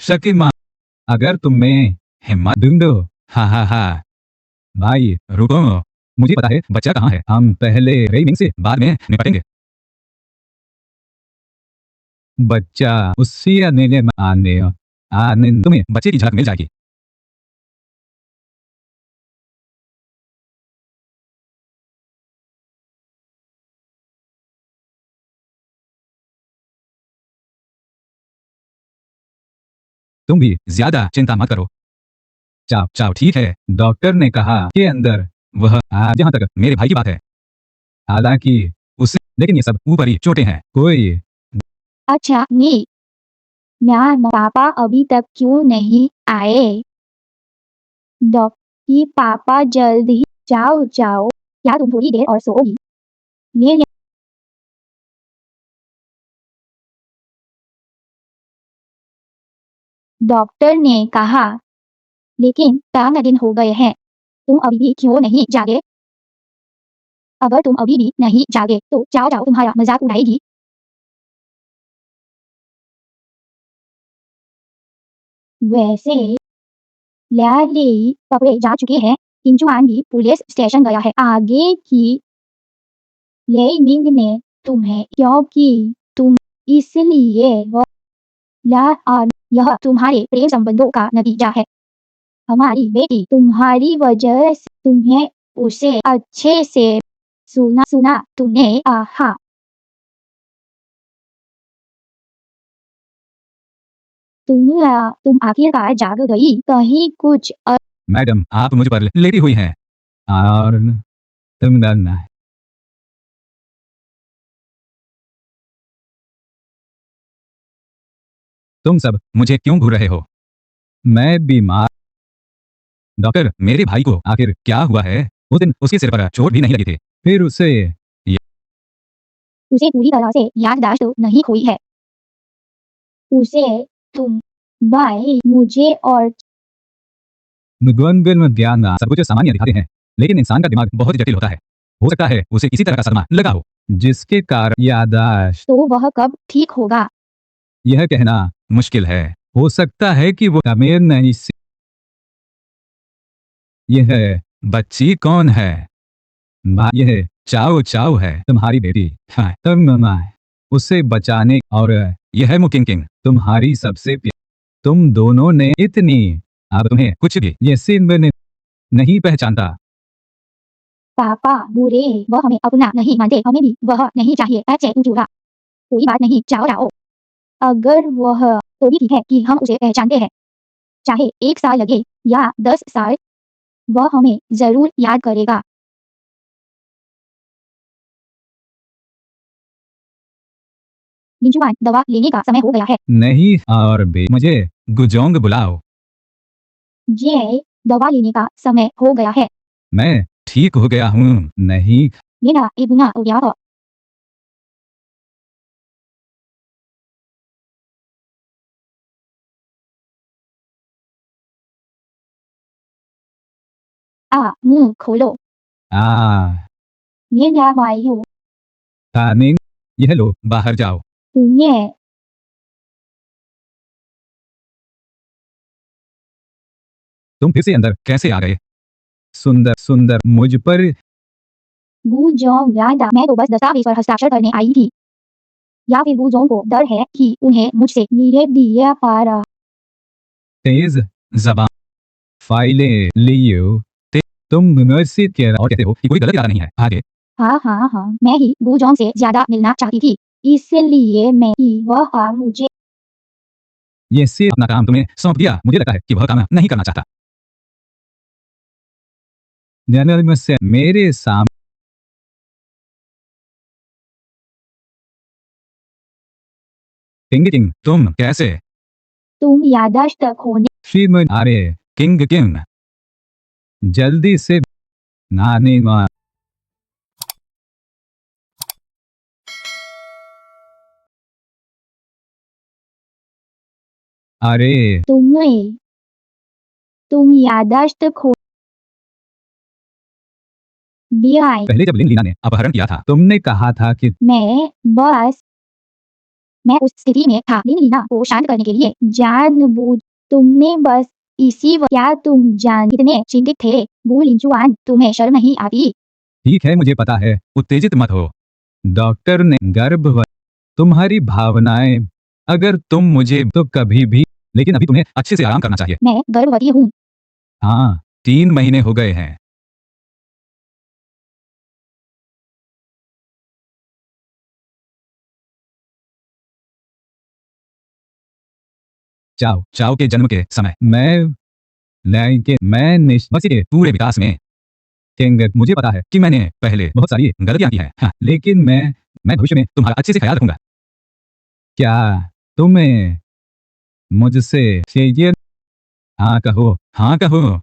शक्तिमान, अगर तुम में हिम्मत ढूंढो। हा हा हा। भाई रुको, मुझे पता है बच्चा कहाँ है। हम पहले रेमिंग से बाद में निपटेंगे। बच्चा उसी आने में आने आने तुम्हें बच्चे की झलक मिल जाएगी। तुम भी ज्यादा चिंता मत करो। चाव चाव ठीक है। डॉक्टर ने कहा कि अंदर वह जहाँ तक मेरे भाई की बात है, हालांकि उसे, लेकिन ये सब ऊपरी चोटें हैं। कोई अच्छा नी मैम पापा अभी तक क्यों नहीं आए डॉक्टर पापा जल्द ही जाओ जाओ क्या तुम थोड़ी देर और सोओगी ले ले। डॉक्टर ने कहा लेकिन 3 दिन हो गए हैं तुम अभी भी क्यों नहीं जागे अगर तुम अभी भी नहीं जागे तो जाओ जाओ तुम्हारा मजाक उड़ाएगी वैसे लैली पकड़े जा चुके हैं किंचुआन भी पुलिस स्टेशन गया है आगे की लेइमिंग ने तुम्हें क्योंकि तुम इसलिए वो ला और यह तुम्हारे प्रेम संबंधों का नतीजा है हमारी बेटी तुम्हारी वजह से तुम्हें उसे अच्छे से सुना सुना तुमने आहा तुम आखिरकार जाग गई कहीं कुछ मैडम आप मुझ पर लेटी हुई हैं और तुम डरना है। तुम सब मुझे क्यों घूर रहे हो? मैं बीमार। डॉक्टर मेरे भाई को आखिर क्या हुआ है? उस दिन उसके सिर पर चोट भी नहीं लगी थी। फिर उसे उसे पूरी तरह से याददाश्त नहीं खोई है उसे तुम भाई मुझे और मुद्वंगन ज्ञान सब कुछ सामान्य दिखाते हैं, लेकिन इंसान का दिमाग बहुत जटिल होता है। हो सकता है उसे किसी तरह का सदमा लगा हो, जिसके कारण याददाश्त। तो वह कब ठीक होगा यह कहना मुश्किल है। हो सकता है कि वो अमीर नहीं से। यह बच्ची कौन है? माँ, यह चाओ चाओ है, तुम्हारी बेटी। हाँ, तुम माँ उसे बचाने और यह मुकिंग तुम्हारी सबसे तुम दोनों ने इतनी, अब तुम्हें कुछ भी ये सीन में नहीं पहचानता। पापा बुरे वह हमें अपना नहीं मानते हमें भी वह नहीं चाहिए ऐसे तू चूड़ा कोई बात नहीं जाओ जाओ अगर वह तो भी ठीक है कि हम उसे पहचानते हैं चाहे 1 साल लगे या 10 साल वह हमें जरूर याद करेगा लिंचुआन दवा लेने का समय हो गया है नहीं और बे मुझे गुजोंग बुलाओ। ये दवा लेने का समय हो गया है मैं ठीक हो गया हूँ। नहीं लेना इबुना हो गया हो मुंह खोलो आ ये क्या वायु तानिंग, यह लो बाहर जाओ। तुम्हें तुम फिर से अंदर कैसे आ गए? सुंदर सुंदर मुझ पर। गू जोंग यादा मैं तो बस दस्तावेज पर हस्ताक्षर करने आई थी या फिर गू जोंग को डर है कि उन्हें मुझसे नीरे दिया पारा तेज जबान फाइलें लियो। तुम मुनसिब के और कहते हो कि कोई गलत इरादा नहीं है। आगे हाँ मैं ही गू जोंग से ज्यादा मिलना चाहती थी इसलिए मैं ही वह मुझे ये सिर्फ अपना काम तुम्हें सौंप दिया। मुझे लगता है कि वह काम नहीं करना चाहता। जन्म से मेरे सामने किंग तुम कैसे? तुम याददाश्त खोने श्रीमन अरे किंग किंग जल्दी से नानी माँ अरे तुम याददाश्त खो बिहाई पहले जब लिन लीना ने अपहरण किया था तुमने कहा था कि मैं उस स्थिति में था लिन लीना को शांत करने के लिए जानबूझ तुमने बस क्या तुम जान कितने चिंतित थे बू लिंचुआन तुम्हें शर्म नहीं आती। ठीक है मुझे पता है उत्तेजित मत हो। डॉक्टर ने गर्भवती तुम्हारी भावनाएं अगर तुम मुझे तो कभी भी लेकिन अभी तुम्हें अच्छे से आराम करना चाहिए। मैं गर्भवती हूँ। हाँ 3 महीने हो गए हैं। चाओ चाओ के जन्म के समय मैं निष्पत्ति के पूरे विकास में किंग मुझे पता है कि मैंने पहले बहुत सारी गलतियां की हैं हाँ, लेकिन मैं भविष्य में तुम्हारा अच्छे से ख्याल रखूंगा। क्या तुम्हें मुझसे चाहिए? हाँ कहो